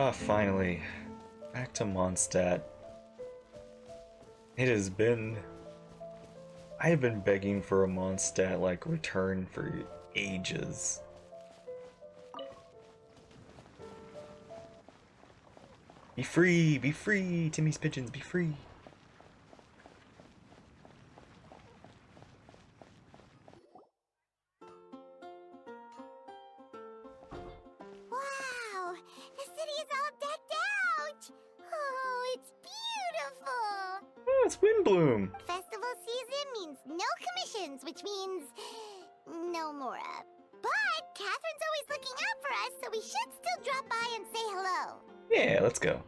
Ah, finally. Back to Mondstadt. It has been... I have been begging for a Mondstadt, like, return for ages. Be free, Timmy's pigeons, be free. Wow! The city is all decked out! Oh, it's beautiful! Oh, it's Windbloom. Festival season means no commissions, which means no Mora. But Catherine's always looking out for us, so we should still drop by and say hello. Yeah, let's go.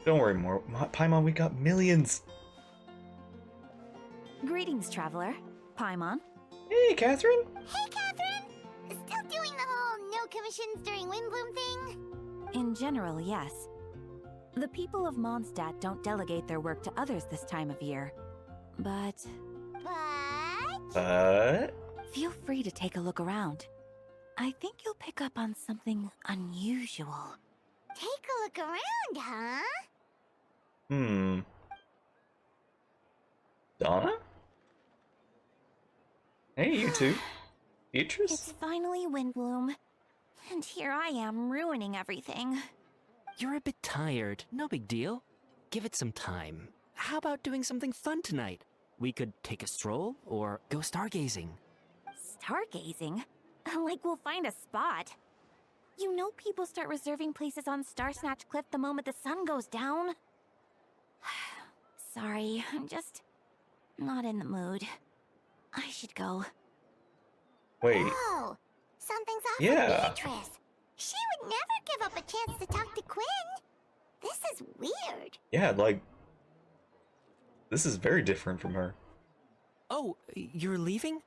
Don't worry, Paimon, we got millions. Greetings, traveler. Paimon. Hey, Catherine. Hey, Catherine! Still doing the whole no commissions during Windbloom thing? In general, yes. The people of Mondstadt don't delegate their work to others this time of year. But feel free to take a look around. I think you'll pick up on something unusual. Take a look around, huh? Donna? Hey, you two. Beatrice? It's finally Windbloom. And here I am ruining everything. You're a bit tired. No big deal. Give it some time. How about doing something fun tonight? We could take a stroll or go stargazing. Stargazing? Like we'll find a spot. You know people start reserving places on Starsnatch Cliff the moment the sun goes down. Sorry, I'm just not in the mood. I should go. Wait. Oh, something's off Yeah. with Beatrice. She would never give up a chance to talk to Quinn. This is weird. Yeah, like... This is very different from her. Oh, you're leaving?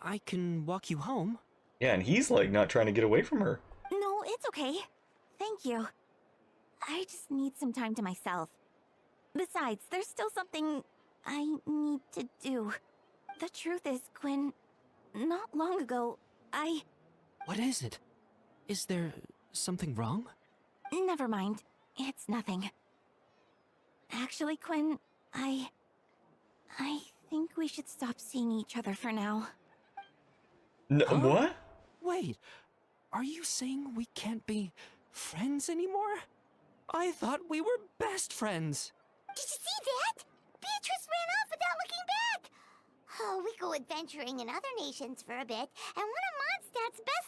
I can walk you home. Yeah, and he's like not trying to get away from her. No, it's okay. Thank you. I just need some time to myself. Besides, there's still something I need to do. The truth is, Quinn, not long ago, What is it? Is there something wrong? Never mind. It's nothing. Actually, Quinn, I think we should stop seeing each other for now. No, Huh? what? Wait, are you saying we can't be friends anymore? I thought we were best friends. Did you see that? Beatrice ran off without looking back. Oh, we go adventuring in other nations for a bit, and one of Mondstadt's best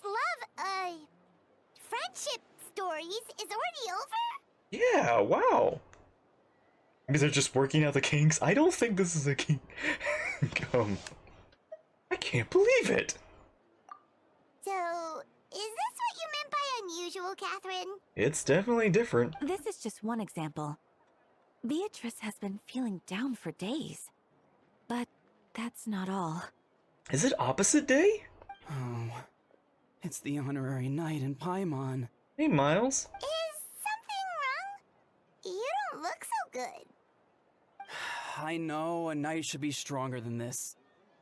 friendship stories is already over? Yeah, wow. Maybe they're just working out the kinks. I don't think this is a kink. I can't believe it. So, is this what you meant by unusual, Catherine? It's definitely different. This is just one example. Beatrice has been feeling down for days. But that's not all. Is it opposite day? Oh, it's the honorary knight in Paimon. Hey, Miles. Is something wrong? You don't look so good. I know a knight should be stronger than this,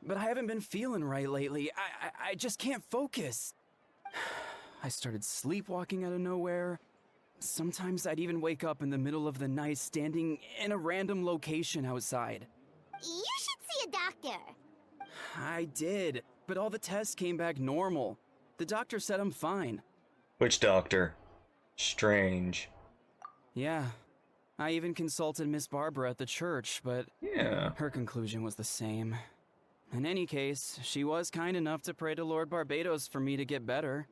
but I haven't been feeling right lately. I just can't focus. I started sleepwalking out of nowhere. Sometimes I'd even wake up in the middle of the night standing in a random location outside. You should see a doctor. I did, but all the tests came back normal. The doctor said I'm fine. Which doctor? Strange. Yeah, I even consulted Miss Barbara at the church, but Yeah. her conclusion was the same. In any case, she was kind enough to pray to Lord Barbados for me to get better.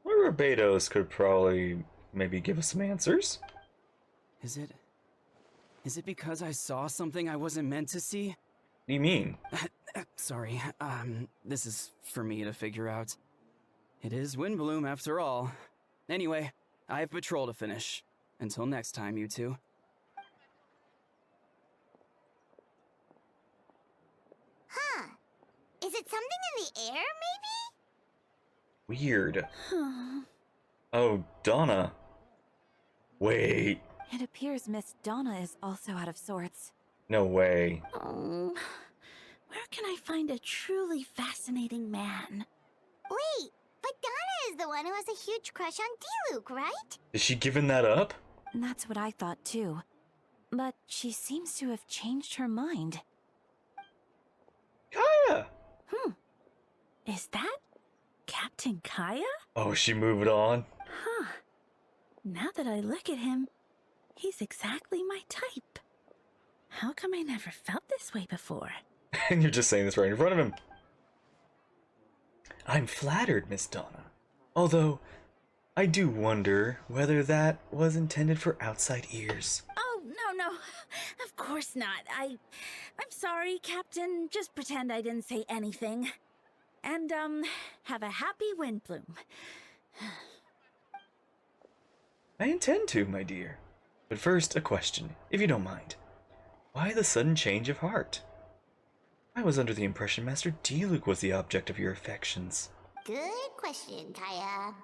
Well, Barbados could probably maybe give us some answers. Is it because I saw something I wasn't meant to see? What do you mean? Sorry, this is for me to figure out. It is Windbloom after all. Anyway, I have patrol to finish. Until next time, you two. Huh. Is it something in the air, maybe? Weird. Oh, Donna. Wait. It appears Miss Donna is also out of sorts. No way. Where can I find a truly fascinating man? Wait, but Donna is the one who has a huge crush on Diluc, right? Is she giving that up? That's what I thought too. But she seems to have changed her mind. Kaya! Is that Captain Kaya? Oh, she moved on. Huh. Now that I look at him, he's exactly my type. How come I never felt this way before? And you're just saying this right in front of him. I'm flattered, Miss Donna. Although, I do wonder whether that was intended for outside ears. Oh, no. Of course not. I'm sorry, Captain. Just pretend I didn't say anything. And, have a happy wind bloom. I intend to, my dear. But first, a question, if you don't mind. Why the sudden change of heart? I was under the impression Master Diluc was the object of your affections. Good question, Kaya.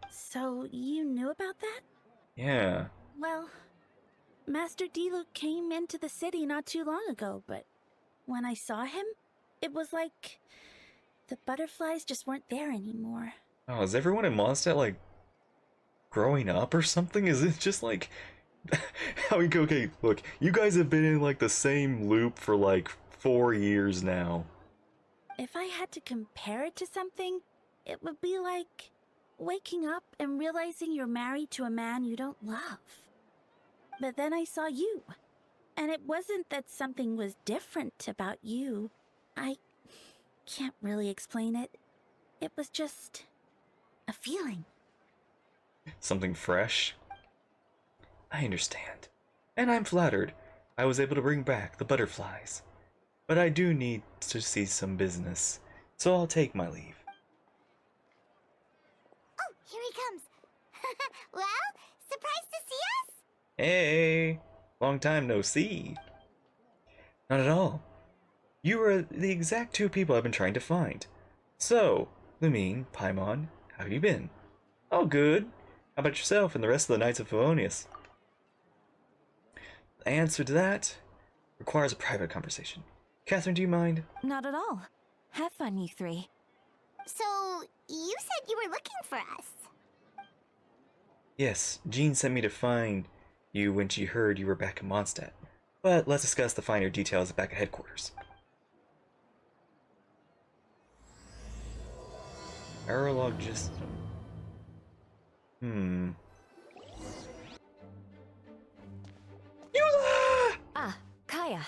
So, you knew about that? Yeah. Well, Master Diluc came into the city not too long ago, but when I saw him, it was like the butterflies just weren't there anymore. Oh, is everyone in Mondstadt, like, growing up or something? Is it just like... okay, look, you guys have been in, like, the same loop for, like, 4 years now. If I had to compare it to something, it would be like waking up and realizing you're married to a man you don't love. But then I saw you, and it wasn't that something was different about you. I can't really explain it. It was just a feeling. Something fresh? I understand. And I'm flattered I was able to bring back the butterflies. But I do need to see some business, so I'll take my leave. Oh, here he comes. Well, surprised to see us? Hey! Long time no see. Not at all. You are the exact two people I've been trying to find. So, Lumine, Paimon, how have you been? All good. How about yourself and the rest of the Knights of Favonius? The answer to that requires a private conversation. Catherine, do you mind? Not at all. Have fun, you three. So, you said you were looking for us. Yes, Jean sent me to find you when she heard you were back in Mondstadt. But let's discuss the finer details back at headquarters. Paralogism. Eula! Ah, Kaya.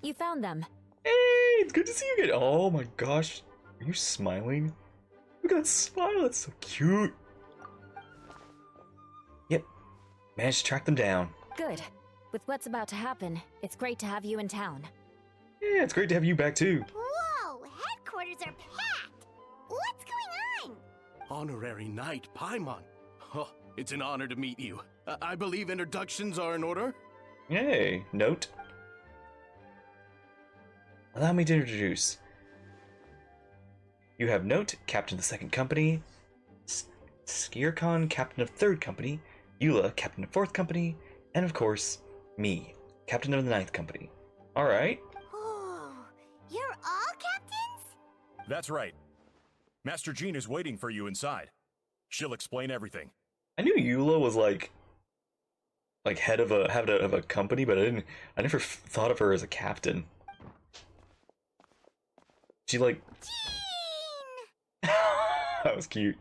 You found them. Hey, it's good to see you again. Oh my gosh. Are you smiling? Look at that smile, that's so cute. Yep, managed to track them down. Good. With what's about to happen, it's great to have you in town. Yeah, it's great to have you back too. Whoa, headquarters are packed. What's going on? Honorary Knight Paimon. Oh, it's an honor to meet you. I believe introductions are in order? Hey, note. Allow me to introduce. You have Note, Captain of the 2nd Company, Skircon, Captain of 3rd Company, Eula, Captain of 4th Company, and of course, me, Captain of the 9th Company. Alright. Oh, you're all captains? That's right. Master Jean is waiting for you inside. She'll explain everything. I knew Eula was like head of a company, but I never thought of her as a captain. She like Jean! that was cute.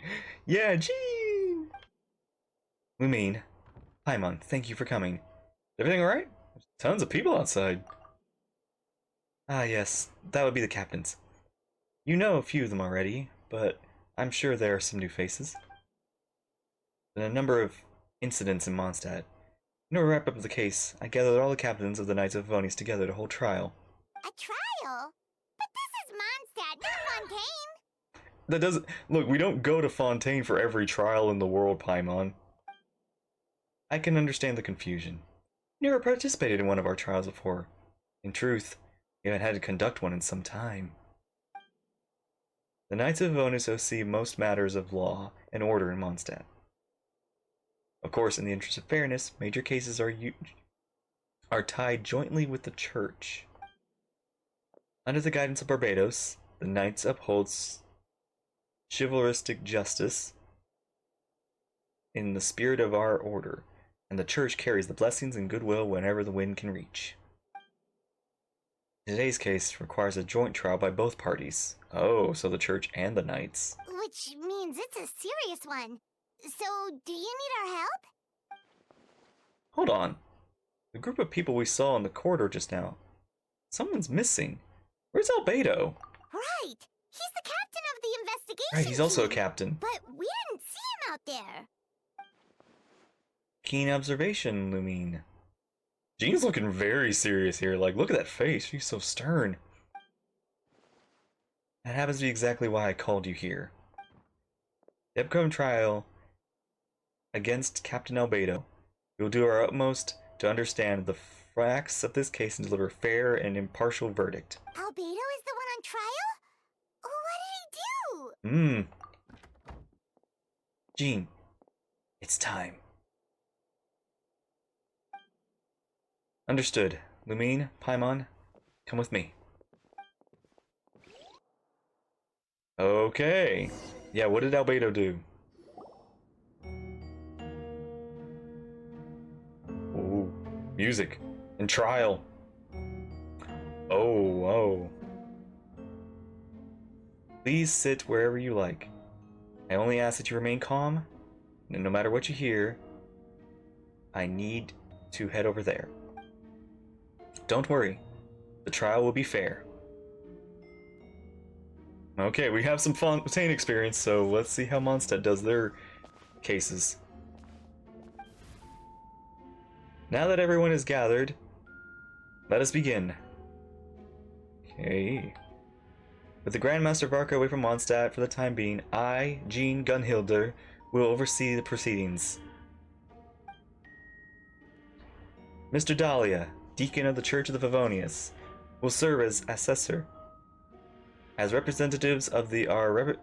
Yeah, Jean! Lumine, Paimon, thank you for coming. Is everything alright? There's tons of people outside. Ah yes, that would be the captains. You know a few of them already, but I'm sure there are some new faces. Been a number of incidents in Mondstadt. In order to wrap up the case, I gathered all the captains of the Knights of Favonius together to hold trial. A trial? But this is Mondstadt, not Fontaine. That doesn't... Look, we don't go to Fontaine for every trial in the world, Paimon. I can understand the confusion. You never participated in one of our trials before. In truth, we haven't had to conduct one in some time. The Knights of Favonius oversee most matters of law and order in Mondstadt. Of course, in the interest of fairness, major cases are tied jointly with the Church. Under the guidance of Barbados, the Knights upholds chivalristic justice in the spirit of our order, and the church carries the blessings and goodwill whenever the wind can reach. Today's case requires a joint trial by both parties. Oh, so the church and the knights. Which means it's a serious one. So, do you need our help? Hold on. The group of people we saw in the corridor just now. Someone's missing. Where's Albedo? Right! He's the captain of the investigation Right, he's also a team. captain. But we didn't see him out there. Keen observation, Lumine. Jean's looking very serious here. Like, look at that face. She's so stern. That happens to be exactly why I called you here. The upcoming trial against Captain Albedo. We will do our utmost to understand the facts of this case and deliver a fair and impartial verdict. Albedo is the one on trial? What did he do? Jean, it's time. Understood. Lumine, Paimon, come with me. Okay. Yeah, what did Albedo do? Ooh, music and trial. Oh. Please sit wherever you like. I only ask that you remain calm, and no matter what you hear, I need to head over there. Don't worry, the trial will be fair. Okay, we have some Fontaine experience, so let's see how Mondstadt does their cases. Now that everyone is gathered, let us begin. Okay. With the Grandmaster of Arca away from Mondstadt for the time being, I, Jean Gunhilder, will oversee the proceedings. Mr. Dahlia, Deacon of the Church of the Favonius, will serve as assessor. As representatives of our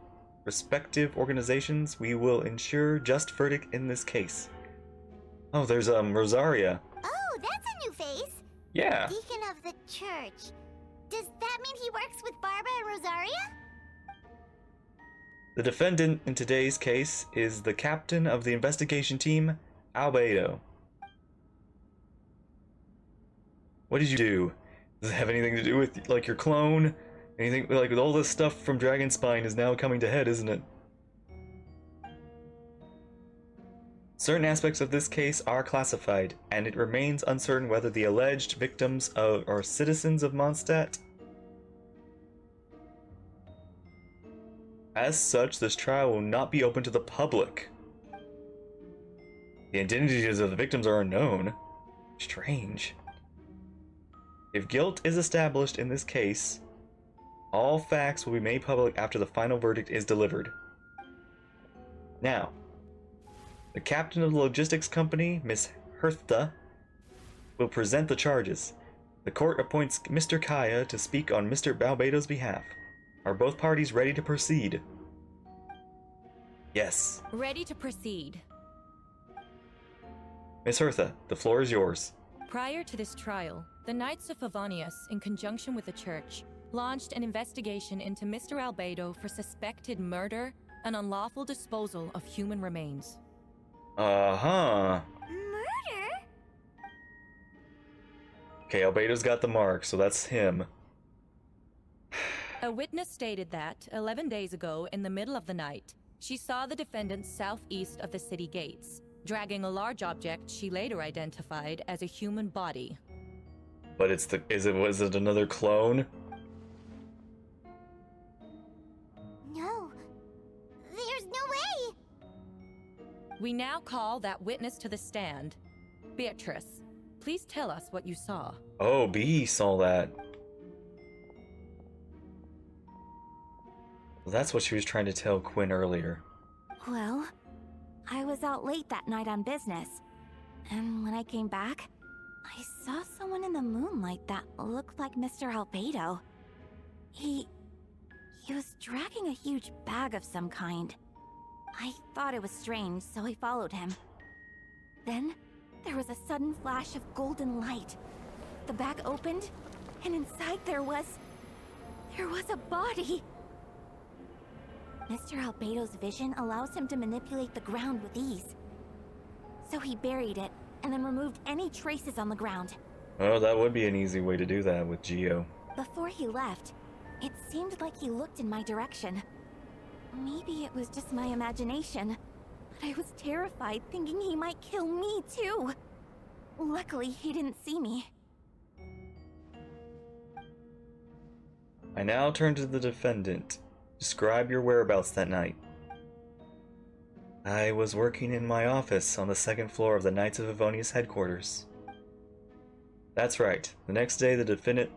respective organizations, we will ensure just verdict in this case. Oh, there's Rosaria. Oh, that's a new face. Yeah. Deacon of the church. Does that mean he works with Barbara and Rosaria? The defendant in today's case is the captain of the investigation team, Albedo. What did you do? Does it have anything to do with, like, your clone? Anything, like, with all this stuff from Dragonspine is now coming to head, isn't it? Certain aspects of this case are classified, and it remains uncertain whether the alleged victims are citizens of Mondstadt. As such, this trial will not be open to the public. The identities of the victims are unknown. Strange. If guilt is established in this case, all facts will be made public after the final verdict is delivered. Now, the captain of the logistics company, Miss Hertha, will present the charges. The court appoints Mr. Kaya to speak on Mr. Albedo's behalf. Are both parties ready to proceed? Yes. Ready to proceed. Miss Hertha, the floor is yours. Prior to this trial, the Knights of Favonius, in conjunction with the Church, launched an investigation into Mr. Albedo for suspected murder and unlawful disposal of human remains. Uh-huh. Murder? Okay, Albedo's got the mark, so that's him. A witness stated that, 11 days ago, in the middle of the night, she saw the defendant southeast of the city gates, dragging a large object she later identified as a human body. But was it another clone? No. There's no way. We now call that witness to the stand. Beatrice, please tell us what you saw. Oh, B saw that. Well, that's what she was trying to tell Quinn earlier. Well, I was out late that night on business, and when I came back, I saw someone in the moonlight that looked like Mr. Albedo. He was dragging a huge bag of some kind. I thought it was strange, so I followed him. Then, there was a sudden flash of golden light. The bag opened, and inside there was a body. Mr. Albedo's vision allows him to manipulate the ground with ease. So he buried it, and then removed any traces on the ground. Oh, that would be an easy way to do that with Geo. Before he left, it seemed like he looked in my direction. Maybe it was just my imagination, but I was terrified thinking he might kill me too. Luckily, he didn't see me. I now turn to the defendant. Describe your whereabouts that night. I was working in my office on the second floor of the Knights of Avonia's headquarters. That's right. The next day, the defendant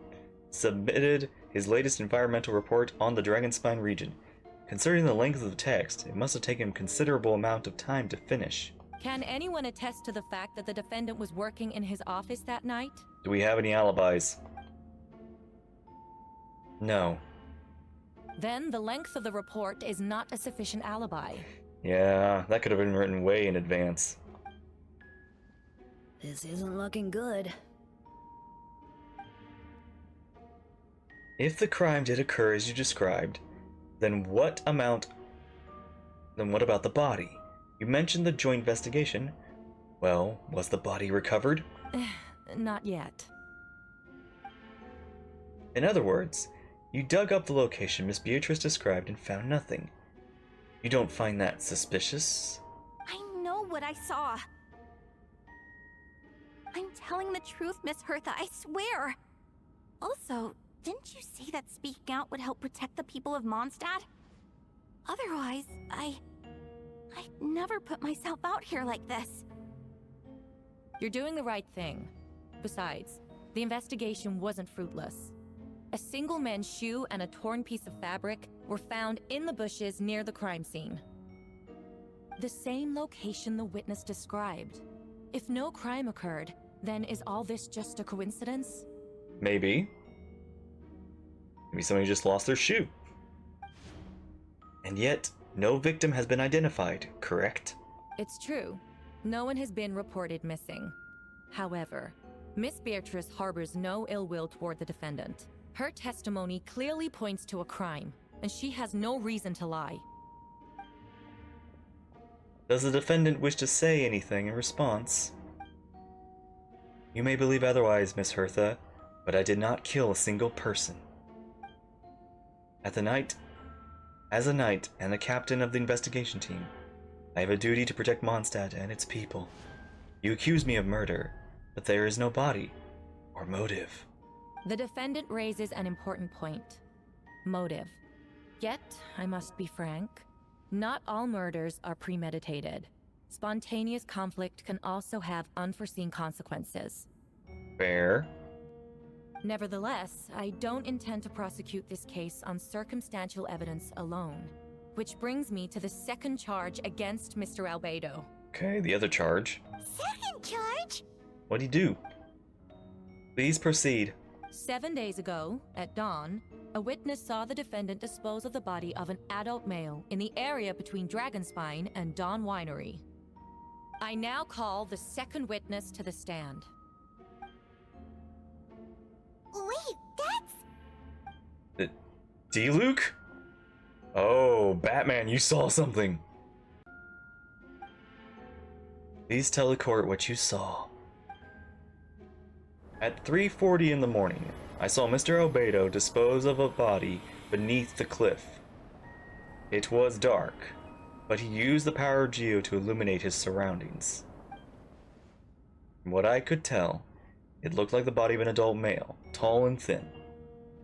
submitted his latest environmental report on the Dragonspine region. Considering the length of the text, it must have taken a considerable amount of time to finish. Can anyone attest to the fact that the defendant was working in his office that night? Do we have any alibis? No. Then the length of the report is not a sufficient alibi. Yeah, that could have been written way in advance. This isn't looking good. If the crime did occur as you described, then what about the body? You mentioned the joint investigation. Well, was the body recovered? Not yet. In other words, you dug up the location Miss Beatrice described and found nothing. You don't find that suspicious? I know what I saw. I'm telling the truth, Miss Hertha, I swear. Also, didn't you say that speaking out would help protect the people of Mondstadt? Otherwise, I'd never put myself out here like this. You're doing the right thing. Besides, the investigation wasn't fruitless. A single man's shoe and a torn piece of fabric were found in the bushes near the crime scene. The same location the witness described. If no crime occurred, then is all this just a coincidence? Maybe. Maybe somebody just lost their shoe. And yet, no victim has been identified, correct? It's true. No one has been reported missing. However, Miss Beatrice harbors no ill will toward the defendant. Her testimony clearly points to a crime, and she has no reason to lie. Does the defendant wish to say anything in response? You may believe otherwise, Miss Hertha, but I did not kill a single person. As a knight and the captain of the investigation team, I have a duty to protect Mondstadt and its people. You accuse me of murder, but there is no body or motive. The defendant raises an important point. Motive. Yet, I must be frank, not all murders are premeditated. Spontaneous conflict can also have unforeseen consequences. Fair. Nevertheless, I don't intend to prosecute this case on circumstantial evidence alone. Which brings me to the second charge against Mr. Albedo. Okay, the other charge. Second charge? What'd he do? Please proceed. 7 days ago, at dawn, a witness saw the defendant dispose of the body of an adult male in the area between Dragonspine and Dawn Winery. I now call the second witness to the stand. Wait, that's... D-Luke? Oh, Batman, you saw something. Please tell the court what you saw. At 3:40 in the morning, I saw Mr. Albedo dispose of a body beneath the cliff. It was dark, but he used the power of Geo to illuminate his surroundings. From what I could tell, it looked like the body of an adult male, tall and thin,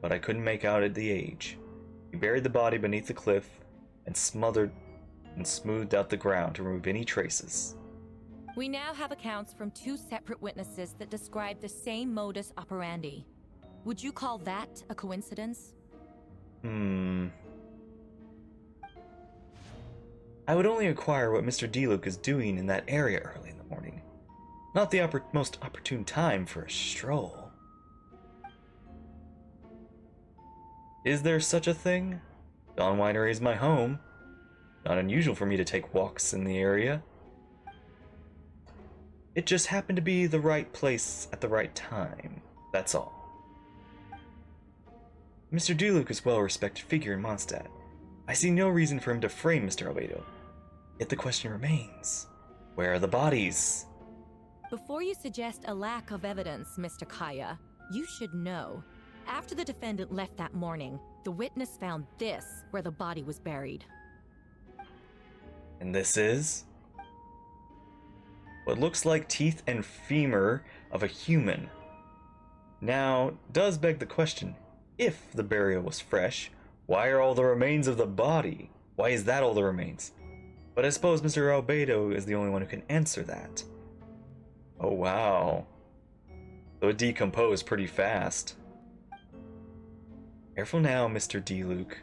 but I couldn't make out the age. He buried the body beneath the cliff and smoothed out the ground to remove any traces. We now have accounts from 2 separate witnesses that describe the same modus operandi. Would you call that a coincidence? I would only inquire what Mr. D-Luke is doing in that area early in the morning. Not the most opportune time for a stroll. Is there such a thing? Dawn Winery is my home. Not unusual for me to take walks in the area. It just happened to be the right place at the right time, that's all. Mr. D-Luke is a well-respected figure in Mondstadt. I see no reason for him to frame Mr. Albedo. Yet the question remains, where are the bodies? Before you suggest a lack of evidence, Mr. Kaya, you should know. After the defendant left that morning, the witness found this where the body was buried. And this is what looks like teeth and femur of a human. Now, does beg the question, if the burial was fresh, why are all the remains of the body? Why is that all the remains? But I suppose Mr. Albedo is the only one who can answer that. Oh wow. So it decomposed pretty fast. Careful now, Mr. D-Luke.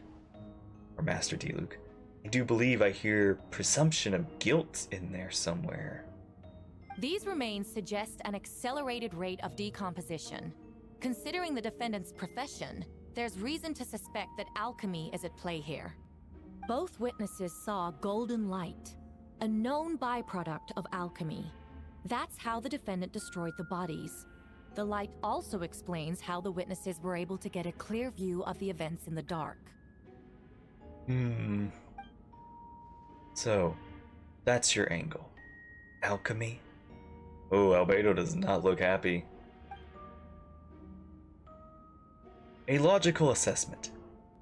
Or Master D-Luke. I do believe I hear presumption of guilt in there somewhere. These remains suggest an accelerated rate of decomposition. Considering the defendant's profession, there's reason to suspect that alchemy is at play here. Both witnesses saw golden light, a known byproduct of alchemy. That's how the defendant destroyed the bodies. The light also explains how the witnesses were able to get a clear view of the events in the dark. So, that's your angle. Alchemy? Oh, Albedo does not look happy. A logical assessment,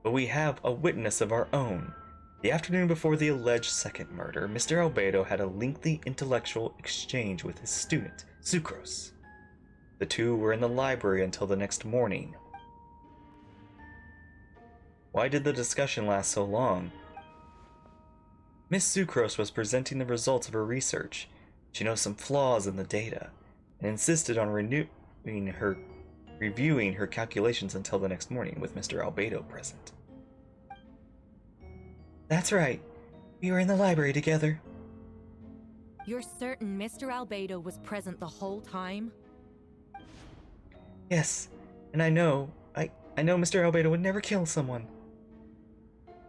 but we have a witness of our own. The afternoon before the alleged second murder, Mr. Albedo had a lengthy intellectual exchange with his student, Sucrose. The two were in the library until the next morning. Why did the discussion last so long? Miss Sucrose was presenting the results of her research. She noticed some flaws in the data, and insisted on reviewing her calculations until the next morning with Mr. Albedo present. That's right. We were in the library together. You're certain Mr. Albedo was present the whole time? Yes, and I know Mr. Albedo would never kill someone.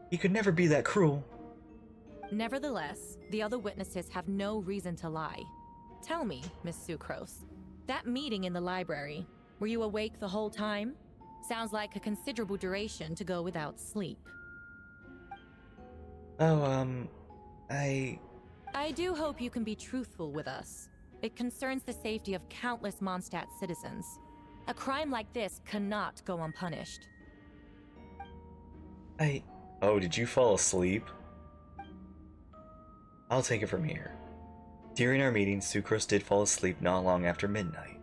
He could never be that cruel. Nevertheless, the other witnesses have no reason to lie. Tell me, Miss Sucrose, that meeting in the library, were you awake the whole time? Sounds like a considerable duration to go without sleep. I do hope you can be truthful with us. It concerns the safety of countless Mondstadt citizens. A crime like this cannot go unpunished. Oh, did you fall asleep? I'll take it from here. During our meeting, Sucrose did fall asleep not long after midnight.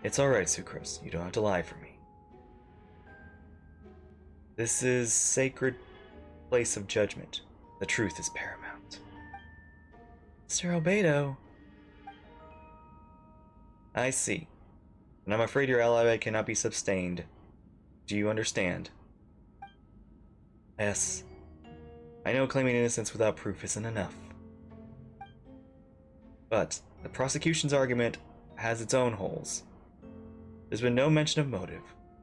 It's alright, Sucrose. You don't have to lie for me. This is sacred place of judgment. The truth is paramount. Mr. Albedo. I see. And I'm afraid your alibi cannot be sustained. Do you understand? Yes. I know claiming innocence without proof isn't enough. But the prosecution's argument has its own holes. There's been no mention of motive,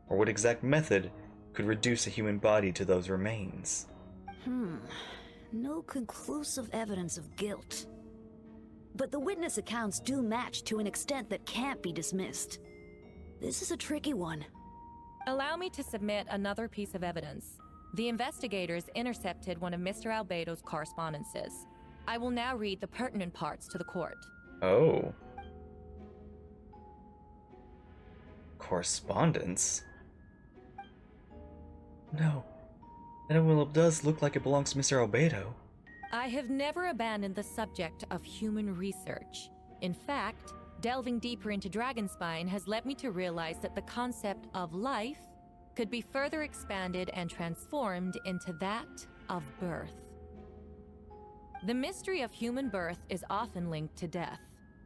or what exact method could reduce a human body to those remains. No conclusive evidence of guilt. But the witness accounts do match to an extent that can't be dismissed. This is a tricky one. Allow me to submit another piece of evidence. The investigators intercepted one of Mr. Albedo's correspondences. I will now read the pertinent parts to the court. Oh. Correspondence? No. That envelope does look like it belongs to Mr. Albedo. I have never abandoned the subject of human research. In fact, delving deeper into Dragonspine has led me to realize that the concept of life could be further expanded and transformed into that of birth. The mystery of human birth is often linked to death.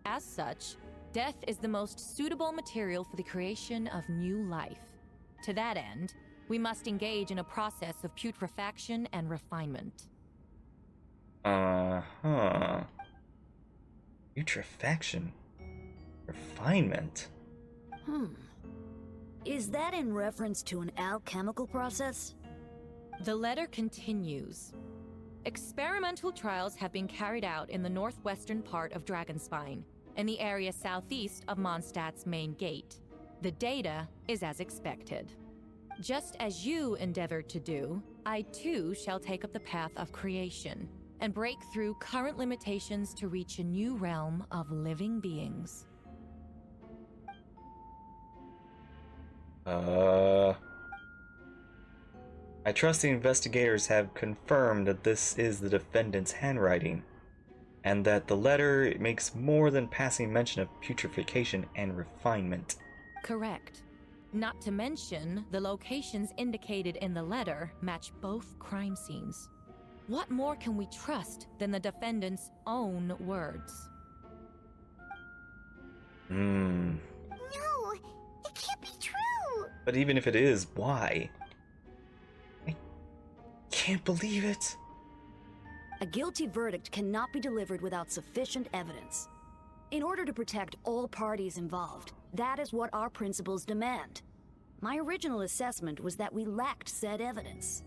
As such, death is the most suitable material for the creation of new life. To that end, we must engage in a process of putrefaction and refinement. Putrefaction? Refinement? Is that in reference to an alchemical process? The letter continues. Experimental trials have been carried out in the northwestern part of Dragonspine, in the area southeast of Mondstadt's main gate. The data is as expected. Just as you endeavored to do, I too shall take up the path of creation. and break through current limitations to reach a new realm of living beings. I trust the investigators have confirmed that this is the defendant's handwriting, and that the letter makes more than passing mention of putrefaction and refinement. Correct. Not to mention, the locations indicated in the letter match both crime scenes. What more can we trust than the defendant's own words? No, it can't be true. But even if it is, why? I can't believe it. A guilty verdict cannot be delivered without sufficient evidence. In order to protect all parties involved, that is what our principles demand. My original assessment was that we lacked said evidence.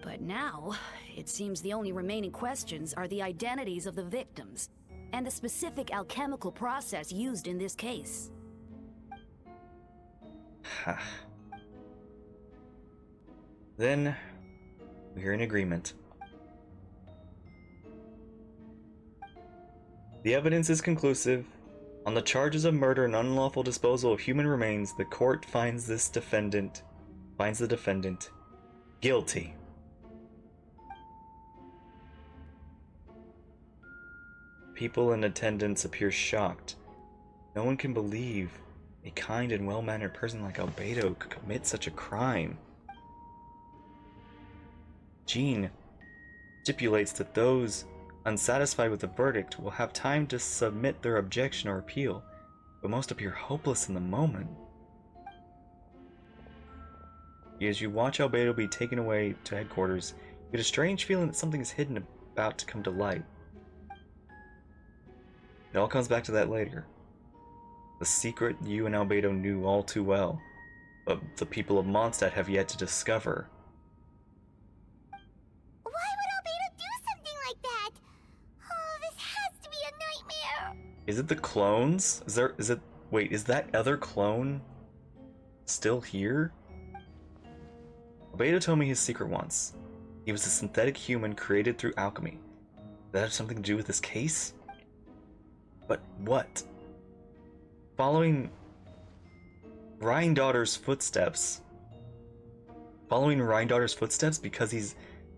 But now, it seems the only remaining questions are the identities of the victims, and the specific alchemical process used in this case. Then, we're in agreement. The evidence is conclusive. On the charges of murder and unlawful disposal of human remains, the court finds the defendant guilty. People in attendance appear shocked. No one can believe a kind and well-mannered person like Albedo could commit such a crime. Jean stipulates that those unsatisfied with the verdict will have time to submit their objection or appeal, but most appear hopeless in the moment. As you watch Albedo be taken away to headquarters, you get a strange feeling that something is hidden about to come to light. It all comes back to that later. The secret you and Albedo knew all too well, but the people of Mondstadt have yet to discover. Why would Albedo do something like that? Oh, this has to be a nightmare. Is it the clones? Wait, is that other clone still here? Albedo told me his secret once. He was a synthetic human created through alchemy. Does that have something to do with this case? But what? Following Rhindaughter's footsteps because he's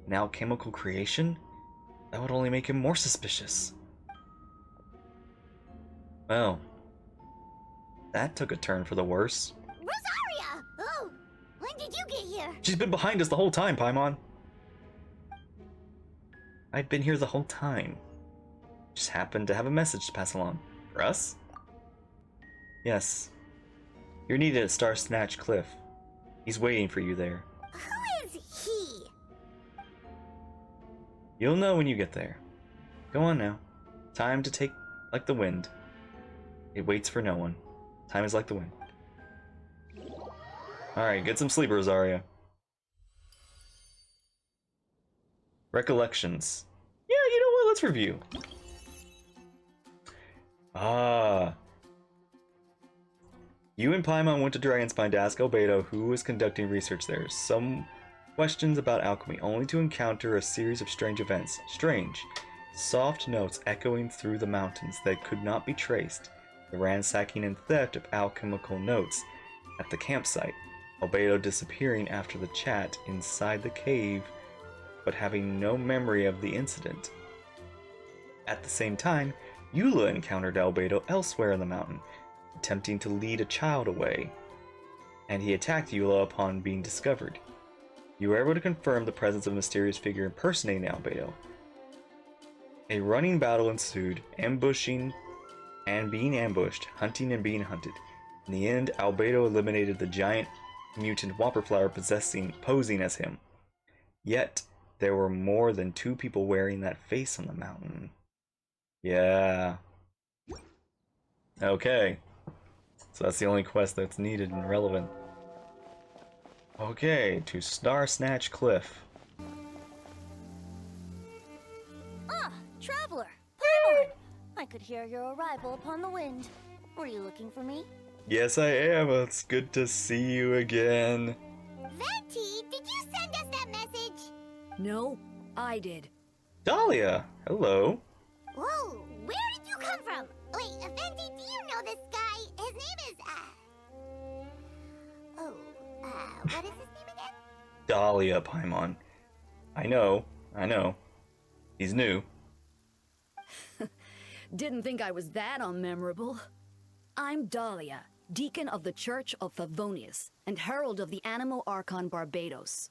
an alchemical creation? That would only make him more suspicious. Well, that took a turn for the worse. Rosaria! Oh, when did you get here? She's been behind us the whole time, Paimon. I'd been here the whole time. Just happened to have a message to pass along. For us? Yes. You're needed at Star Snatch Cliff. He's waiting for you there. Who is he? You'll know when you get there. Go on now. Time to take like the wind. It waits for no one. Time is like the wind. Alright, get some sleep, Rosaria. Recollections. Yeah, you know what? Let's review. You and Paimon went to Dragonspine to ask Albedo who was conducting research there. Some questions about alchemy, only to encounter a series of strange events. Strange. Soft notes echoing through the mountains that could not be traced. The ransacking and theft of alchemical notes at the campsite. Albedo disappearing after the chat inside the cave, but having no memory of the incident. At the same time, Eula encountered Albedo elsewhere in the mountain, attempting to lead a child away, and he attacked Eula upon being discovered. You were able to confirm the presence of a mysterious figure impersonating Albedo. A running battle ensued, ambushing and being ambushed, hunting and being hunted. In the end, Albedo eliminated the giant mutant Whopperflower posing as him. Yet, there were more than 2 people wearing that face on the mountain. Yeah. Okay. So that's the only quest that's needed and relevant. Okay, to Star Snatch Cliff. Ah, traveler! Paimon! I could hear your arrival upon the wind. Were you looking for me? Yes, I am. It's good to see you again. Venti, did you send us that message? No, I did. Dahlia, hello. Whoa, where did you come from? Wait, Venti, do you know this guy? His name is, what is his name again? Dahlia, Paimon. I know. He's new. Didn't think I was that unmemorable. I'm Dahlia, Deacon of the Church of Favonius, and Herald of the Animo Archon Barbados.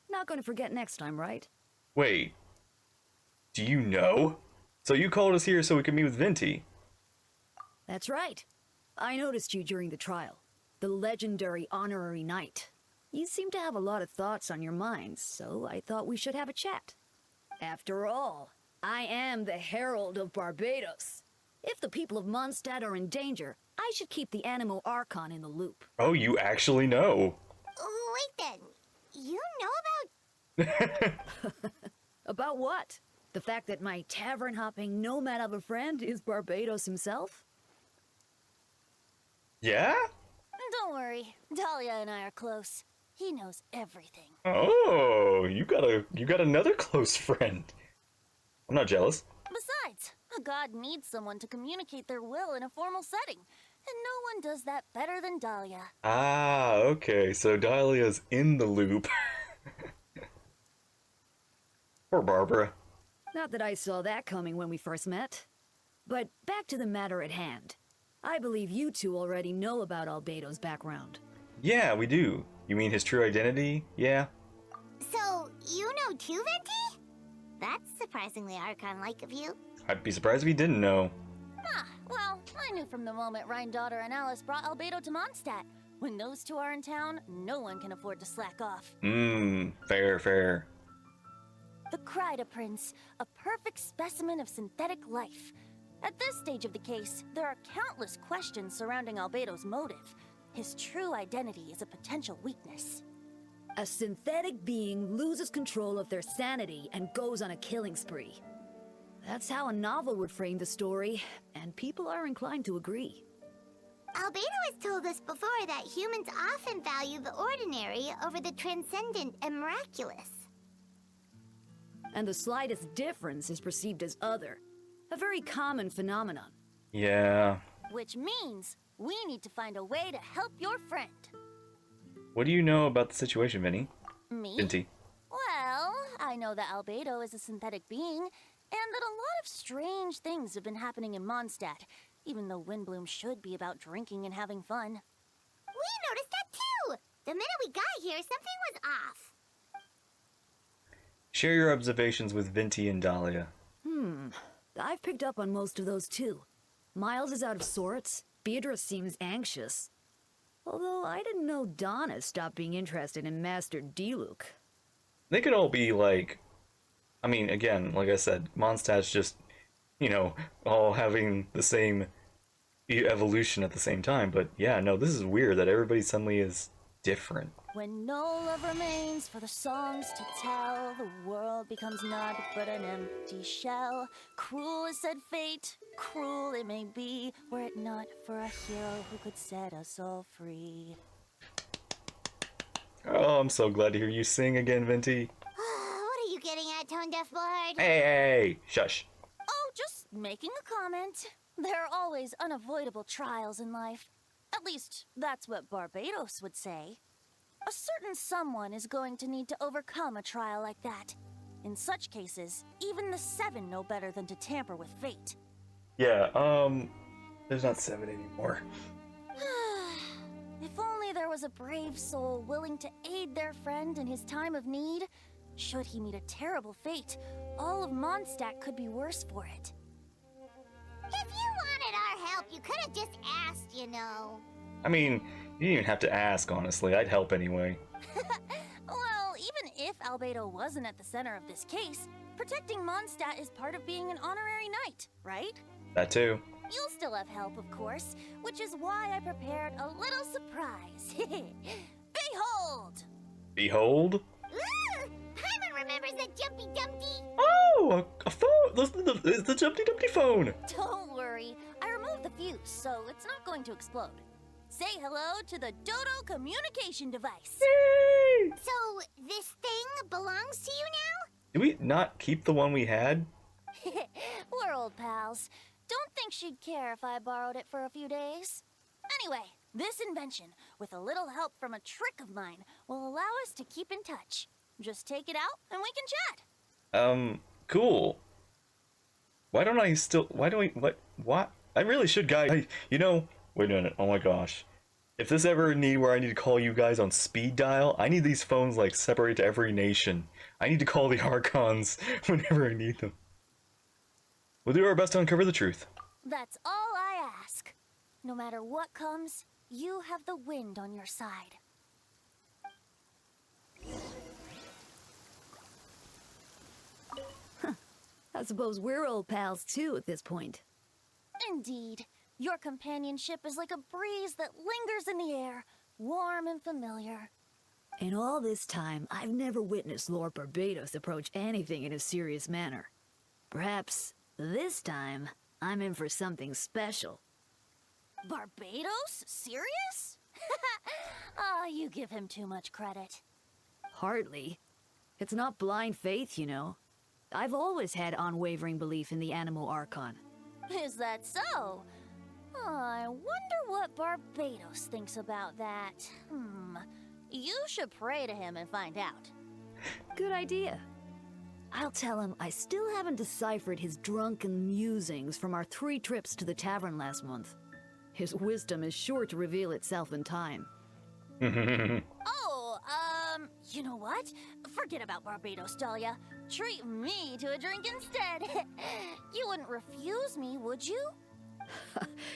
Not gonna forget next time, right? Wait. Do you know? So you called us here so we could meet with Venti? That's right. I noticed you during the trial. The legendary honorary knight. You seem to have a lot of thoughts on your mind, so I thought we should have a chat. After all, I am the Herald of Barbados. If the people of Mondstadt are in danger, I should keep the Animo Archon in the loop. Oh, you actually know. Wait then, you know about... About what? The fact that my tavern-hopping nomad of a friend is Barbados himself? Yeah? Don't worry, Dahlia and I are close. He knows everything. Oh, you got another close friend. I'm not jealous. Besides, a god needs someone to communicate their will in a formal setting, and no one does that better than Dahlia. Ah, okay, so Dahlia's in the loop. Poor Barbara. Not that I saw that coming when we first met. But back to the matter at hand. I believe you two already know about Albedo's background. Yeah, we do. You mean his true identity? Yeah. So, you know too, Venti? That's surprisingly Archon-like of you. I'd be surprised if he didn't know. Well, I knew from the moment Rhine-daughter and Alice brought Albedo to Mondstadt. When those two are in town, no one can afford to slack off. Fair. The Kryda Prince, a perfect specimen of synthetic life. At this stage of the case, there are countless questions surrounding Albedo's motive. His true identity is a potential weakness. A synthetic being loses control of their sanity and goes on a killing spree. That's how a novel would frame the story, and people are inclined to agree. Albedo has told us before that humans often value the ordinary over the transcendent and miraculous. And the slightest difference is perceived as other. A very common phenomenon. Yeah. Which means we need to find a way to help your friend. What do you know about the situation, Vinny? Me? Venti. Well, I know that Albedo is a synthetic being, and that a lot of strange things have been happening in Mondstadt, even though Windbloom should be about drinking and having fun. We noticed that too! The minute we got here, something was off. Share your observations with Venti and Dahlia. I've picked up on most of those too. Miles is out of sorts. Beatrice seems anxious. Although I didn't know Donna stopped being interested in Master Diluc. They could all be like... I mean, again, like I said, Mondstadt's just, all having the same evolution at the same time. But yeah, no, this is weird that everybody suddenly is different. When no love remains for the songs to tell, the world becomes naught but an empty shell. Cruel is said fate, cruel it may be, were it not for a hero who could set us all free. Oh, I'm so glad to hear you sing again, Venti. What are you getting at, Tone Deaf Board? Hey, shush. Oh, just making a comment. There are always unavoidable trials in life. At least, that's what Barbados would say. A certain someone is going to need to overcome a trial like that. In such cases, even the Seven know better than to tamper with fate. Yeah, there's not 7 anymore. If only there was a brave soul willing to aid their friend in his time of need. Should he meet a terrible fate, all of Mondstadt could be worse for it. If you wanted our help, you could have just asked, I mean, you didn't even have to ask, honestly. I'd help anyway. Well, even if Albedo wasn't at the center of this case, protecting Mondstadt is part of being an honorary knight, right? That too. You'll still have help, of course, which is why I prepared a little surprise. Behold! Behold? Ooh! Paimon remembers that Jumpy Dumpty! Oh, a phone! It's the Jumpty Dumpty phone! Don't worry, I removed the fuse, so it's not going to explode. Say hello to the Dodo communication device. Yay! So, this thing belongs to you now? Did we not keep the one we had? We're old pals. Don't think she'd care if I borrowed it for a few days. Anyway, this invention, with a little help from a trick of mine, will allow us to keep in touch. Just take it out and we can chat. Cool. Why don't I still, why do we, what? I really should, guys. You know, wait a minute, oh my gosh. If there's ever a need where I need to call you guys on speed dial, I need these phones, like, separate to every nation. I need to call the Archons whenever I need them. We'll do our best to uncover the truth. That's all I ask. No matter what comes, you have the wind on your side. I suppose we're old pals too at this point. Indeed. Your companionship is like a breeze that lingers in the air, warm and familiar. In all this time, I've never witnessed Lord Barbados approach anything in a serious manner. Perhaps this time, I'm in for something special. Barbados? Serious? Ah, you give him too much credit. Hardly. It's not blind faith, you know. I've always had unwavering belief in the Animal Archon. Is that so? I wonder what Barbados thinks about that. You should pray to him and find out. Good idea. I'll tell him I still haven't deciphered his drunken musings from our 3 trips to the tavern last month. His wisdom is sure to reveal itself in time. You know what? Forget about Barbados, Dahlia. Treat me to a drink instead. You wouldn't refuse me, would you?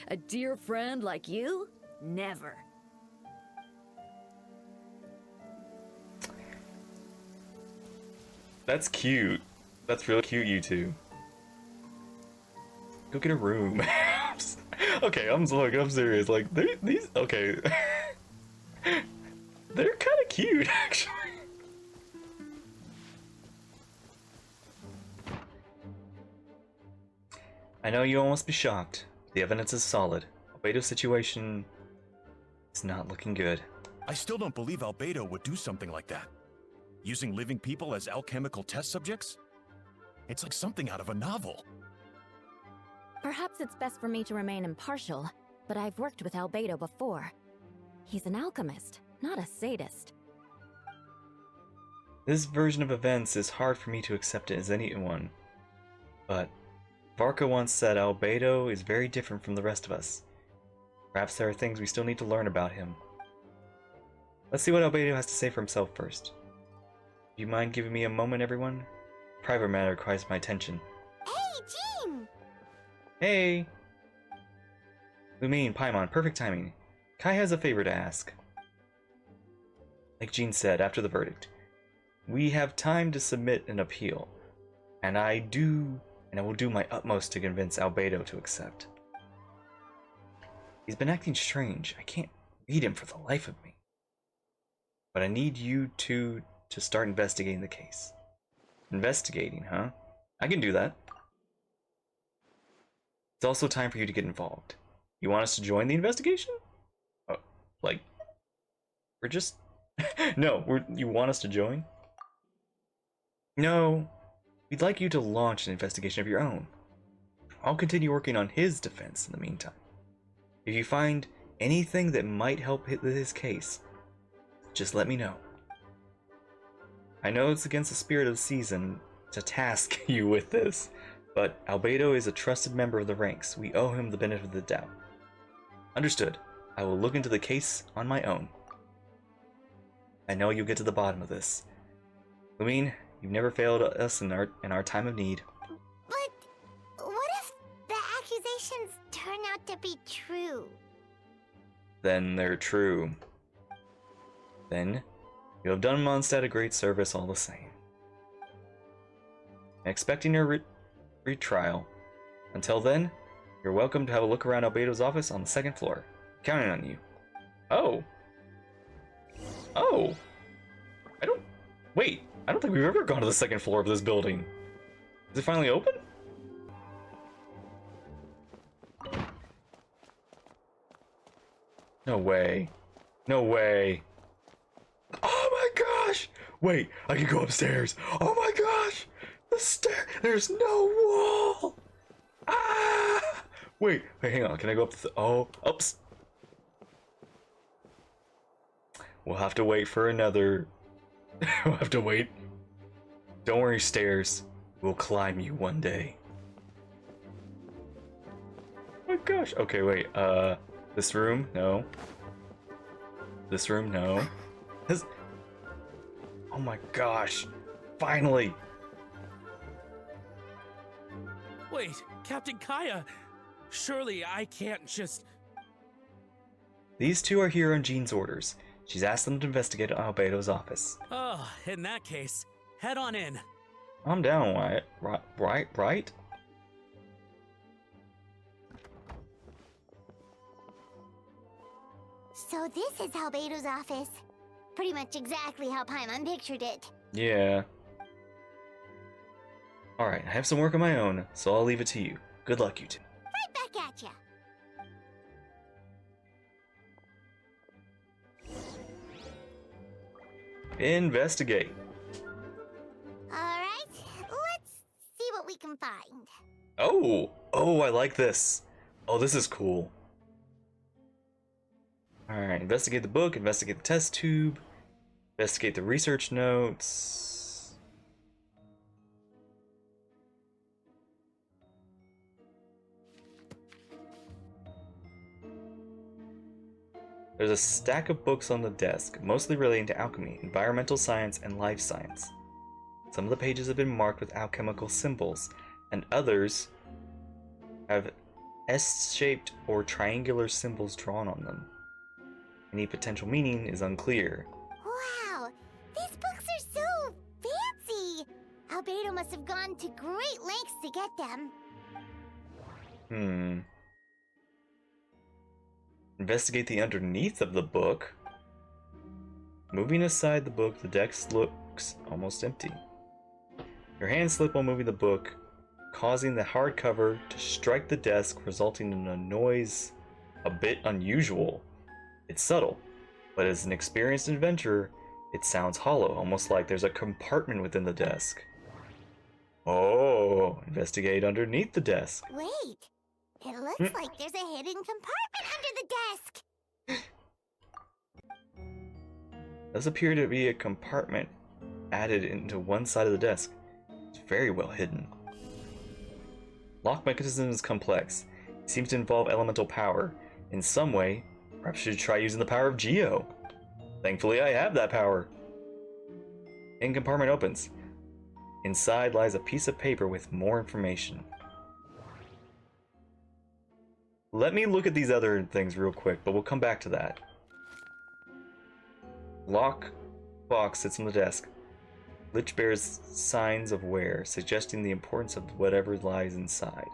A dear friend like you? Never. That's cute. That's really cute, you two. Go get a room. Okay, I'm serious. Like, these, okay. They're kind of cute, actually. I know you all must be shocked. The evidence is solid. Albedo's situation is not looking good. I still don't believe Albedo would do something like that. Using living people as alchemical test subjects? It's like something out of a novel. Perhaps it's best for me to remain impartial, but I've worked with Albedo before. He's an alchemist, not a sadist. This version of events is hard for me to accept it as anyone, but Varka once said Albedo is very different from the rest of us. Perhaps there are things we still need to learn about him. Let's see what Albedo has to say for himself first. Do you mind giving me a moment, everyone? Private matter requires my attention. Hey, Jean! Hey! Lumine, Paimon, perfect timing. Kai has a favor to ask. Like Jean said after the verdict, we have time to submit an appeal, and I will do my utmost to convince Albedo to accept. He's been acting strange. I can't read him for the life of me. But I need you two to start investigating the case. Investigating, huh? I can do that. It's also time for you to get involved. You want us to join the investigation? Oh, like, we're just... No, you want us to join? No, we'd like you to launch an investigation of your own. I'll continue working on his defense in the meantime. If you find anything that might help his case, just let me know. I know it's against the spirit of the season to task you with this, but Albedo is a trusted member of the ranks. We owe him the benefit of the doubt. Understood. I will look into the case on my own. I know you'll get to the bottom of this. Lumine, you've never failed us in our time of need. But what if the accusations turn out to be true? Then they're true. Then you have done Mondstadt a great service all the same. Expecting your retrial. Until then, you're welcome to have a look around Albedo's office on the 2nd floor. Counting on you. Oh. Oh. Wait, I don't think we've ever gone to the 2nd floor of this building. Is it finally open? No way. No way. Oh my gosh! Wait, I can go upstairs. Oh my gosh! The stair. There's no wall. Ah! Wait, hang on. Can I go up the... Oh, oops. We'll have to wait for another... We'll have to wait. Don't worry, stairs. We'll climb you one day. Oh my gosh. Okay, wait. This room? No. This room? No. This... Oh my gosh. Finally. Wait, Captain Kaya. Surely I can't just... These two are here on Jean's orders. She's asked them to investigate Albedo's office. Oh, in that case, head on in. I'm down, Wyatt. Right? So this is Albedo's office. Pretty much exactly how Paimon pictured it. Yeah. Alright, I have some work of my own, so I'll leave it to you. Good luck, you two. Right back at ya. Investigate. Alright, let's see what we can find. Oh, I like this. Oh, this is cool. Alright, investigate the book, investigate the test tube, investigate the research notes. There's a stack of books on the desk, mostly relating to alchemy, environmental science, and life science. Some of the pages have been marked with alchemical symbols, and others have S-shaped or triangular symbols drawn on them. Any potential meaning is unclear. Wow, these books are so fancy! Albedo must have gone to great lengths to get them. Investigate the underneath of the book. Moving aside the book, the desk looks almost empty. Your hands slip while moving the book, causing the hardcover to strike the desk, resulting in a noise a bit unusual. It's subtle, but as an experienced adventurer, it sounds hollow, almost like there's a compartment within the desk. Oh, investigate underneath the desk. Wait, it looks like there's a hidden compartment under the desk! Does appear to be a compartment added into one side of the desk. It's very well hidden. Lock mechanism is complex. It seems to involve elemental power. In some way, perhaps you should try using the power of Geo. Thankfully, I have that power. In compartment opens. Inside lies a piece of paper with more information. Let me look at these other things real quick, but we'll come back to that. Lock box sits on the desk. Lich bears signs of wear, suggesting the importance of whatever lies inside.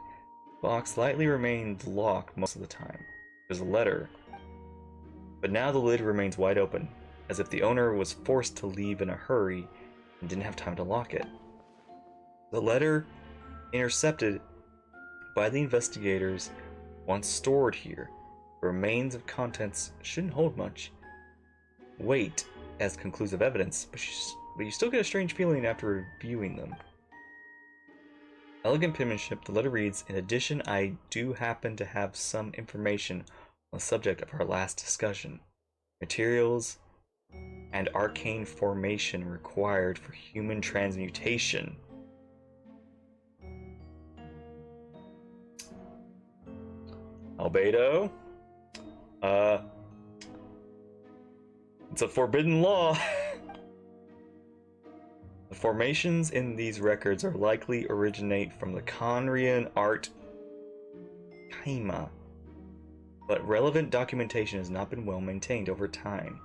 Box slightly remained locked most of the time. There's a letter, but now the lid remains wide open, as if the owner was forced to leave in a hurry and didn't have time to lock it. The letter, intercepted by the investigators, once stored here. The remains of contents shouldn't hold much weight as conclusive evidence, but you still get a strange feeling after reviewing them. Elegant penmanship, the letter reads, "In addition, I do happen to have some information on the subject of our last discussion. Materials and arcane formation required for human transmutation." Albedo? It's a forbidden law. The formations in these records are likely originate from the Conrian art Kaima, but relevant documentation has not been well maintained over time.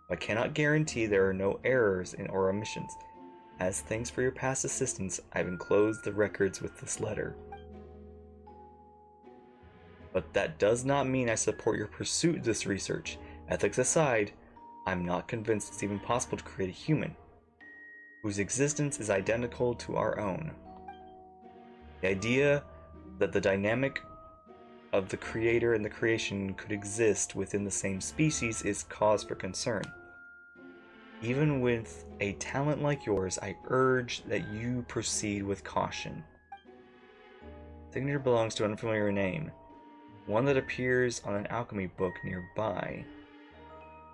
I cannot guarantee there are no errors or omissions. As thanks for your past assistance, I've enclosed the records with this letter. But that does not mean I support your pursuit of this research. Ethics aside, I'm not convinced it's even possible to create a human whose existence is identical to our own. The idea that the dynamic of the creator and the creation could exist within the same species is cause for concern. Even with a talent like yours, I urge that you proceed with caution. Signature belongs to an unfamiliar name, one that appears on an alchemy book nearby.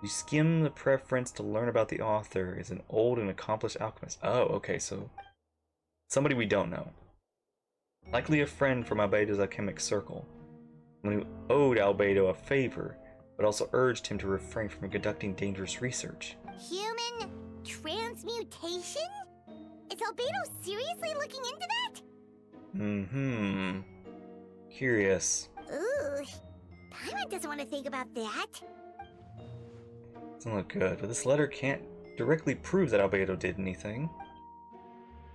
You skim the preference to learn about the author is an old and accomplished alchemist. Oh, okay, so somebody we don't know. Likely a friend from Albedo's alchemic circle. One who owed Albedo a favor, but also urged him to refrain from conducting dangerous research. Human transmutation? Is Albedo seriously looking into that? Curious. Ooh, Paimon doesn't want to think about that. Doesn't look good, but this letter can't directly prove that Albedo did anything.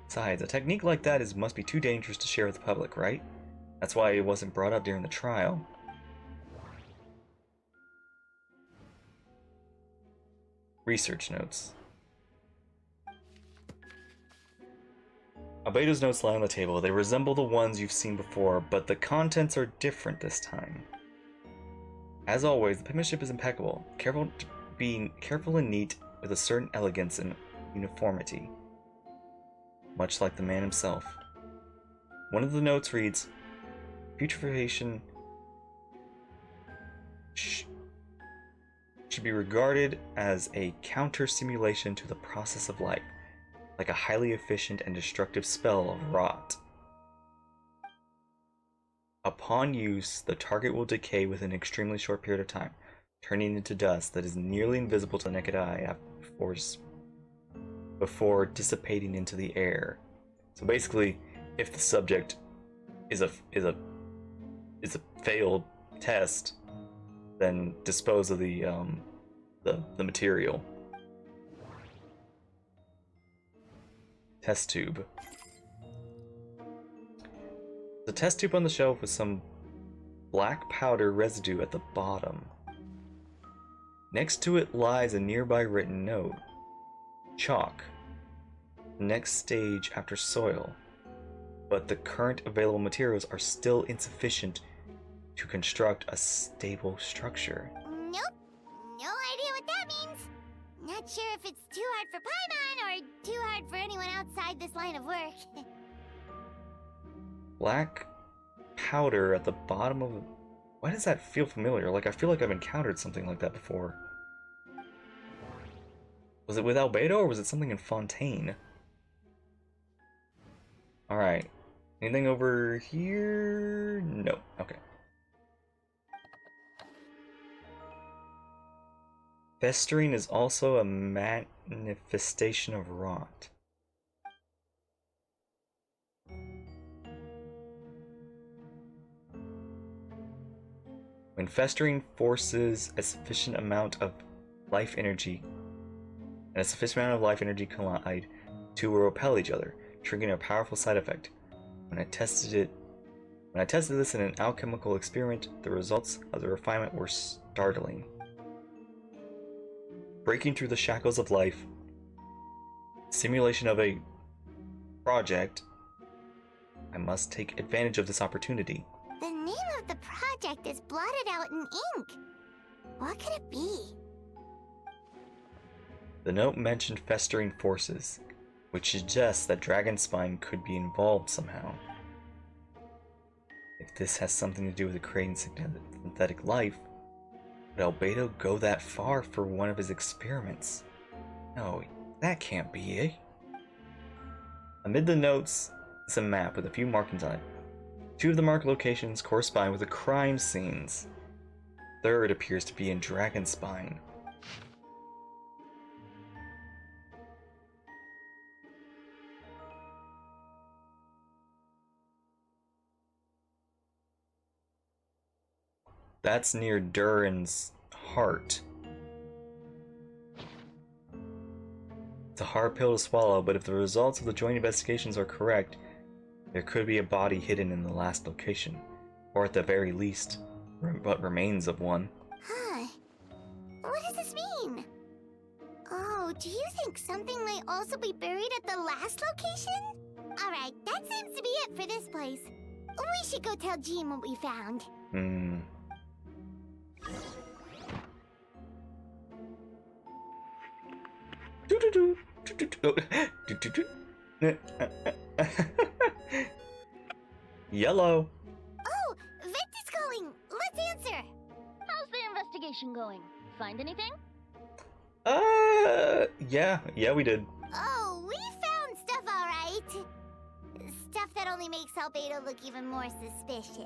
Besides, a technique like that must be too dangerous to share with the public, right? That's why it wasn't brought up during the trial. Research notes. Albedo's notes lie on the table. They resemble the ones you've seen before, but the contents are different this time. As always, the penmanship is impeccable, being careful and neat with a certain elegance and uniformity, much like the man himself. One of the notes reads, "Putrefaction should be regarded as a counter-simulation to the process of life, like a highly efficient and destructive spell of rot. Upon use, the target will decay within an extremely short period of time, turning into dust that is nearly invisible to the naked eye before dissipating into the air." So basically, if the subject is a failed test, then dispose of the material. Test tube. The test tube on the shelf with some black powder residue at the bottom. Next to it lies a nearby written note. Chalk. Next stage after soil. But the current available materials are still insufficient to construct a stable structure. Nope. No idea what that means. Not sure if it's too hard for Paimon or too hard for anyone outside this line of work. Black powder at the bottom of... Why does that feel familiar? Like, I feel like I've encountered something like that before. Was it with Albedo or was it something in Fontaine? Alright. Anything over here? No. Okay. Festering is also a manifestation of rot. When festering forces a sufficient amount of life energy collide, two will repel each other, triggering a powerful side effect. When I tested this in an alchemical experiment, the results of the refinement were startling. Breaking through the shackles of life, simulation of a project, I must take advantage of this opportunity. The name of the project is blotted out in ink. What could it be? The note mentioned festering forces, which suggests that Dragonspine could be involved somehow. If this has something to do with creating synthetic life, would Albedo go that far for one of his experiments? No, that can't be it. Amid the notes is a map with a few markings on it. Two of the marked locations correspond with the crime scenes. Third appears to be in Dragonspine. That's near Durin's heart. It's a hard pill to swallow, but if the results of the joint investigations are correct, there could be a body hidden in the last location, or at the very least, what remains of one. Huh. What does this mean? Oh, do you think something might also be buried at the last location? Alright, that seems to be it for this place. We should go tell Jean what we found. Yellow. Oh, Vent is calling. Let's answer. How's the investigation going? Find anything? Yeah, we did. Oh, we found stuff, all right. Stuff that only makes Albedo look even more suspicious.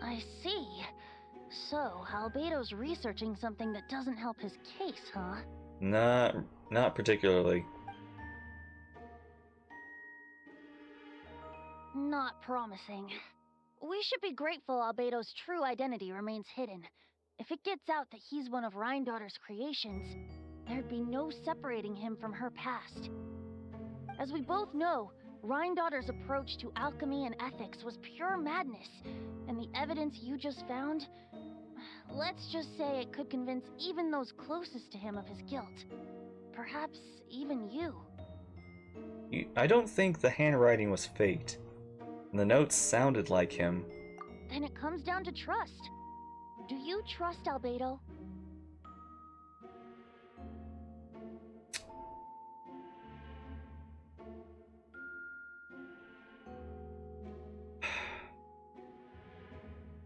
I see. So, Albedo's researching something that doesn't help his case, huh? Not particularly. Not promising. We should be grateful Albedo's true identity remains hidden. If it gets out that he's one of Rhindaughter's creations, there'd be no separating him from her past. As we both know, Rhindaughter's approach to alchemy and ethics was pure madness, and the evidence you just found, let's just say it could convince even those closest to him of his guilt. Perhaps even you. I don't think the handwriting was faked. And the notes sounded like him. Then it comes down to trust. Do you trust Albedo?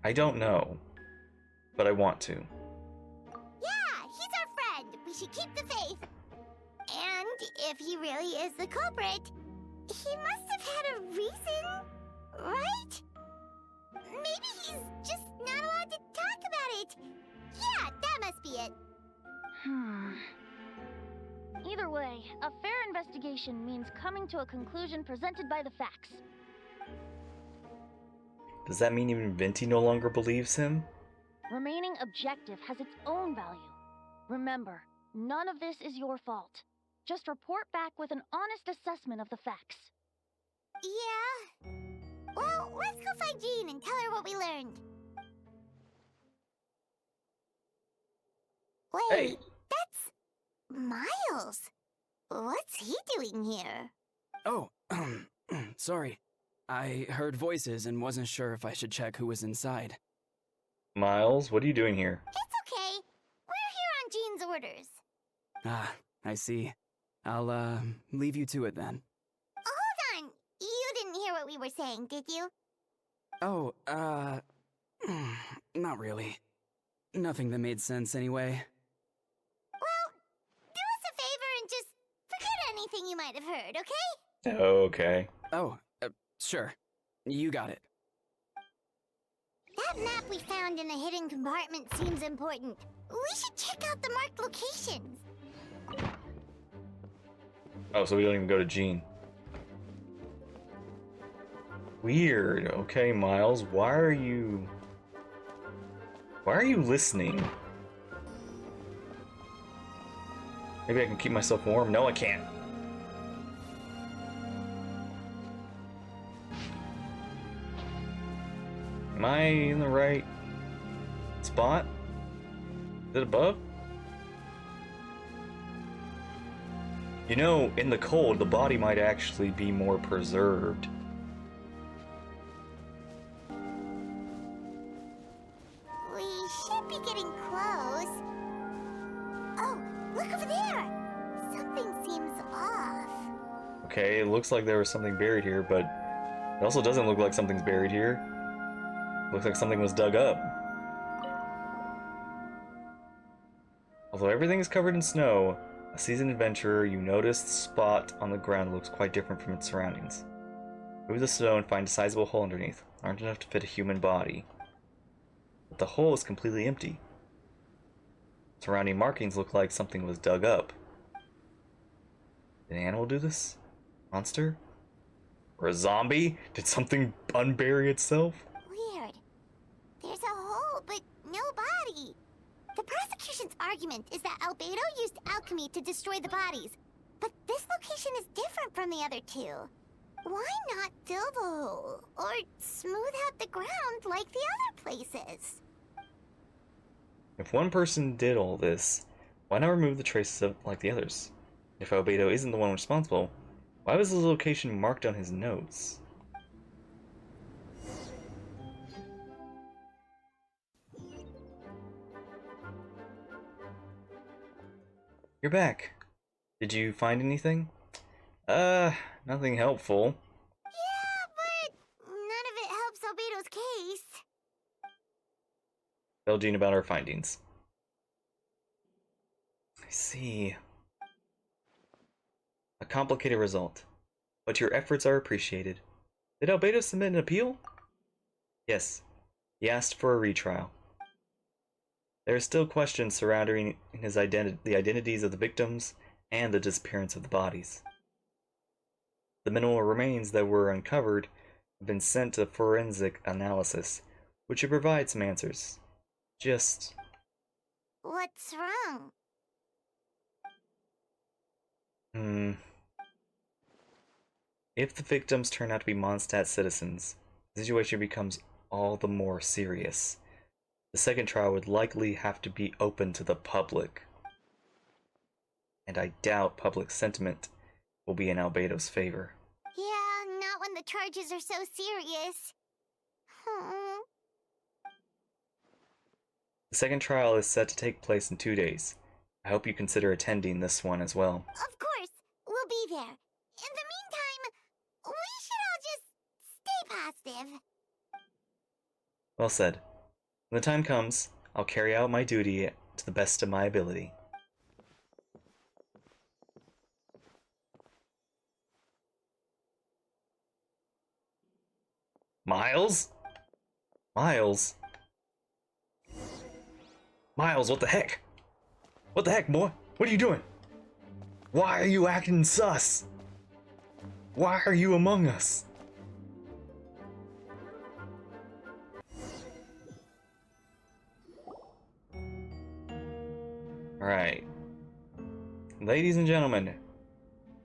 I don't know, but I want to. Yeah, he's our friend. We should keep the faith. And if he really is the culprit, he must have had a reason, right? Maybe he's just not allowed to talk about it. Yeah, that must be it. Either way, a fair investigation means coming to a conclusion presented by the facts. Does that mean even Venti no longer believes him? Remaining objective has its own value. Remember, none of this is your fault. Just report back with an honest assessment of the facts. Yeah. Well, let's go find Jean and tell her what we learned. Wait, Hey. that's Miles. What's he doing here? Oh, sorry. I heard voices and wasn't sure if I should check who was inside. Miles, what are you doing here? It's okay. We're here on Jean's orders. Ah, I see. I'll, leave you to it then. Hold on. You didn't hear what we were saying, did you? Oh, not really. Nothing that made sense anyway. Well, do us a favor and just forget anything you might have heard, okay? Okay. Oh, sure. You got it. That map we found in the hidden compartment seems important. We should check out the marked locations. Oh, so we don't even go to Jean. Weird. Okay, Miles, why are you listening? Maybe I can keep myself warm. No, I can't. Am I in the right spot? Is it above? You know, in the cold, the body might actually be more preserved. We should be getting close. Oh, look over there! Something seems off. Okay, it looks like there was something buried here, but it also doesn't look like something's buried here. Looks like something was dug up. Although everything is covered in snow, a seasoned adventurer, you notice the spot on the ground looks quite different from its surroundings. Move the snow and find a sizable hole underneath, large enough to fit a human body. But the hole is completely empty. Surrounding markings look like something was dug up. Did an animal do this? Monster? Or a zombie? Did something unbury itself? Weird. There's a hole, but no body. The prosecution's argument is that Albedo used alchemy to destroy the bodies, but this location is different from the other two. Why not fill the hole, or smooth out the ground like the other places? If one person did all this, why not remove the traces of like the others? If Albedo isn't the one responsible, why was the location marked on his notes? You're back. Did you find anything? Nothing helpful. Yeah, but none of it helps Albedo's case. Tell Jean about our findings. I see. A complicated result. But your efforts are appreciated. Did Albedo submit an appeal? Yes. He asked for a retrial. There are still questions surrounding the identities of the victims and the disappearance of the bodies. The minimal remains that were uncovered have been sent to forensic analysis, which should provide some answers. Just... What's wrong? If the victims turn out to be Mondstadt citizens, the situation becomes all the more serious. The second trial would likely have to be open to the public. And I doubt public sentiment will be in Albedo's favor. Yeah, not when the charges are so serious. The second trial is set to take place in 2 days. I hope you consider attending this one as well. Of course, we'll be there. In the meantime, we should all just stay positive. Well said. When the time comes, I'll carry out my duty to the best of my ability. Miles? Miles? Miles, what the heck? What the heck, boy? What are you doing? Why are you acting sus? Why are you among us? Alright. Ladies and gentlemen.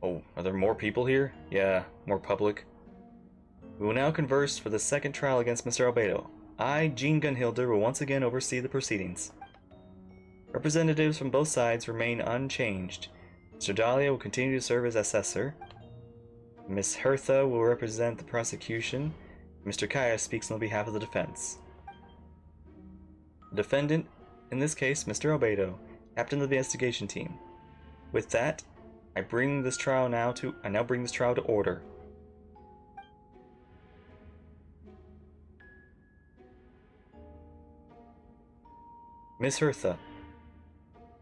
Oh, are there more people here? Yeah, more public. We will now converse for the second trial against Mr. Albedo. I, Jean Gunhilder, will once again oversee the proceedings. Representatives from both sides remain unchanged. Mr. Dahlia will continue to serve as assessor. Miss Hertha will represent the prosecution. Mr. Kaya speaks on behalf of the defense. The defendant, in this case, Mr. Albedo, captain of the investigation team. With that, I now bring this trial to order. Miss Hertha,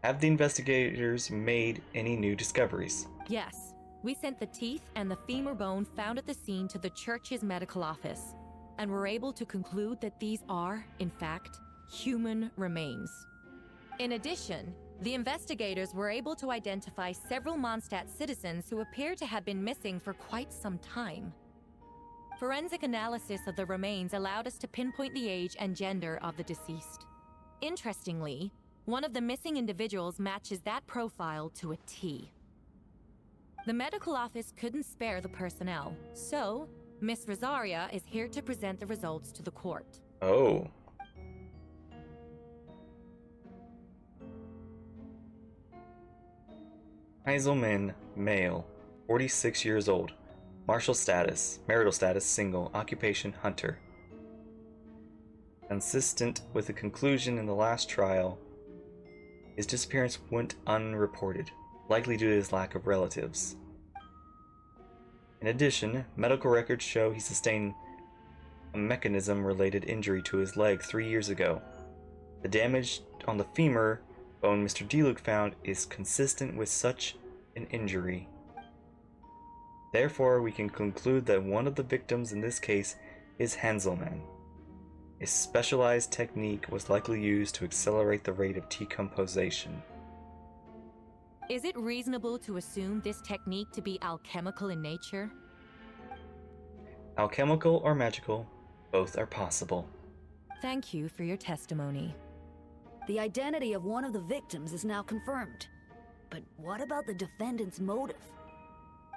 have the investigators made any new discoveries? Yes. We sent the teeth and the femur bone found at the scene to the church's medical office, and were able to conclude that these are, in fact, human remains. In addition, the investigators were able to identify several Mondstadt citizens who appear to have been missing for quite some time. Forensic analysis of the remains allowed us to pinpoint the age and gender of the deceased. Interestingly, one of the missing individuals matches that profile to a T. The medical office couldn't spare the personnel, so Miss Rosaria is here to present the results to the court. Oh. Heiselman, male, 46 years old. Marital status, single, occupation, hunter. Consistent with the conclusion in the last trial, his disappearance went unreported, likely due to his lack of relatives. In addition, medical records show he sustained a mechanism-related injury to his leg 3 years ago. The damage on the femur bone Mr. Diluc found is consistent with such an injury. Therefore, we can conclude that one of the victims in this case is Hanselman. A specialized technique was likely used to accelerate the rate of decomposition. Is it reasonable to assume this technique to be alchemical in nature? Alchemical or magical, both are possible. Thank you for your testimony. The identity of one of the victims is now confirmed. But what about the defendant's motive?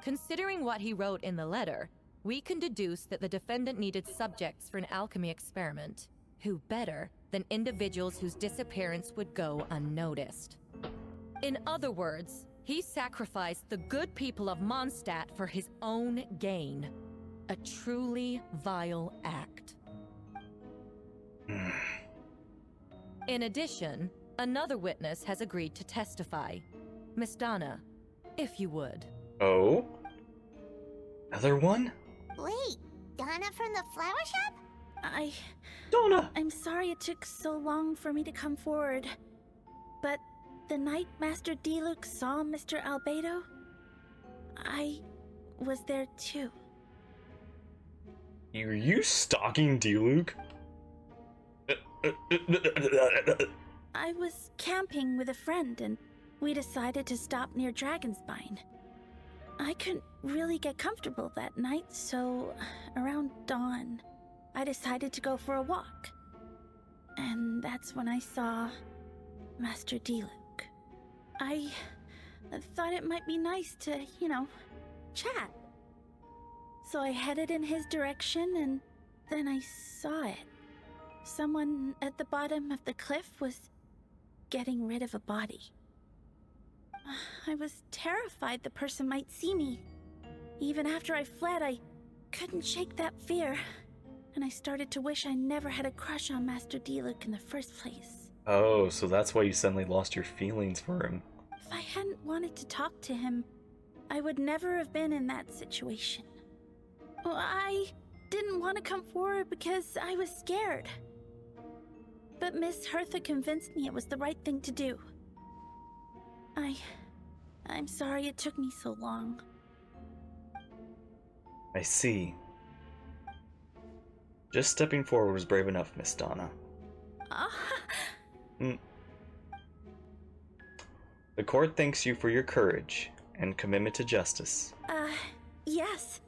Considering what he wrote in the letter, we can deduce that the defendant needed subjects for an alchemy experiment. Who better than individuals whose disappearance would go unnoticed? In other words, he sacrificed the good people of Mondstadt for his own gain. A truly vile act. In addition, another witness has agreed to testify. Miss Donna, if you would. Oh? Another one? Wait, Donna from the flower shop? Donna! I'm sorry it took so long for me to come forward. But the night Master D-Luke saw Mr. Albedo, I was there too. Are you stalking D-Luke? I was camping with a friend and we decided to stop near Dragonspine. I couldn't really get comfortable that night, so around dawn, I decided to go for a walk. And that's when I saw Master D-Luke. I thought it might be nice to, chat. So I headed in his direction and then I saw it. Someone at the bottom of the cliff was getting rid of a body. I was terrified the person might see me. Even after I fled, I couldn't shake that fear. And I started to wish I never had a crush on Master D-Luke in the first place. Oh, so that's why you suddenly lost your feelings for him. If I hadn't wanted to talk to him, I would never have been in that situation. Well, I didn't want to come forward because I was scared. But Miss Hertha convinced me it was the right thing to do. I'm sorry it took me so long. I see. Just stepping forward was brave enough, Miss Donna. The court thanks you for your courage and commitment to justice. Yes.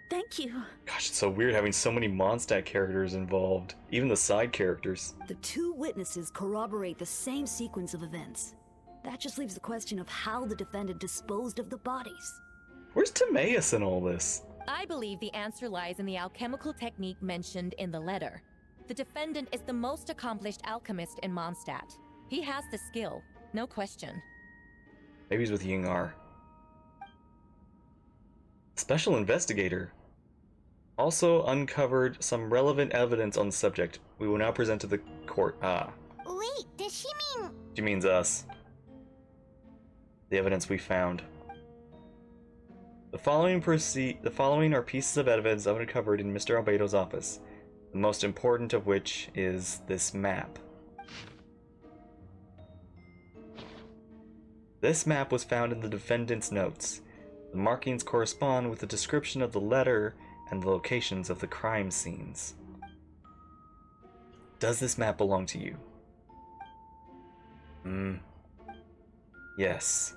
Thank you. Gosh, it's so weird having so many Mondstadt characters involved, even the side characters. The two witnesses corroborate the same sequence of events. That just leaves the question of how the defendant disposed of the bodies. Where's Timaeus in all this? I believe the answer lies in the alchemical technique mentioned in the letter. The defendant is the most accomplished alchemist in Mondstadt. He has the skill, no question. Maybe he's with Yingar. Special investigator also uncovered some relevant evidence on the subject. We will now present to the court. Wait, does she mean... She means us. The evidence we found. The following are pieces of evidence uncovered in Mr. Albedo's office, the most important of which is this map. This map was found in the defendant's notes. The markings correspond with the description of the letter and the locations of the crime scenes. Does this map belong to you? Yes.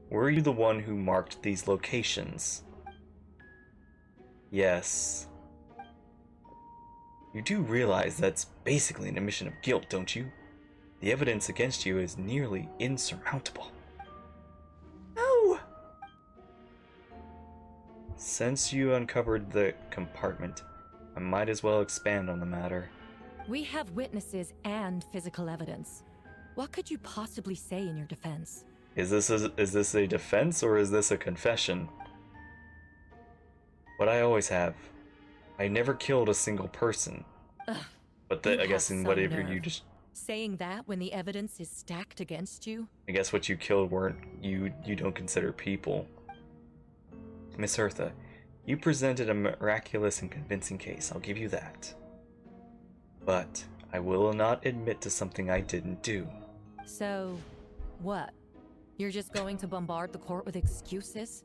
Were you the one who marked these locations? Yes. You do realize that's basically an admission of guilt, don't you? The evidence against you is nearly insurmountable. No! Since you uncovered the compartment, I might as well expand on the matter. We have witnesses and physical evidence. What could you possibly say in your defense? Is this a defense or is this a confession? What I always have. I never killed a single person. Ugh, but I guess in whatever you just... Saying that when the evidence is stacked against you? I guess what you killed weren't you don't consider people. Miss Hertha, you presented a miraculous and convincing case, I'll give you that. But I will not admit to something I didn't do. So, what? You're just going to bombard the court with excuses?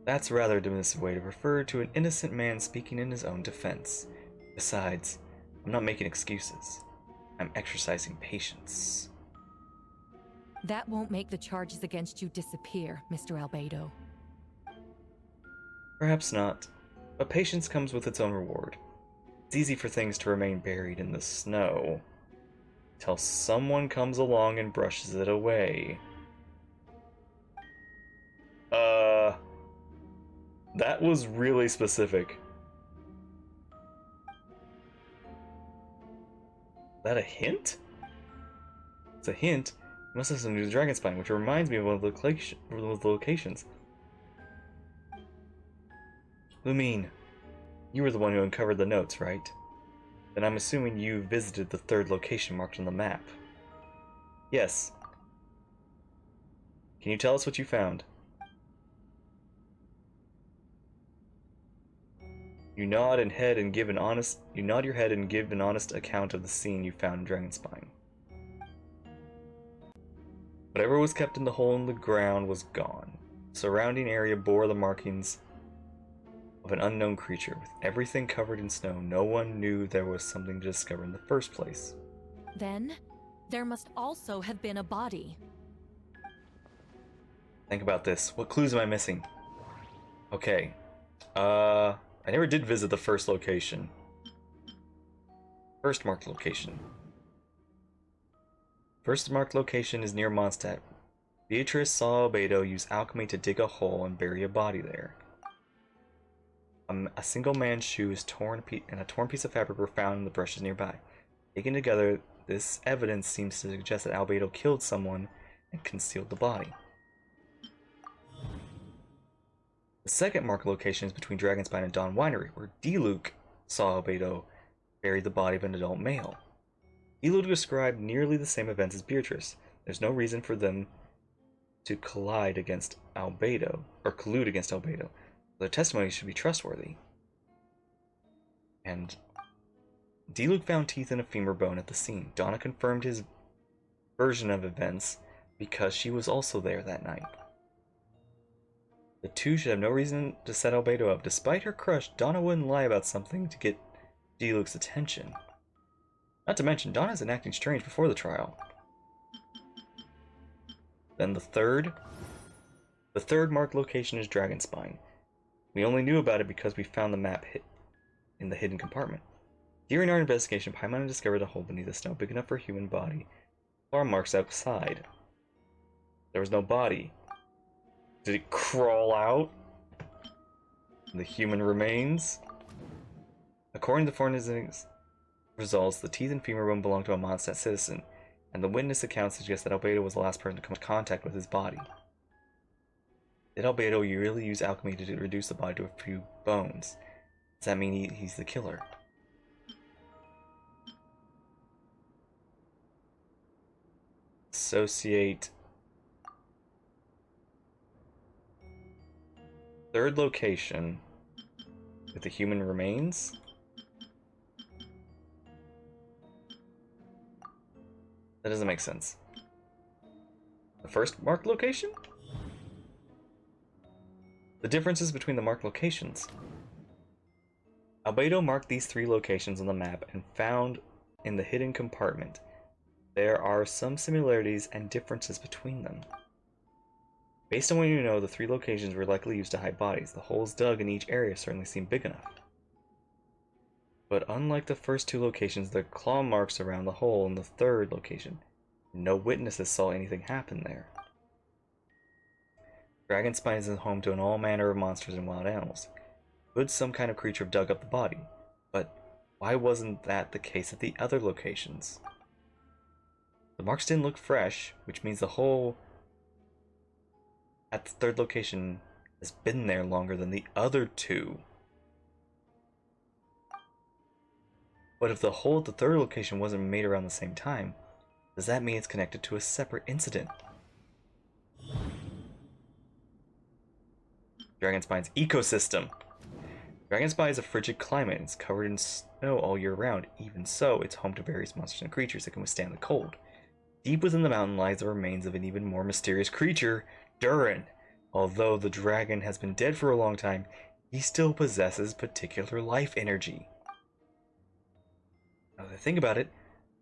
That's a rather dismissive way to refer to an innocent man speaking in his own defense. Besides, I'm not making excuses. I'm exercising patience. That won't make the charges against you disappear, Mr. Albedo. Perhaps not, but patience comes with its own reward. It's easy for things to remain buried in the snow till someone comes along and brushes it away. That was really specific. Is that a hint? It's a hint. It must have something to do with Dragonspine, which reminds me of one of the locations. Lumine, you were the one who uncovered the notes, right? Then I'm assuming you visited the third location marked on the map. Yes. Can you tell us what you found? You nod your head and give an honest account of the scene you found in Dragonspine. Whatever was kept in the hole in the ground was gone. The surrounding area bore the markings of an unknown creature. With everything covered in snow, no one knew there was something to discover in the first place. Then, there must also have been a body. Think about this. What clues am I missing? Okay. I never did visit the first location. First marked location. First marked location is near Mondstadt. Beatrice saw Albedo use alchemy to dig a hole and bury a body there. A single man's shoes and a torn piece of fabric were found in the bushes nearby. Taken together, this evidence seems to suggest that Albedo killed someone and concealed the body. The second marked location is between Dragonspine and Dawn Winery, where D-Luke saw Albedo bury the body of an adult male. D-Luke described nearly the same events as Beatrice. There's no reason for them to collude against Albedo. Their testimony should be trustworthy. And D-Luke found teeth and a femur bone at the scene. Donna confirmed his version of events because she was also there that night. The two should have no reason to set Albedo up. Despite her crush, Donna wouldn't lie about something to get D-Luke's attention. Not to mention, Donna's been acting strange before the trial. Then the third marked location is Dragonspine. We only knew about it because we found the map in the hidden compartment. During our investigation, Paimon discovered a hole beneath the snow big enough for a human body. Claw marks outside. There was no body. Did it crawl out? The human remains? According to the forensic results, the teeth and femur bone belonged to a mondstadt citizen, and the witness account suggests that Albedo was the last person to come in contact with his body. Did Albedo really use alchemy to reduce the body to a few bones? Does that mean he's the killer? Associate third location with the human remains? That doesn't make sense. The first marked location? The differences between the marked locations. Albedo marked these three locations on the map and found in the hidden compartment. There are some similarities and differences between them. Based on what you know, the three locations were likely used to hide bodies. The holes dug in each area certainly seem big enough. But unlike the first two locations, there are claw marks around the hole in the third location. No witnesses saw anything happen there. Dragonspine is home to all manner of monsters and wild animals. Could some kind of creature have dug up the body? But why wasn't that the case at the other locations? The marks didn't look fresh, which means the hole at the third location has been there longer than the other two. But if the hole at the third location wasn't made around the same time, does that mean it's connected to a separate incident? Dragonspine's ecosystem. Dragonspine is a frigid climate. It's covered in snow all year round. Even so, it's home to various monsters and creatures that can withstand the cold. Deep within the mountain lies the remains of an even more mysterious creature, Durin. Although the dragon has been dead for a long time, he still possesses particular life energy. Now that I think about it,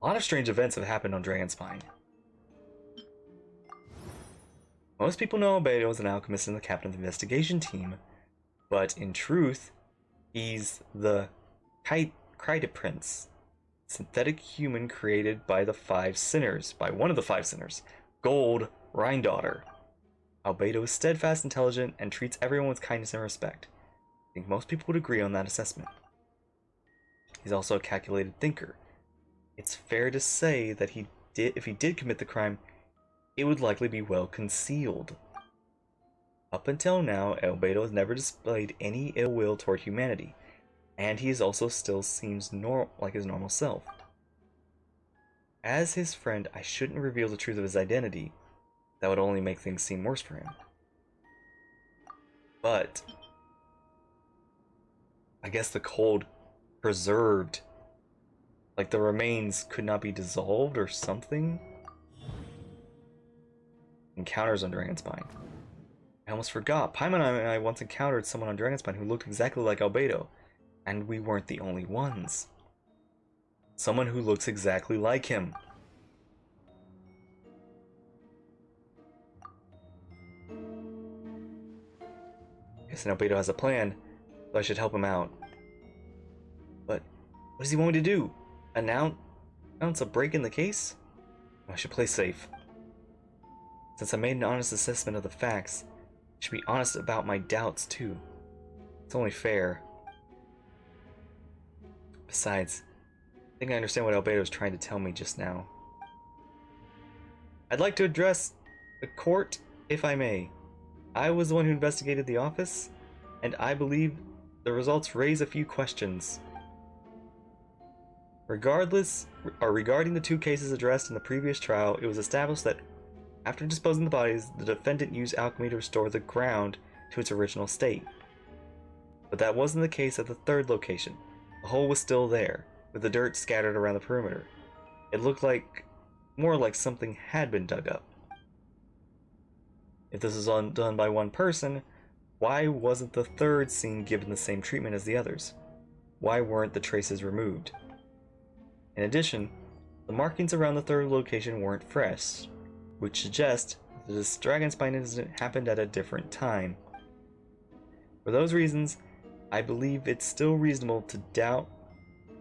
a lot of strange events have happened on Dragonspine. Most people know Albedo is an alchemist and the captain of the investigation team, but in truth, he's the Kite Prince, synthetic human created by one of the five sinners, Gold Rhindaughter. Albedo is steadfast, intelligent, and treats everyone with kindness and respect. I think most people would agree on that assessment. He's also a calculated thinker. It's fair to say that if he did commit the crime, it would likely be well concealed. Up until now, Albedo has never displayed any ill will toward humanity, and he also still seems like his normal self. As his friend, I shouldn't reveal the truth of his identity. That would only make things seem worse for him. But I guess the cold preserved, like the remains could not be dissolved or something. Encounters on Dragonspine. I almost forgot. Paimon and I once encountered someone on Dragonspine who looked exactly like Albedo, and we weren't the only ones. Someone who looks exactly like him. Guess Albedo has a plan, so I should help him out. But what does he want me to do? Announce a break in the case? I should play safe. Since I made an honest assessment of the facts, I should be honest about my doubts too. It's only fair. Besides, I think I understand what Albedo was trying to tell me just now. I'd like to address the court, if I may. I was the one who investigated the office, and I believe the results raise a few questions. Regarding the two cases addressed in the previous trial, it was established that after disposing of the bodies, the defendant used alchemy to restore the ground to its original state. But that wasn't the case at the third location. The hole was still there, with the dirt scattered around the perimeter. It looked more like something had been dug up. If this was done by one person, why wasn't the third scene given the same treatment as the others? Why weren't the traces removed? In addition, the markings around the third location weren't fresh, which suggests that this Dragonspine incident happened at a different time. For those reasons, I believe it's still reasonable to doubt.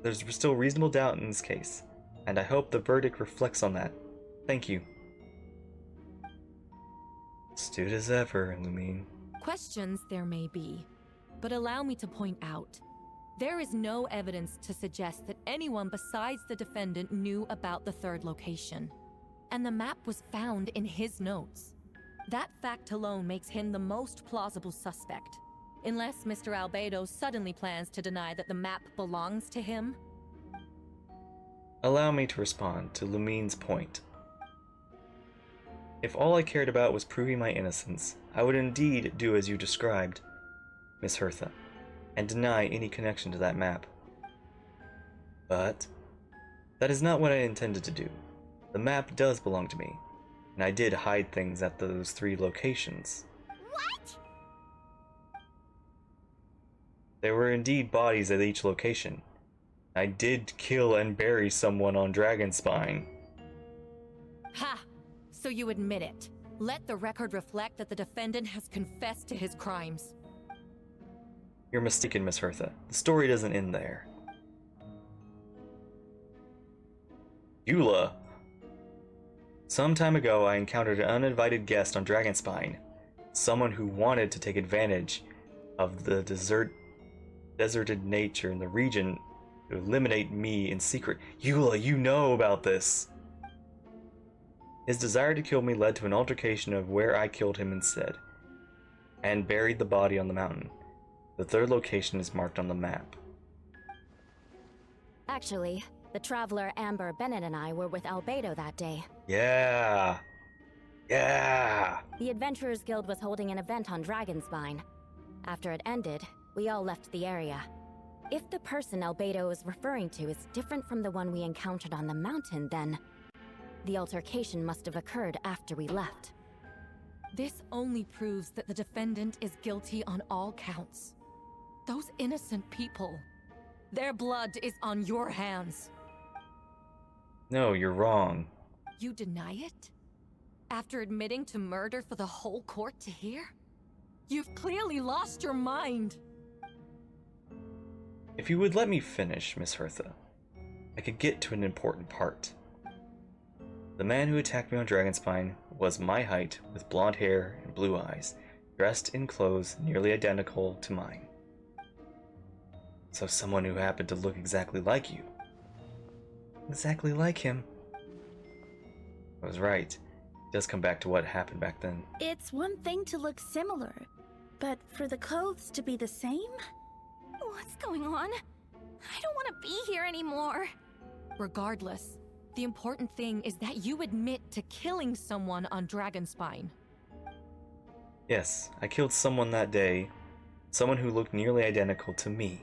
There's still reasonable doubt in this case, and I hope the verdict reflects on that. Thank you. Astute as ever, Lumine. Questions there may be, but allow me to point out, there is no evidence to suggest that anyone besides the defendant knew about the third location. And the map was found in his notes. That fact alone makes him the most plausible suspect. Unless Mr. Albedo suddenly plans to deny that the map belongs to him. Allow me to respond to Lumine's point. If all I cared about was proving my innocence, I would indeed do as you described, Miss Hertha, and deny any connection to that map. But that is not what I intended to do. The map does belong to me, and I did hide things at those 3 locations. What? There were indeed bodies at each location. I did kill and bury someone on Dragonspine. Ha! So you admit it. Let the record reflect that the defendant has confessed to his crimes. You're mistaken, Miss Hertha. The story doesn't end there. Eula! Some time ago, I encountered an uninvited guest on Dragonspine. Someone who wanted to take advantage of the deserted nature in the region to eliminate me in secret. Eula, you know about this! His desire to kill me led to an altercation of where I killed him instead, and buried the body on the mountain. The third location is marked on the map. Actually, the traveler Amber Bennett and I were with Albedo that day. Yeah! Yeah! The Adventurers Guild was holding an event on Dragonspine. After it ended, we all left the area. If the person Albedo is referring to is different from the one we encountered on the mountain, then the altercation must have occurred after we left. This only proves that the defendant is guilty on all counts. Those innocent people, their blood is on your hands. No, you're wrong. You deny it? After admitting to murder for the whole court to hear? You've clearly lost your mind. If you would let me finish, Miss Hertha, I could get to an important part. The man who attacked me on Dragonspine was my height, with blonde hair and blue eyes, dressed in clothes nearly identical to mine. So someone who happened to look exactly like you. Exactly like him. I was right. It does come back to what happened back then. It's one thing to look similar, but for the clothes to be the same? What's going on? I don't want to be here anymore. Regardless, The important thing is that you admit to killing someone on Dragonspine. Yes, I killed someone that day, someone who looked nearly identical to me.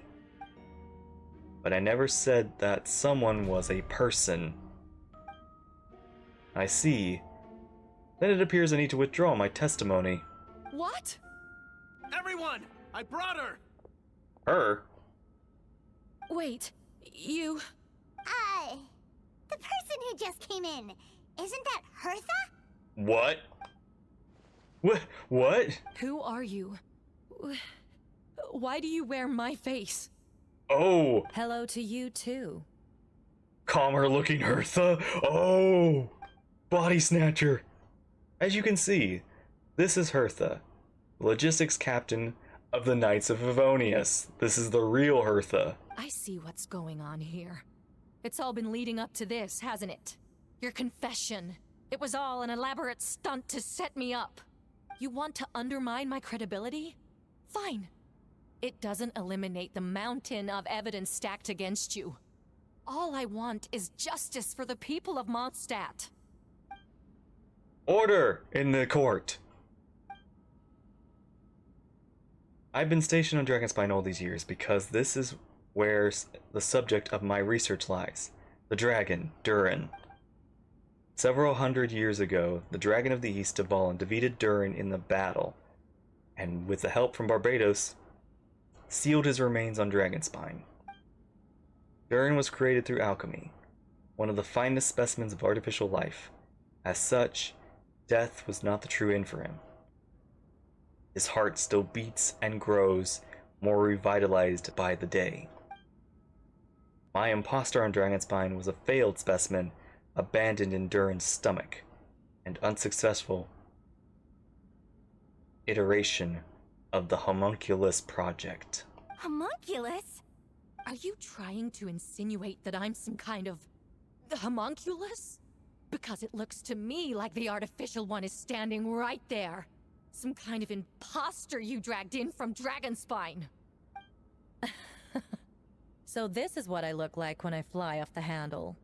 But I never said that someone was a person. I see. Then it appears I need to withdraw my testimony. What? Everyone! I brought her! Her? Wait, you... The person who just came in, isn't that Hertha? What? What? Who are you? Why do you wear my face? Oh! Hello to you, too. Calmer looking Hertha. Oh! Body snatcher. As you can see, this is Hertha, the logistics captain of the Knights of Favonius. This is the real Hertha. I see what's going on here. It's all been leading up to this, hasn't it? Your confession. It was all an elaborate stunt to set me up. You want to undermine my credibility? Fine. It doesn't eliminate the mountain of evidence stacked against you. All I want is justice for the people of Mondstadt. Order in the court. I've been stationed on Dragonspine all these years because this is where the subject of my research lies. The dragon, Durin. Several hundred years ago, the Dragon of the East Dvalin defeated Durin in the battle, and with the help from Barbados, sealed his remains on Dragonspine. Durin was created through alchemy, one of the finest specimens of artificial life. As such, death was not the true end for him. His heart still beats and grows, more revitalized by the day. My imposter on Dragonspine was a failed specimen abandoned in Durin's stomach, and unsuccessful iteration of the Homunculus project. Homunculus? Are you trying to insinuate that I'm some kind of... homunculus? Because it looks to me like the artificial one is standing right there. Some kind of imposter you dragged in from Dragonspine. So this is what I look like when I fly off the handle.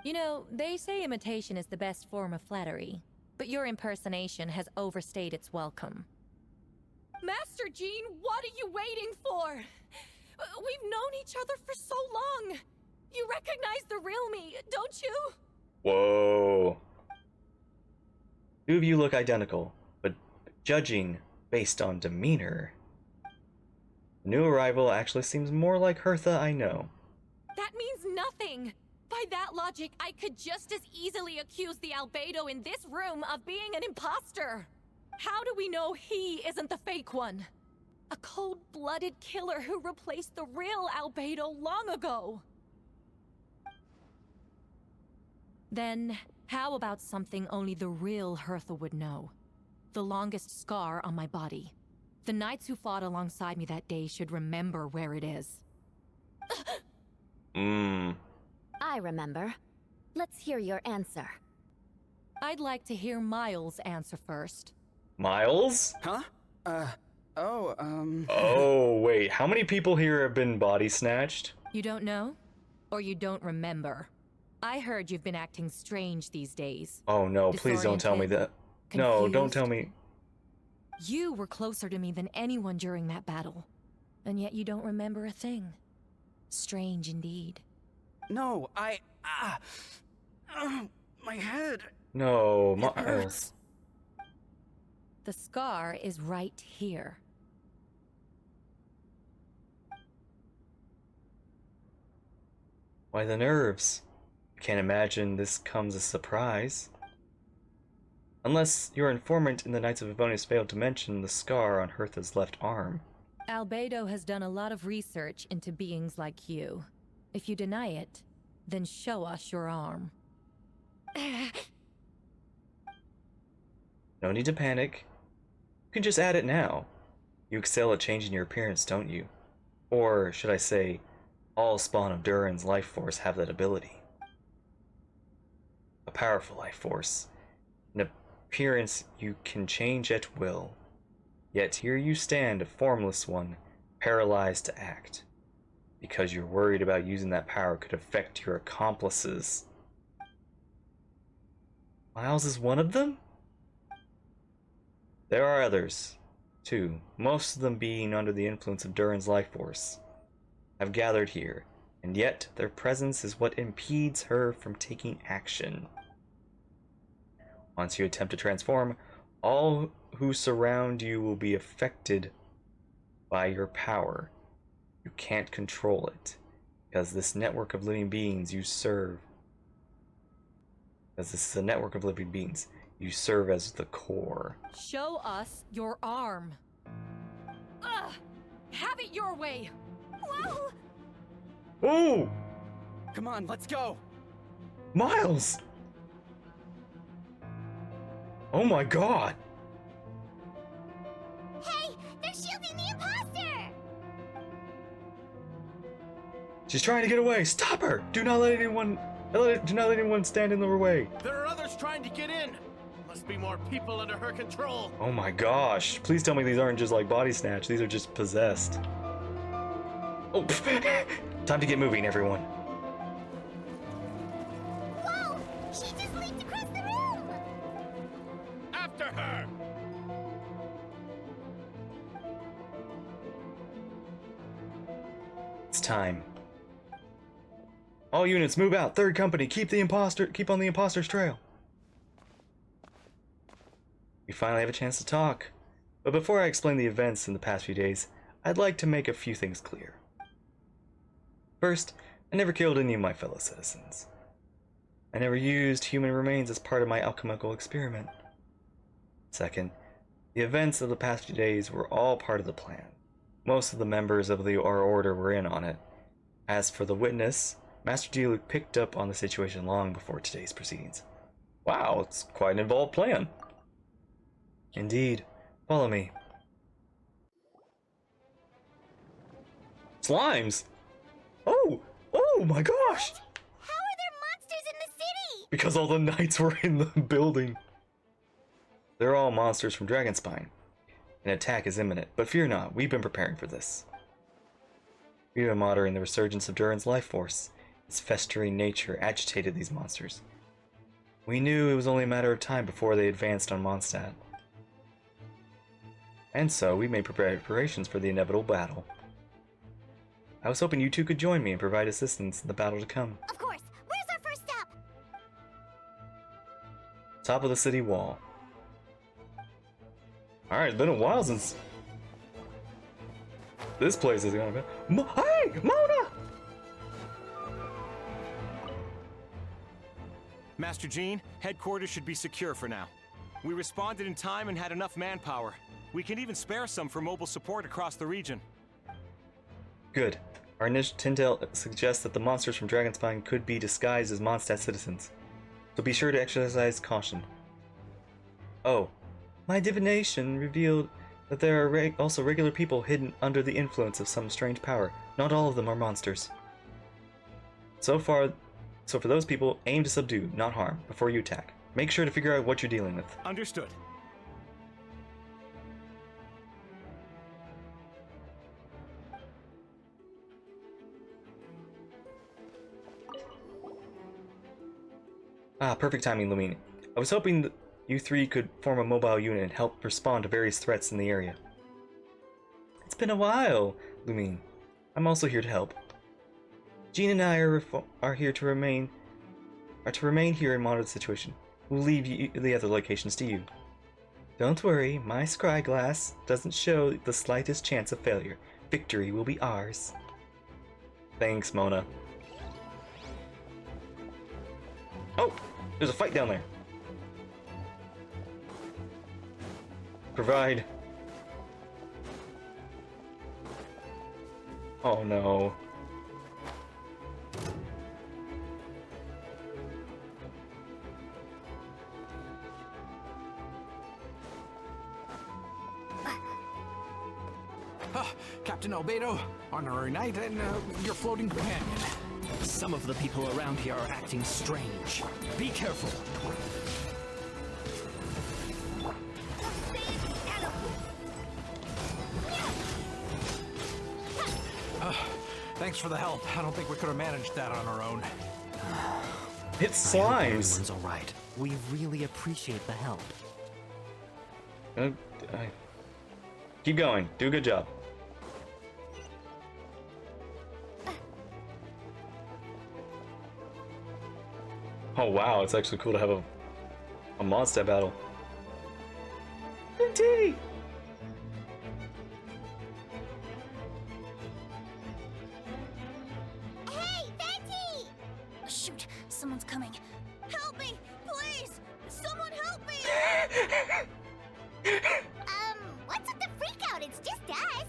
You know, they say imitation is the best form of flattery, but your impersonation has overstayed its welcome. Master Jean, what are you waiting for? We've known each other for so long. You recognize the real me, don't you? Whoa. Two of you look identical, but judging based on demeanor, the new arrival actually seems more like Hertha I know. That means nothing. By that logic, I could just as easily accuse the albedo in this room of being an imposter. How do we know he isn't the fake one? A cold-blooded killer who replaced the real albedo long ago. Then, how about something only the real Hertha would know? The longest scar on my body. The knights who fought alongside me that day should remember where it is. I remember. Let's hear your answer. I'd like to hear Miles' answer first. Miles? Huh? Oh, wait, how many people here have been body snatched? You don't know? Or you don't remember? I heard you've been acting strange these days. Oh no, please don't tell me that. No, don't tell me. You were closer to me than anyone during that battle. And yet you don't remember a thing. Strange indeed. No, my head. No, It hurts. The scar is right here. Why the nerves? I can't imagine this comes as a surprise. Unless your informant in the Knights of Favonius failed to mention the scar on Hertha's left arm. Albedo has done a lot of research into beings like you. If you deny it, then show us your arm. No need to panic. You can just add it now. You excel at changing your appearance, don't you? Or, should I say, all spawn of Durin's life force have that ability. A powerful life force. An appearance you can change at will. Yet here you stand, a formless one, paralyzed to act. because you're worried about using that power could affect your accomplices. Miles is one of them? There are others, too, most of them being under the influence of Durin's life force, have gathered here, and yet their presence is what impedes her from taking action. Once you attempt to transform, all who surround you will be affected by your power. You can't control it, because this network of living beings you serve. Because this is a network of living beings, you serve as the core. Show us your arm. Ugh! Have it your way! Whoa! Oh! Come on, let's go! Miles! Oh my god! Hey, they're shielding the imposter! She's trying to get away! Stop her! Do not let anyone stand in her way! There are others trying to get in. Must be more people under her control. Oh my gosh. Please tell me these aren't just like body snatch. These are just possessed. Oh, time to get moving, everyone. Whoa! She just leaped across the room! After her! It's time. All units move out. Third company, keep on the imposter's trail. We finally have a chance to talk. But before I explain the events in the past few days, I'd like to make a few things clear. First, I never killed any of my fellow citizens. I never used human remains as part of my alchemical experiment. Second, the events of the past few days were all part of the plan. Most of the members of our order were in on it. As for the witness, Master Diluc picked up on the situation long before today's proceedings. Wow, it's quite an involved plan. Indeed. Follow me. Slimes! Oh! Oh my gosh! How are there monsters in the city? Because all the knights were in the building. They're all monsters from Dragonspine. An attack is imminent, but fear not, we've been preparing for this. We've been monitoring the resurgence of Durin's life force. Its festering nature agitated these monsters. We knew it was only a matter of time before they advanced on Mondstadt. And so, we made preparations for the inevitable battle. I was hoping you two could join me and provide assistance in the battle to come. Of course. Where's our first stop? Top of the city wall. Alright, it's been a while since this place is gonna be. Hey! Mona! Master Jean, headquarters should be secure for now. We responded in time and had enough manpower. We can even spare some for mobile support across the region. Good. Our initial intel suggests that the monsters from Dragonspine could be disguised as Mondstadt citizens, so be sure to exercise caution. Oh, my divination revealed that there are also regular people hidden under the influence of some strange power. Not all of them are monsters. So for those people, aim to subdue, not harm, before you attack. Make sure to figure out what you're dealing with. Understood. Ah, perfect timing, Lumine. I was hoping that you three could form a mobile unit and help respond to various threats in the area. It's been a while, Lumine. I'm also here to help. Jean and I are here to remain here and monitor the situation. We'll leave the other locations to you. Don't worry, my scry glass doesn't show the slightest chance of failure. Victory will be ours. Thanks, Mona. Oh, there's a fight down there. Provide. Oh no. Captain Albedo, honorary knight, and your floating companion. Some of the people around here are acting strange. Be careful. Thanks for the help. I don't think we could have managed that on our own. It's I hope slimes. everyone's all right. We really appreciate the help. Keep going. Do a good job. Oh wow, it's actually cool to have a mondstadt battle. Tea. Hey, Venti! Shoot, someone's coming. Help me, please! Someone help me! What's with the freak out? It's just us.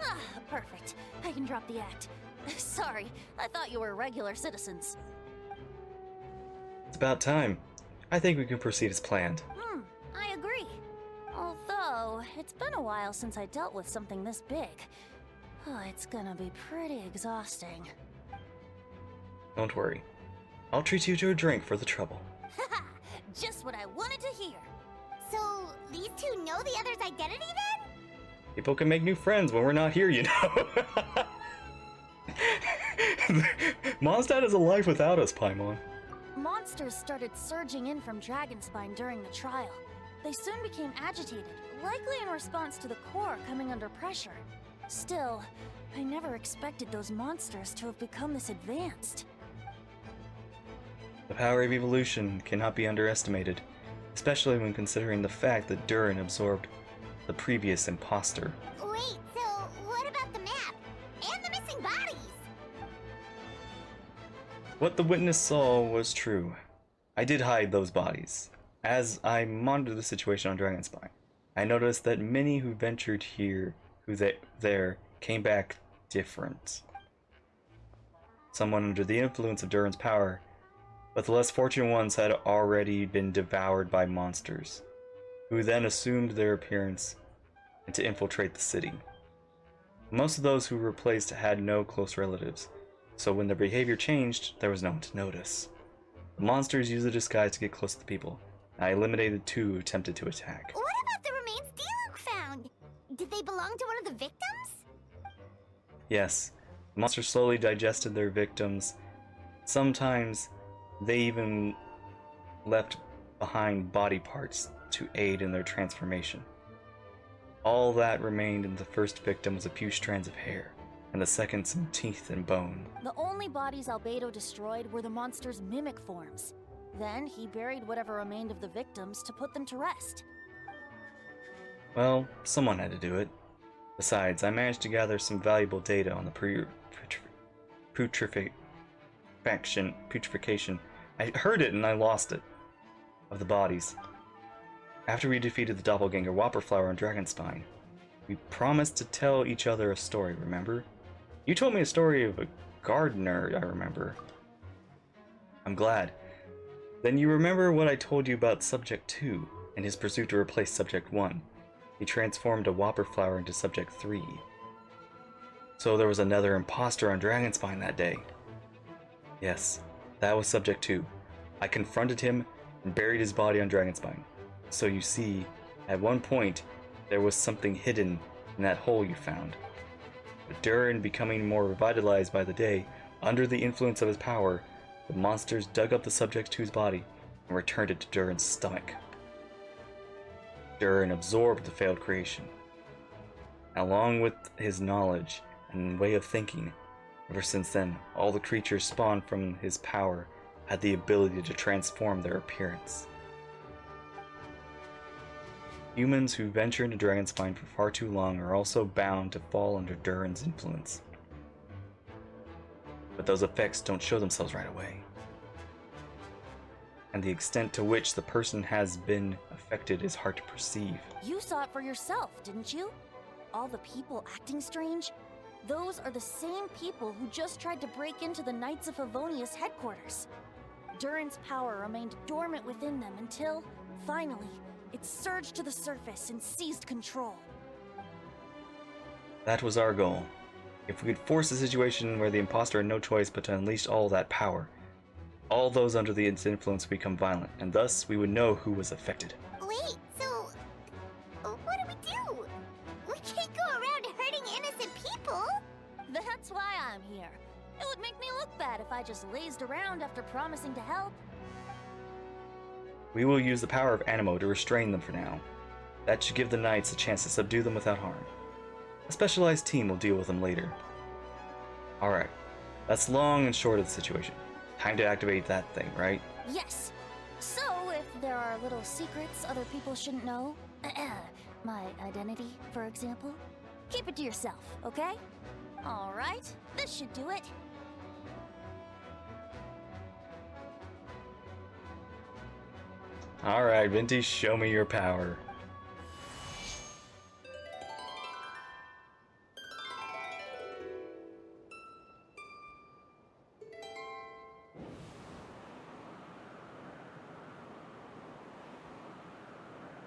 Ah, perfect. I can drop the act. Sorry, I thought you were regular citizens. It's about time. I think we can proceed as planned. I agree. Although, it's been a while since I dealt with something this big. Oh, it's gonna be pretty exhausting. Don't worry. I'll treat you to a drink for the trouble. Haha, just what I wanted to hear. So, these two know the other's identity then? People can make new friends when we're not here, you know. Mondstadt is a life without us, Paimon. Monsters started surging in from Dragonspine during the trial. They soon became agitated, likely in response to the core coming under pressure. Still, I never expected those monsters to have become this advanced. The power of evolution cannot be underestimated, especially when considering the fact that Durin absorbed the previous imposter. Wait, so what about the map? And the missing bodies? What the witness saw was true. I did hide those bodies. As I monitored the situation on Dragonspine, I noticed that many who ventured here, there, came back different. Someone under the influence of Durin's power, but the less fortunate ones had already been devoured by monsters, who then assumed their appearance and to infiltrate the city. Most of those who were replaced had no close relatives, so when their behavior changed, there was no one to notice. The monsters used the disguise to get close to the people. I eliminated 2 who attempted to attack. What about the remains Diluc found? Did they belong to one of the victims? Yes, the monsters slowly digested their victims. Sometimes they even left behind body parts to aid in their transformation. All that remained in the first victim was a few strands of hair, and the second some teeth and bone. The only bodies Albedo destroyed were the monster's mimic forms. Then he buried whatever remained of the victims to put them to rest. Well, someone had to do it. Besides, I managed to gather some valuable data on the putrefaction. I heard it and I lost it. Of the bodies. After we defeated the doppelganger Whopperflower on Dragonspine, we promised to tell each other a story, remember? You told me a story of a gardener, I remember. I'm glad. Then you remember what I told you about Subject 2 and his pursuit to replace Subject 1. He transformed a Whopperflower into Subject 3. So there was another imposter on Dragonspine that day. Yes, that was Subject 2. I confronted him and buried his body on Dragonspine. So you see, at one point, there was something hidden in that hole you found. But Durin becoming more revitalized by the day, under the influence of his power, the monsters dug up the Subject 2's body and returned it to Durin's stomach. Durin absorbed the failed creation. Along with his knowledge and way of thinking, ever since then, all the creatures spawned from his power had the ability to transform their appearance. Humans who venture into Dragonspine for far too long are also bound to fall under Durin's influence. But those effects don't show themselves right away. And the extent to which the person has been affected is hard to perceive. You saw it for yourself, didn't you? All the people acting strange? Those are the same people who just tried to break into the Knights of Favonius headquarters. Durin's power remained dormant within them until, finally, it surged to the surface and seized control. That was our goal. If we could force a situation where the imposter had no choice but to unleash all that power, all those under the influence would become violent, and thus we would know who was affected. Wait, so what do? We can't go around hurting innocent people. That's why I'm here. bad if I just lazed around after promising to help. We will use the power of Animo to restrain them for now. That should give the knights a chance to subdue them without harm. A specialized team will deal with them later. Alright, that's long and short of the situation. Time to activate that thing, right? Yes. So, if there are little secrets other people shouldn't know, my identity, for example, keep it to yourself, okay? Alright, this should do it. Alright, Venti, show me your power.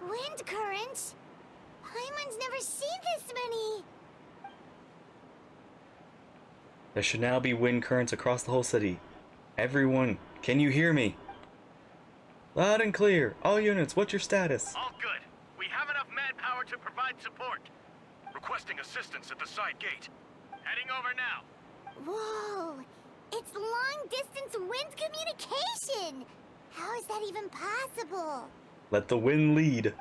Wind currents? Paimon's never seen this many! There should now be wind currents across the whole city. Everyone, can you hear me? Loud and clear. All units, what's your status? All good. We have enough manpower to provide support. Requesting assistance at the side gate. Heading over now. Whoa! It's long-distance wind communication! How is that even possible? Let the wind lead.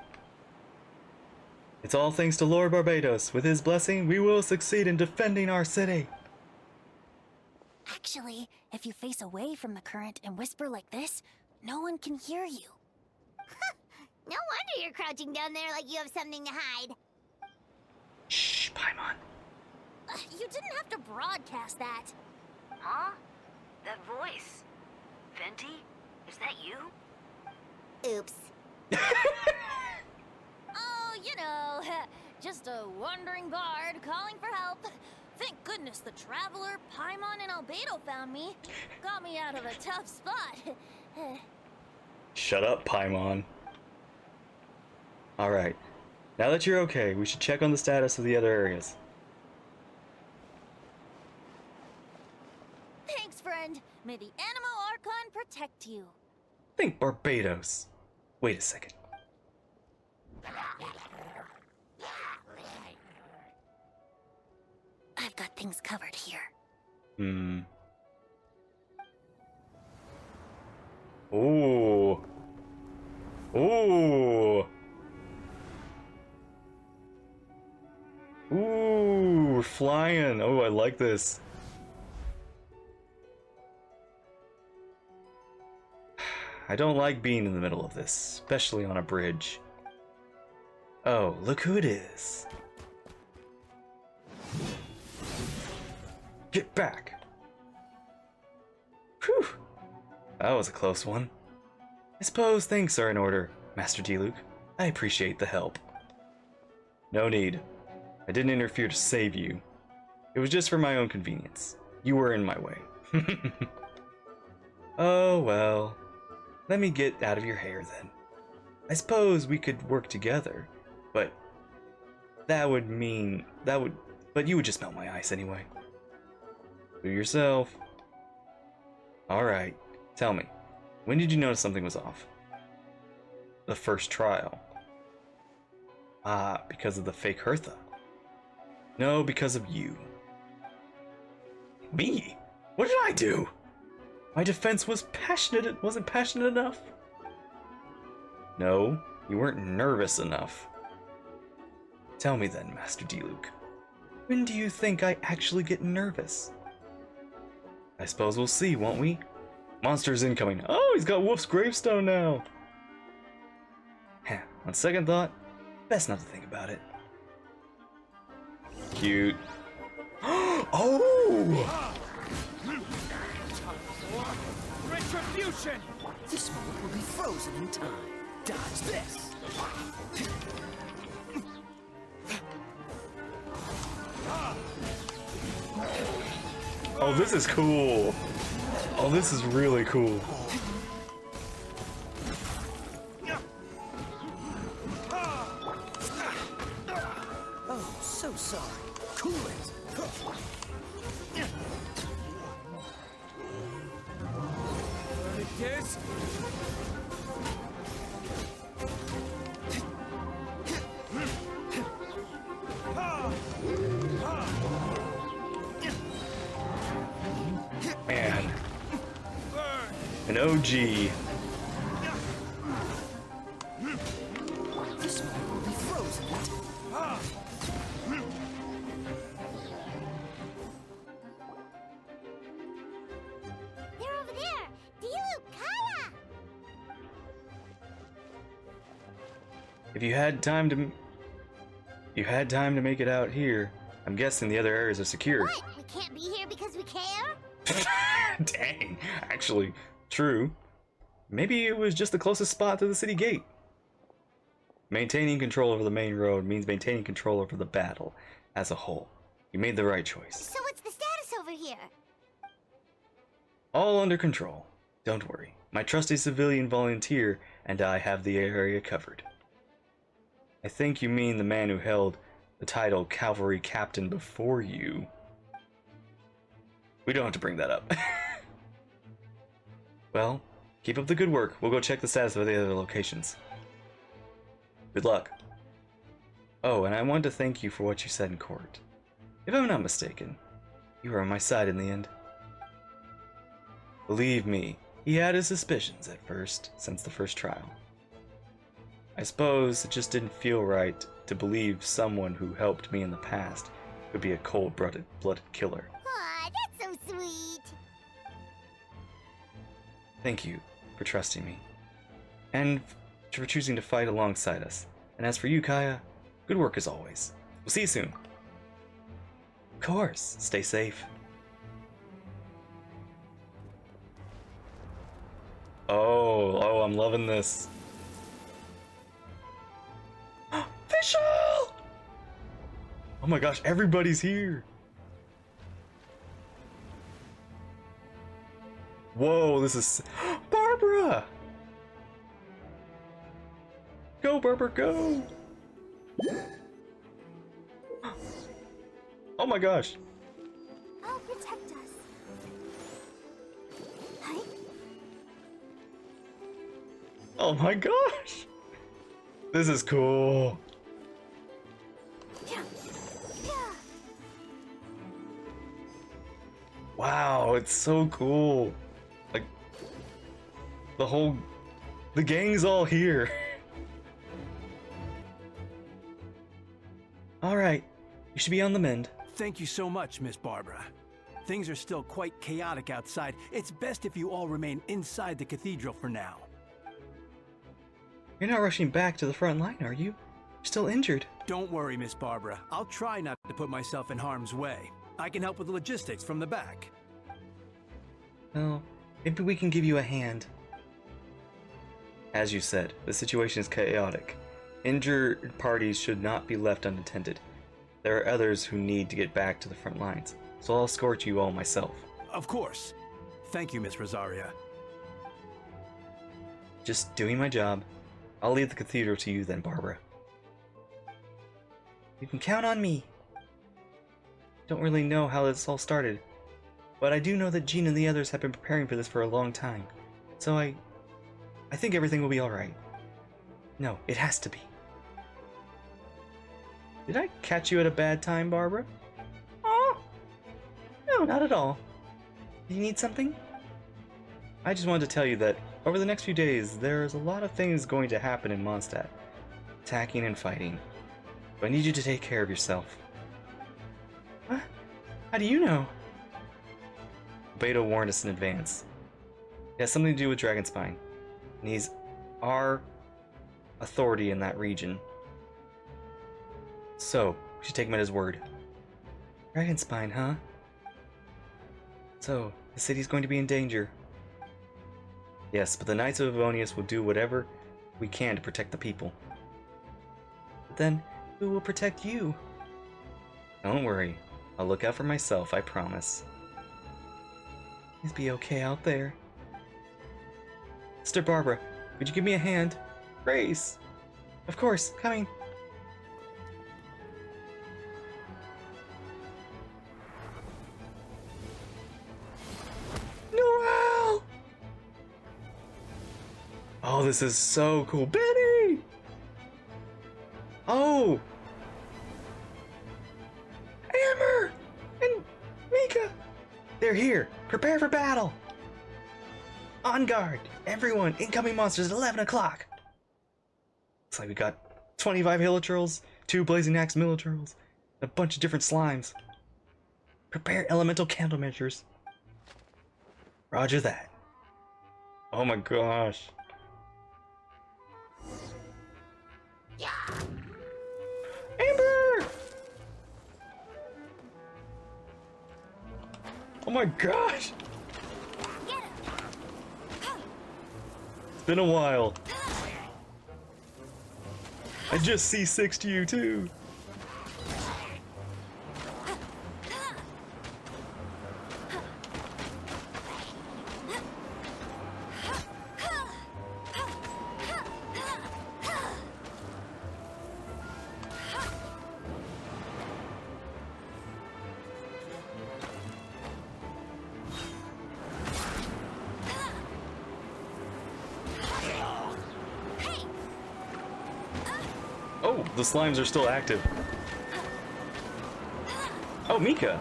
It's all thanks to Lord Barbados. With his blessing, we will succeed in defending our city. Actually, if you face away from the current and whisper like this, no one can hear you. No wonder you're crouching down there like you have something to hide. Shh, Paimon. You didn't have to broadcast that. Huh? That voice. Venti? Is that you? Oops. Oh, you know, just a wandering bard calling for help. Thank goodness the traveler, Paimon, and Albedo found me. Got me out of a tough spot. Shut up, Paimon. Alright. Now that you're okay, we should check on the status of the other areas. Thanks, friend. May the Animo Archon protect you. Think Barbados. Wait a second. I've got things covered here. Ooh. Ooh. Ooh, we're flying. Oh, I like this. I don't like being in the middle of this, especially on a bridge. Oh, look who it is. Get back. Whew. That was a close one. I suppose thanks are in order, Master Diluc. I appreciate the help. No need. I didn't interfere to save you. It was just for my own convenience. You were in my way. Oh well. Let me get out of your hair then. I suppose we could work together, but but you would just melt my ice anyway. Do yourself. Alright, tell me, when did you notice something was off? The first trial. Ah, because of the fake Hertha. No, because of you. Me? What did I do? My defense was passionate. It wasn't passionate enough. No, you weren't nervous enough. Tell me then, Master Diluc. When do you think I actually get nervous? I suppose we'll see, won't we? Monsters incoming. Oh, he's got Wolf's gravestone now. Heh, on second thought, best not to think about it. Cute. Oh! Retribution! This moment will be frozen in time. Dodge this! Oh, this is cool. Oh, this is really cool. Oh, so sorry. Cool it. Yes. Man. An OG. This one will be frozen. They're over there! Dilu, Kaya! If you had time to make it out here, I'm guessing the other areas are secure. What? We can't be here because we care? Dang, actually, true. Maybe it was just the closest spot to the city gate. Maintaining control over the main road means maintaining control over the battle as a whole. You made the right choice. So what's the status over here? All under control. Don't worry. My trusty civilian volunteer and I have the area covered. I think you mean the man who held the title Cavalry Captain before you. We don't have to bring that up. Well, keep up the good work. We'll go check the status of the other locations. Good luck. Oh, and I wanted to thank you for what you said in court. If I'm not mistaken, you were on my side in the end. Believe me, he had his suspicions at first, since the first trial. I suppose it just didn't feel right to believe someone who helped me in the past could be a cold-blooded killer. Aw, that's so sweet. Thank you for trusting me, and for choosing to fight alongside us. And as for you, Kaya, good work as always. We'll see you soon. Of course, stay safe. Oh, I'm loving this. Official! Oh my gosh, everybody's here. Whoa, this is Barbara! Go, Barbara, go! Oh my gosh. I'll protect us. Hi? Oh my gosh! This is cool. Yeah. Yeah. Wow, it's so cool. Like, the gang's all here. Alright, you should be on the mend. Thank you so much, Miss Barbara. Things are still quite chaotic outside. It's best if you all remain inside the cathedral for now. You're not rushing back to the front line, are you? You're still injured. Don't worry, Miss Barbara. I'll try not to put myself in harm's way. I can help with the logistics from the back. Well, maybe we can give you a hand. As you said, the situation is chaotic. Injured parties should not be left unattended. There are others who need to get back to the front lines, so I'll escort you all myself. Of course. Thank you, Miss Rosaria. Just doing my job. I'll leave the cathedral to you then, Barbara. You can count on me. Don't really know how this all started, but I do know that Jean and the others have been preparing for this for a long time, so I think everything will be alright. No, it has to be. Did I catch you at a bad time, Barbara? Oh, no, not at all. Do you need something? I just wanted to tell you that over the next few days, there's a lot of things going to happen in Mondstadt. Attacking and fighting. So I need you to take care of yourself. What? How do you know? Beto warned us in advance. It has something to do with Dragonspine. And he's our authority in that region. So, we should take him at his word. Dragonspine, huh? So, the city's going to be in danger. Yes, but the Knights of Avonius will do whatever we can to protect the people. But then, who will protect you? Don't worry. I'll look out for myself, I promise. Please be okay out there. Sister Barbara, would you give me a hand? Grace! Of course, coming. Noel! Oh, this is so cool. Betty! Oh! Amber! And Mika! They're here. Prepare for battle! On guard! Everyone, incoming monsters at 11 o'clock! Looks like we got 25 Hilichurls, 2 Blazing Axe Milichurls, a bunch of different slimes. Prepare elemental countermeasures. Roger that. Oh my gosh. Amber! Oh my gosh! It's been a while. I just C6'd you too. Oh, the slimes are still active. Oh, Mika!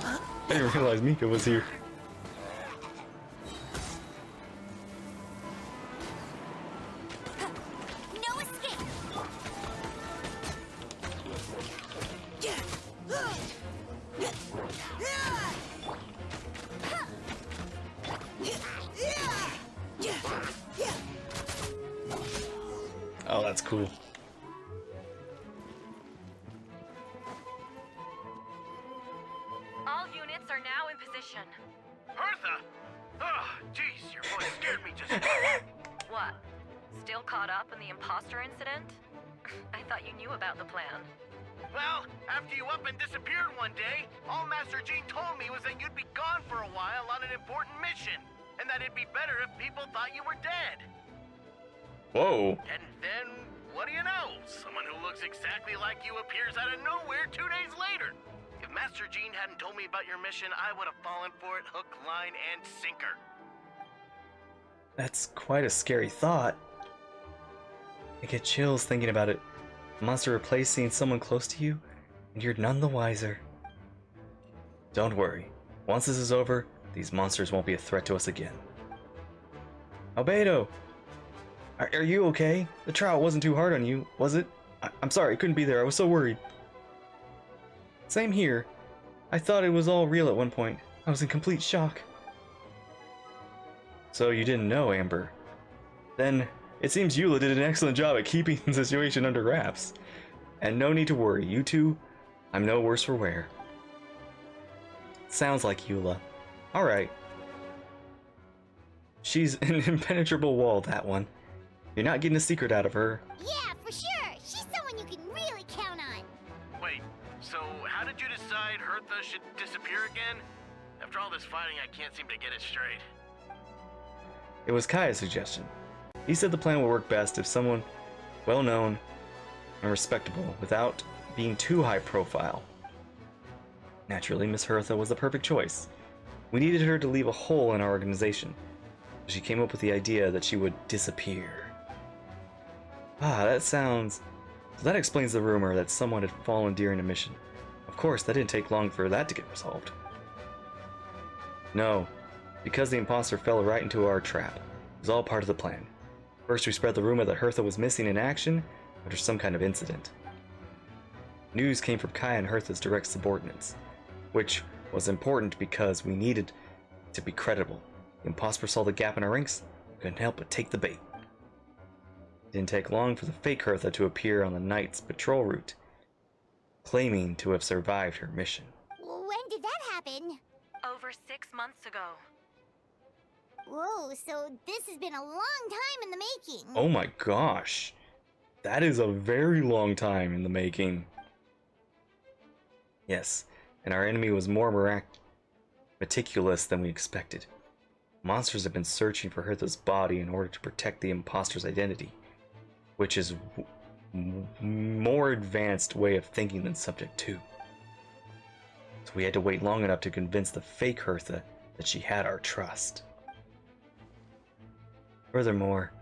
I didn't realize Mika was here. No escape. Oh, that's cool. All units are now in position. Hertha! Oh, jeez, your voice scared me just What? Still caught up in the imposter incident? I thought you knew about the plan. Well, after you up and disappeared one day, all Master Jean told me was that you'd be gone for a while on an important mission, and that it'd be better if people thought you were dead. Whoa. And then, what do you know? Someone who looks exactly like you appears out of nowhere 2 days later. If Master Jean hadn't told me about your mission, I would have fallen for it hook, line, and sinker. That's quite a scary thought. I get chills thinking about it. A monster replacing someone close to you, and you're none the wiser. Don't worry. Once this is over, these monsters won't be a threat to us again. Albedo! Are you okay? The trial wasn't too hard on you, was it? I'm sorry, I couldn't be there. I was so worried. Same here. I thought it was all real at one point. I was in complete shock. So you didn't know, Amber. Then, it seems Eula did an excellent job at keeping the situation under wraps. And no need to worry, you two, I'm no worse for wear. Sounds like Eula. Alright. She's an impenetrable wall, that one. You're not getting a secret out of her. Yeah, for sure. She's someone you can really count on. Wait, so how did you decide Hertha should disappear again? After all this fighting, I can't seem to get it straight. It was Kaya's suggestion. He said the plan would work best if someone well-known and respectable without being too high profile. Naturally, Miss Hertha was the perfect choice. We needed her to leave a hole in our organization. So she came up with the idea that she would disappear. So that explains the rumor that someone had fallen during a mission. Of course, that didn't take long for that to get resolved. No, because the imposter fell right into our trap. It was all part of the plan. First, we spread the rumor that Hertha was missing in action after some kind of incident. News came from Kaya and Hertha's direct subordinates, which was important because we needed to be credible. The imposter saw the gap in our ranks, couldn't help but take the bait. It didn't take long for the fake Hertha to appear on the night's patrol route, claiming to have survived her mission. When did that happen? Over 6 months ago. Whoa, so this has been a long time in the making. Oh my gosh. That is a very long time in the making. Yes, and our enemy was more meticulous than we expected. Monsters have been searching for Hertha's body in order to protect the imposter's identity, which is more advanced way of thinking than Subject 2. So we had to wait long enough to convince the fake Hertha that she had our trust. Furthermore,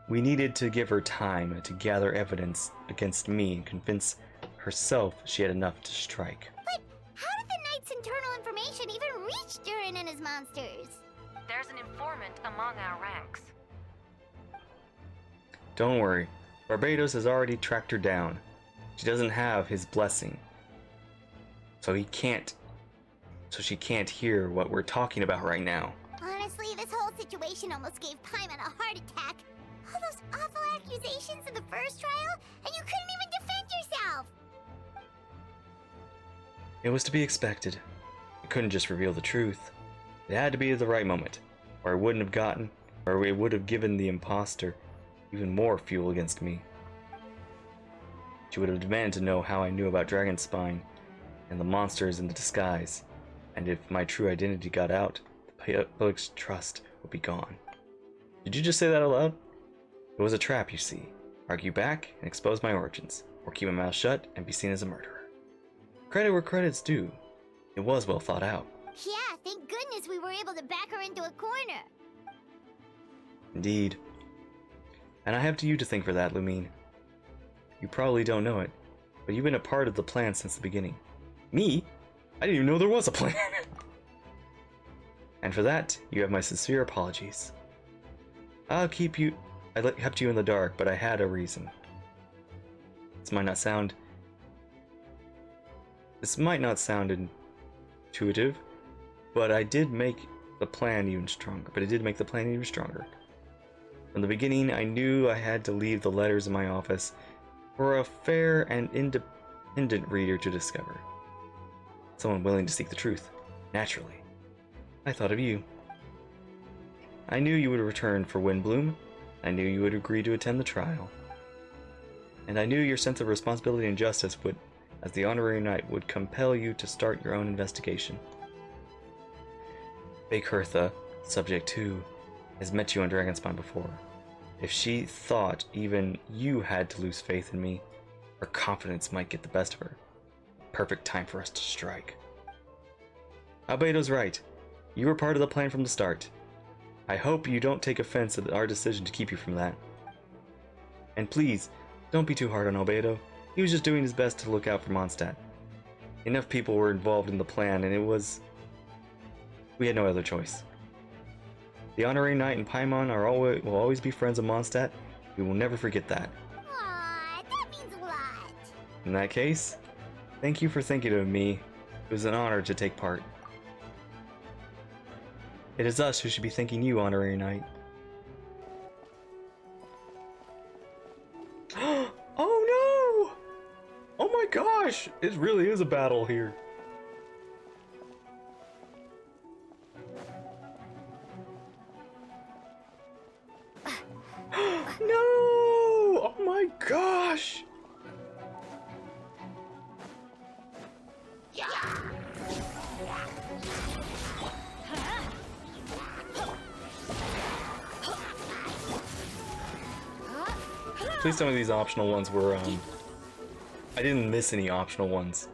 we needed to give her time to gather evidence against me and convince herself she had enough to strike. But how did the Knight's internal information even reach Durin and his monsters? There's an informant among our ranks. Don't worry. Barbados has already tracked her down. She doesn't have his blessing. So she can't hear what we're talking about right now. Honestly, this whole situation almost gave Paimon a heart attack. All those awful accusations in the first trial, and you couldn't even defend yourself! It was to be expected. I couldn't just reveal the truth. It had to be at the right moment, or it would have given the imposter even more fuel against me. She would have demanded to know how I knew about Dragonspine and the monsters in the disguise, and if my true identity got out, the public's trust would be gone. Did you just say that out loud? It was a trap, you see. Argue back and expose my origins, or keep my mouth shut and be seen as a murderer. Credit where credit's due. It was well thought out. Yeah, thank goodness we were able to back her into a corner. Indeed. And I have you to thank for that, Lumine. You probably don't know it, but you've been a part of the plan since the beginning. Me? I didn't even know there was a plan. And for that, you have my sincere apologies. I kept you in the dark, but I had a reason. This might not sound intuitive, but I did make the plan even stronger. From the beginning, I knew I had to leave the letters in my office for a fair and independent reader to discover. Someone willing to seek the truth. Naturally, I thought of you. I knew you would return for Windbloom. I knew you would agree to attend the trial. And I knew your sense of responsibility and justice would, as the honorary knight, would compel you to start your own investigation. Fake Hertha, Subject 2, has met you on Dragonspine before. If she thought even you had to lose faith in me, her confidence might get the best of her. Perfect time for us to strike. Albedo's right. You were part of the plan from the start. I hope you don't take offense at our decision to keep you from that. And please, don't be too hard on Albedo. He was just doing his best to look out for Mondstadt. Enough people were involved in the plan, and we had no other choice. The Honorary Knight and Paimon will always be friends of Mondstadt. We will never forget that. Aww, that means a lot. In that case, thank you for thinking of me. It was an honor to take part. It is us who should be thanking you, Honorary Knight. Oh no! Oh my gosh! It really is a battle here. No! Oh my gosh! Please tell me these optional ones were, I didn't miss any optional ones.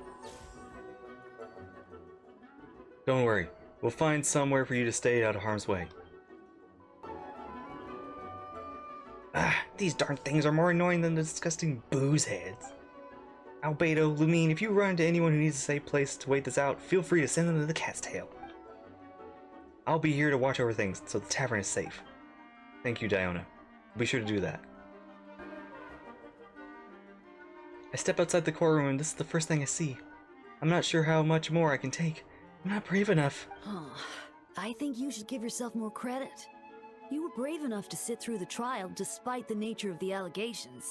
Don't worry, we'll find somewhere for you to stay out of harm's way. These darn things are more annoying than the disgusting booze heads. Albedo, Lumine, if you run into anyone who needs a safe place to wait this out, feel free to send them to the Cat's Tail. I'll be here to watch over things, so the tavern is safe. Thank you, Diona. Be sure to do that. I step outside the courtroom and this is the first thing I see. I'm not sure how much more I can take. I'm not brave enough. I think you should give yourself more credit. You were brave enough to sit through the trial despite the nature of the allegations.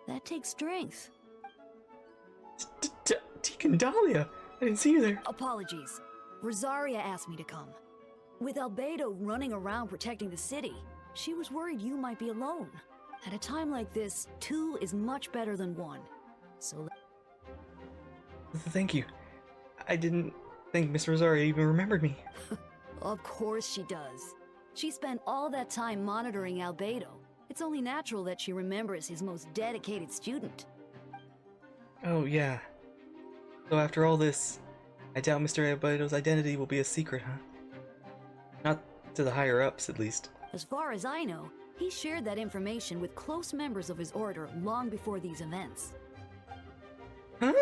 That takes strength. Deacon Dahlia! I didn't see you there. Apologies. Rosaria asked me to come. With Albedo running around protecting the city, she was worried you might be alone. At a time like this, 2 is much better than 1. So Thank you. I didn't think Miss Rosaria even remembered me. Of course she does. She spent all that time monitoring Albedo. It's only natural that she remembers his most dedicated student. Oh, yeah. So after all this, I doubt Mr. Albedo's identity will be a secret, huh? Not to the higher-ups, at least. As far as I know, he shared that information with close members of his order long before these events. Huh?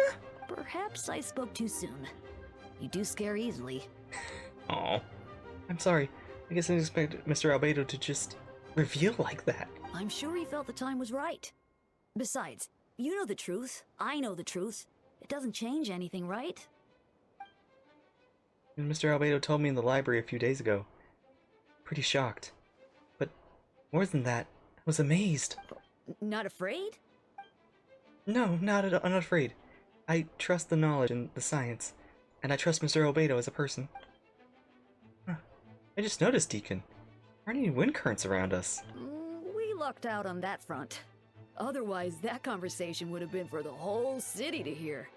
Perhaps I spoke too soon. You do scare easily. Oh, I'm sorry. I guess I didn't expect Mr. Albedo to just reveal like that. I'm sure he felt the time was right. Besides, you know the truth. I know the truth. It doesn't change anything, right? And Mr. Albedo told me in the library a few days ago. Pretty shocked. But more than that, I was amazed. Not afraid? No, I'm not afraid. I trust the knowledge and the science, and I trust Mr. Albedo as a person. Huh. I just noticed, Deacon. There aren't any wind currents around us. We lucked out on that front. Otherwise, that conversation would have been for the whole city to hear.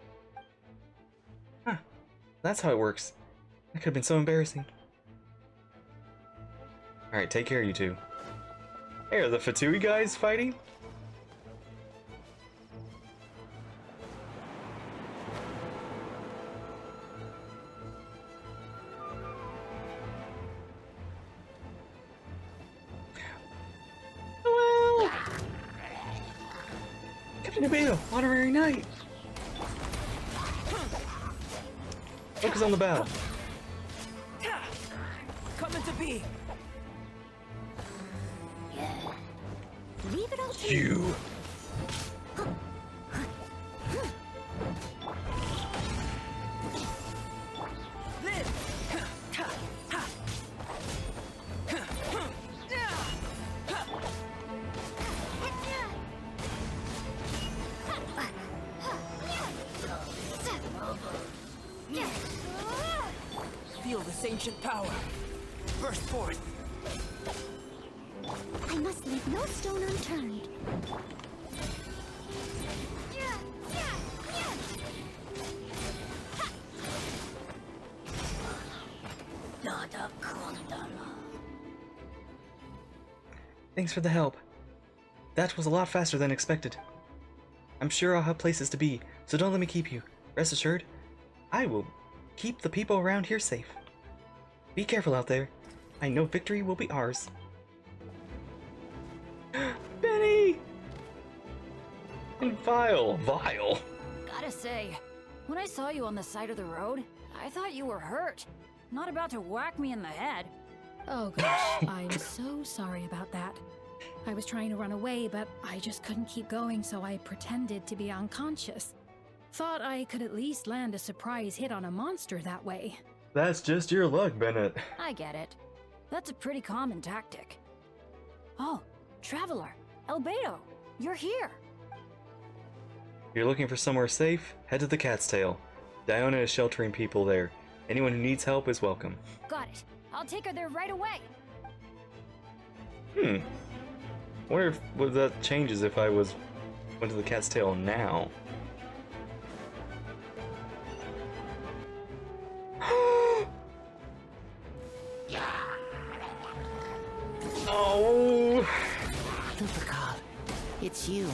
Huh. That's how it works. That could have been so embarrassing. Alright, take care, you two. Hey, are the Fatui guys fighting? Well, Captain Albedo, honorary knight. Focus on the battle. Coming to be. Leave it all to You. Feel this ancient power. Burst forth. I must leave no stone unturned. Thanks for the help. That was a lot faster than expected. I'm sure I'll have places to be, so don't let me keep you. Rest assured, I will keep the people around here safe. Be careful out there. I know victory will be ours. Benny! And Vile. Gotta say, when I saw you on the side of the road, I thought you were hurt. Not about to whack me in the head. Oh gosh, I'm so sorry about that. I was trying to run away, but I just couldn't keep going, so I pretended to be unconscious. Thought I could at least land a surprise hit on a monster that way. That's just your luck, Bennett. I get it. That's a pretty common tactic. Oh, Traveler, Albedo, you're here. If you're looking for somewhere safe, head to the Cat's Tail. Diona is sheltering people there. Anyone who needs help is welcome. Got it. I'll take her there right away. Wonder if what that changes if I went to the Cat's Tail now. Oh! Lupercal, it's you.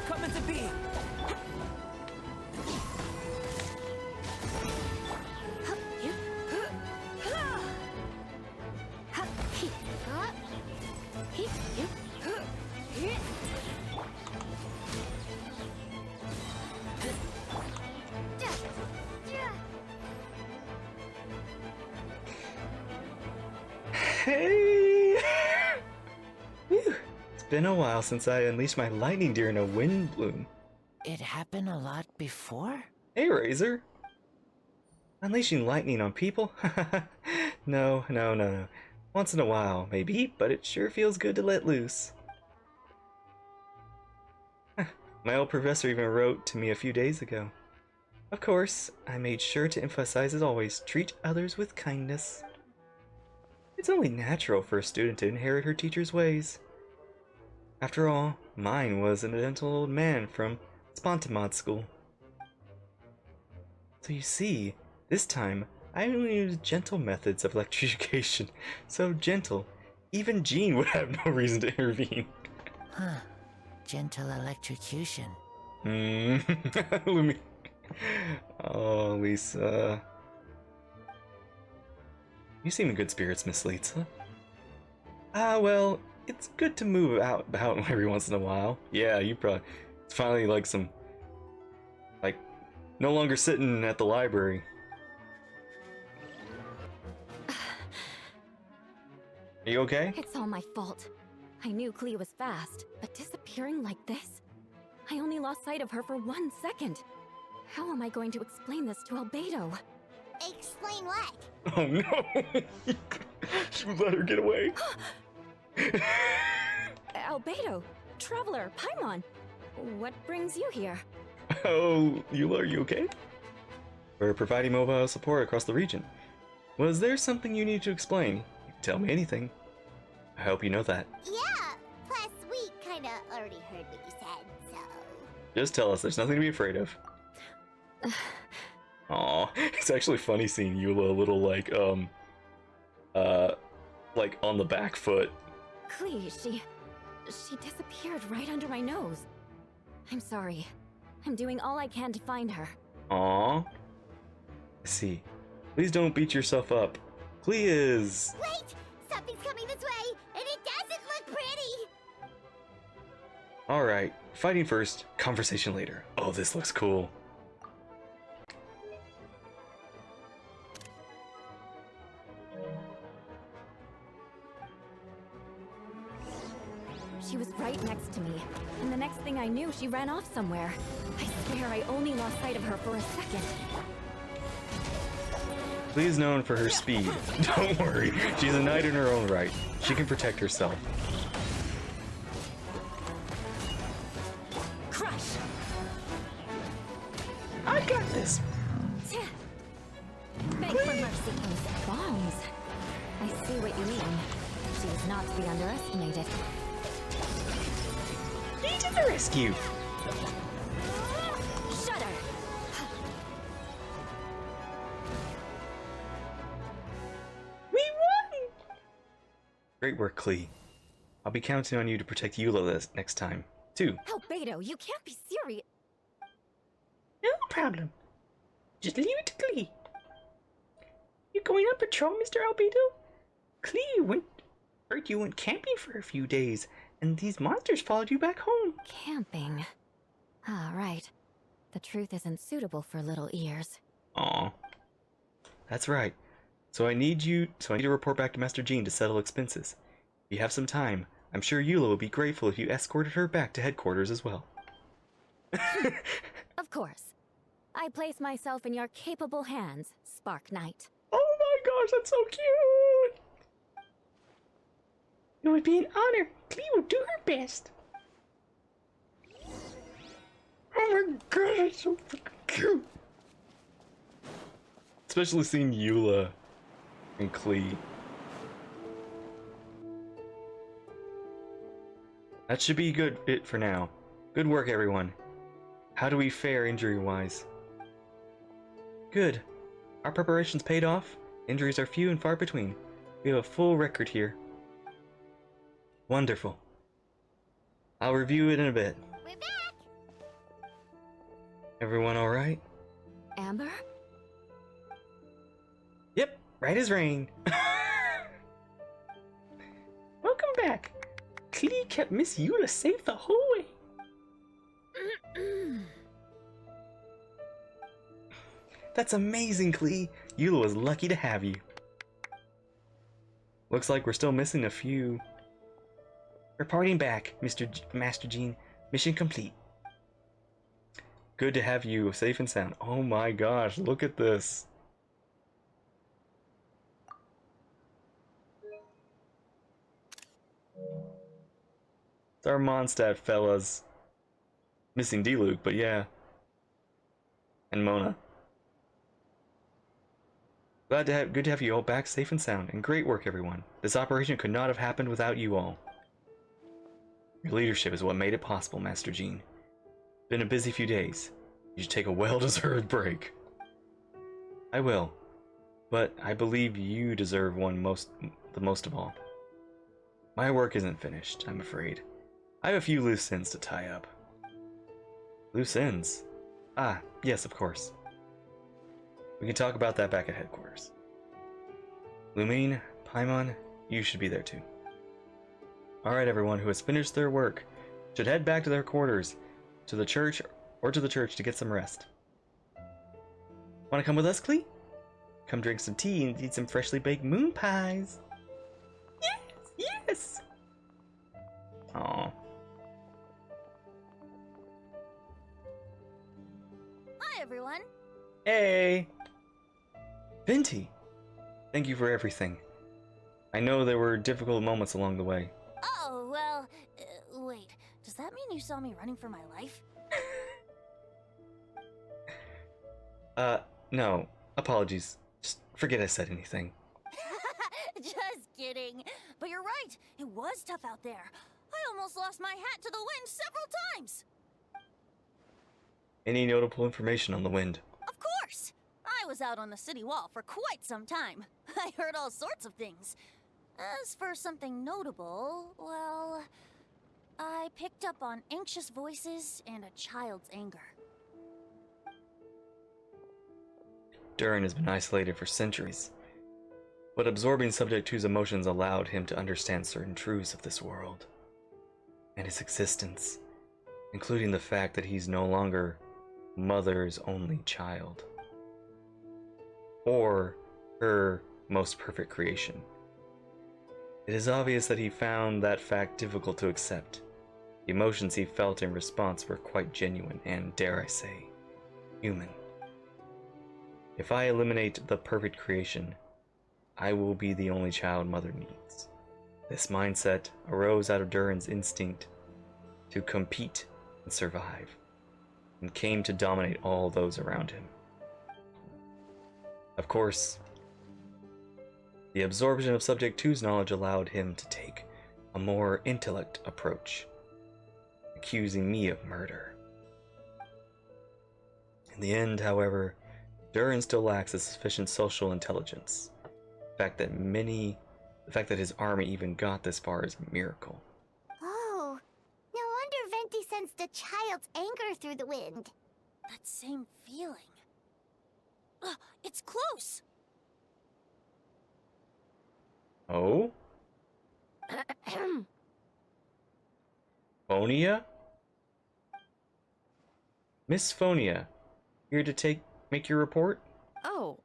Coming to be. Hey! Whew. It's been a while since I unleashed my lightning during a wind bloom. It happened a lot before? Hey, Razor! Unleashing lightning on people? No. Once in a while, maybe, but it sure feels good to let loose. My old professor even wrote to me a few days ago. Of course, I made sure to emphasize as always, treat others with kindness. It's only natural for a student to inherit her teacher's ways. After all, mine was a gentle old man from Spontamod School. So you see, this time, I only used gentle methods of electrocution. So gentle, even Jean would have no reason to intervene. Huh. Gentle electrocution. Let Oh, Lisa. You seem in good spirits, Miss Lisa. Ah, well, it's good to move out about every once in a while. Yeah, you probably... It's finally like some... Like, no longer sitting at the library. Are you okay? It's all my fault. I knew Clea was fast, but disappearing like this? I only lost sight of her for 1 second. How am I going to explain this to Albedo? Explain what? Oh no! You let her get away. Albedo, Traveler, Paimon, what brings you here? Oh, Eula, are you okay? We're providing mobile support across the region. Was there something you need to explain? You can tell me anything. I hope you know that. Yeah, plus we kinda already heard what you said, so... Just tell us, there's nothing to be afraid of. Aw, it's actually funny seeing Eula a little like on the back foot. Clea, she disappeared right under my nose. I'm sorry. I'm doing all I can to find her. Aw. I see. Please don't beat yourself up. Clea is... Wait! Something's coming this way, and it doesn't look pretty! Alright, fighting first, conversation later. Oh, this looks cool. She was right next to me, and the next thing I knew, she ran off somewhere. I swear I only lost sight of her for a second. Clea is known for her speed. Don't worry, she's a knight in her own right. She can protect herself. Crush! I got this! Beg for mercy. Those bombs. I see what you mean. She is not to be underestimated. He to the rescue! Shudder! We won! Great work, Clea. I'll be counting on you to protect Eula this next time, too. Albedo, you can't be serious. No problem. Just leave it to Clea. You going on patrol, Mr. Albedo? Clea heard you went camping for a few days, and these monsters followed you back home. Camping. Ah, right. The truth isn't suitable for little ears. Aw. That's right. So I need to report back to Master Jean to settle expenses. If you have some time, I'm sure Eula would be grateful if you escorted her back to headquarters as well. Of course. I place myself in your capable hands, Spark Knight. Oh my gosh, that's so cute! It would be an honor. Clea will do her best. Oh my god, that's so fucking cute. Especially seeing Eula and Clea. That should be it for now. Good work, everyone. How do we fare injury-wise? Good. Our preparations paid off. Injuries are few and far between. We have a full record here. Wonderful. I'll review it in a bit. We're back! Everyone alright? Amber? Yep, right as rain. Welcome back. Clea kept Miss Eula safe the whole way. That's amazing, Clea. Eula was lucky to have you. Looks like we're still missing a few. Reporting back, Master Jean. Mission complete. Good to have you safe and sound. Oh my gosh, look at this. It's our Mondstadt fellas. Missing D-Luke, but yeah. And Mona. Good to have you all back safe and sound, and great work, everyone. This operation could not have happened without you all. Your leadership is what made it possible, Master Jean. Been a busy few days. You should take a well-deserved break. I will, but I believe you deserve one the most of all. My work isn't finished, I'm afraid. I have a few loose ends to tie up. Loose ends? Ah, yes, of course. We can talk about that back at headquarters. Lumine, Paimon, you should be there too. Alright, everyone who has finished their work should head back to their quarters, to the church to get some rest. Wanna come with us, Klee? Come drink some tea and eat some freshly baked moon pies. Yes, yes! Aww. Hi, everyone. Hey! Venti! Thank you for everything. I know there were difficult moments along the way. Oh, well, wait. Does that mean you saw me running for my life? No. Apologies. Just forget I said anything. Just kidding. But you're right. It was tough out there. I almost lost my hat to the wind several times. Any notable information on the wind? Of course. I was out on the city wall for quite some time. I heard all sorts of things. As for something notable, well, I picked up on anxious voices and a child's anger. Durin has been isolated for centuries, but absorbing Subject 2's emotions allowed him to understand certain truths of this world and its existence, including the fact that he's no longer Mother's only child, or her most perfect creation. It is obvious that he found that fact difficult to accept. The emotions he felt in response were quite genuine and, dare I say, human. If I eliminate the perfect creation, I will be the only child Mother needs. This mindset arose out of Durin's instinct to compete and survive, and came to dominate all those around him. Of course, the absorption of Subject 2's knowledge allowed him to take a more intellect approach, accusing me of murder. In the end, however, Durin still lacks a sufficient social intelligence. The fact that his army even got this far is a miracle. Oh, no wonder Venti sensed a child's anger through the wind. That same feeling. It's close. Oh? Phonia? Miss Phonia, here to make your report? Oh,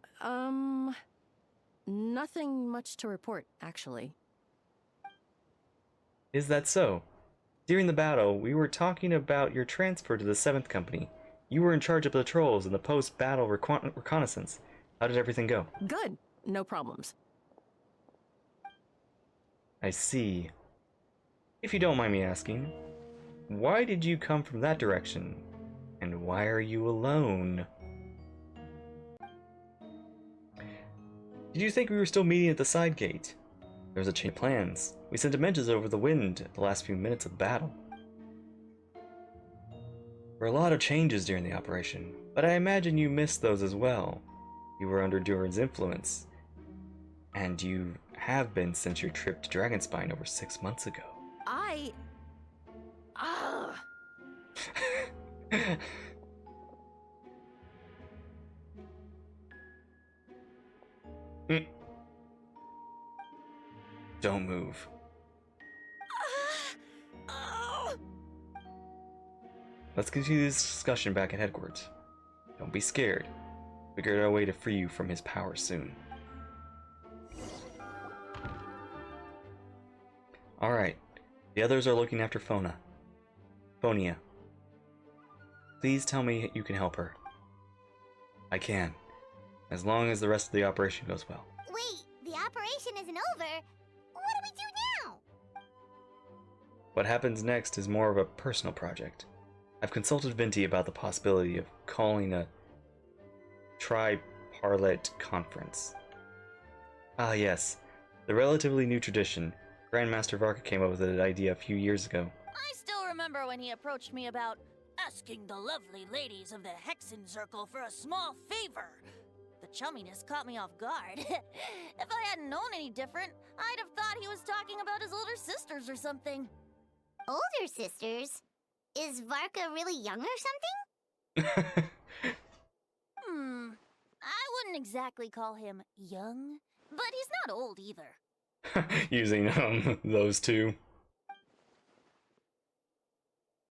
nothing much to report, actually. Is that so? During the battle, we were talking about your transfer to the 7th Company. You were in charge of patrols and the post-battle reconnaissance. How did everything go? Good. No problems. I see. If you don't mind me asking, why did you come from that direction? And why are you alone? Did you think we were still meeting at the side gate? There was a change of plans. We sent dimensions over the wind at the last few minutes of the battle. There were a lot of changes during the operation, but I imagine you missed those as well. You were under Durin's influence, and you have been since your trip to Dragonspine over 6 months ago. Don't move. Let's continue this discussion back at headquarters. Don't be scared. Figure out a way to free you from his power soon. Alright, the others are looking after Phonia. Please tell me you can help her. I can, as long as the rest of the operation goes well. Wait, the operation isn't over. What do we do now? What happens next is more of a personal project. I've consulted Venti about the possibility of calling a tripartite conference. Ah yes, the relatively new tradition. Grandmaster Varka came up with the idea a few years ago. I still remember when he approached me about asking the lovely ladies of the Hexen Circle for a small favor. The chumminess caught me off guard. If I hadn't known any different, I'd have thought he was talking about his older sisters or something. Older sisters? Is Varka really young or something? I wouldn't exactly call him young, but he's not old either. Using those two.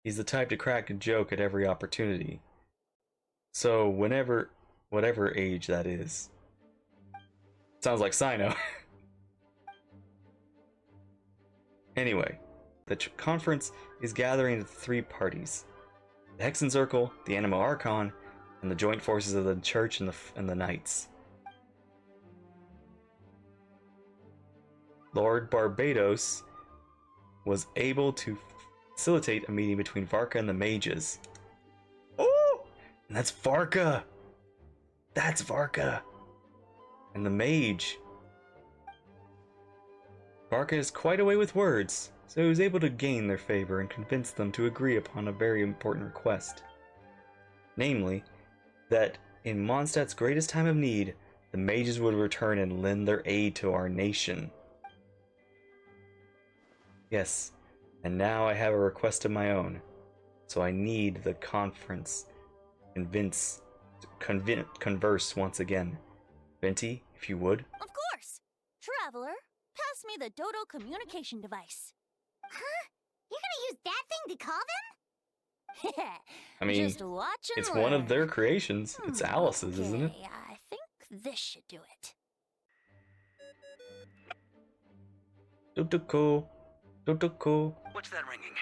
He's the type to crack a joke at every opportunity. So whatever age that is. Sounds like Sino. Anyway, the conference is gathering the three parties: the Hexen Circle, the Animo Archon, and the joint forces of the Church and the Knights. Lord Barbados was able to facilitate a meeting between Varka and the mages. Oh! And that's Varka! That's Varka! And the mage. Varka is quite a way with words, so he was able to gain their favor and convince them to agree upon a very important request. Namely, that in Mondstadt's greatest time of need, the mages would return and lend their aid to our nation. Yes, and now I have a request of my own, so I need the conference converse once again. Venti, if you would. Of course! Traveler, pass me the Dodo communication device. Huh? You're gonna use that thing to call them? I mean, just watch and it's one of learn. their creations. It's Alice's, isn't it? Okay, I think this should do it. Dotoko. Dotoko. What's that ringing?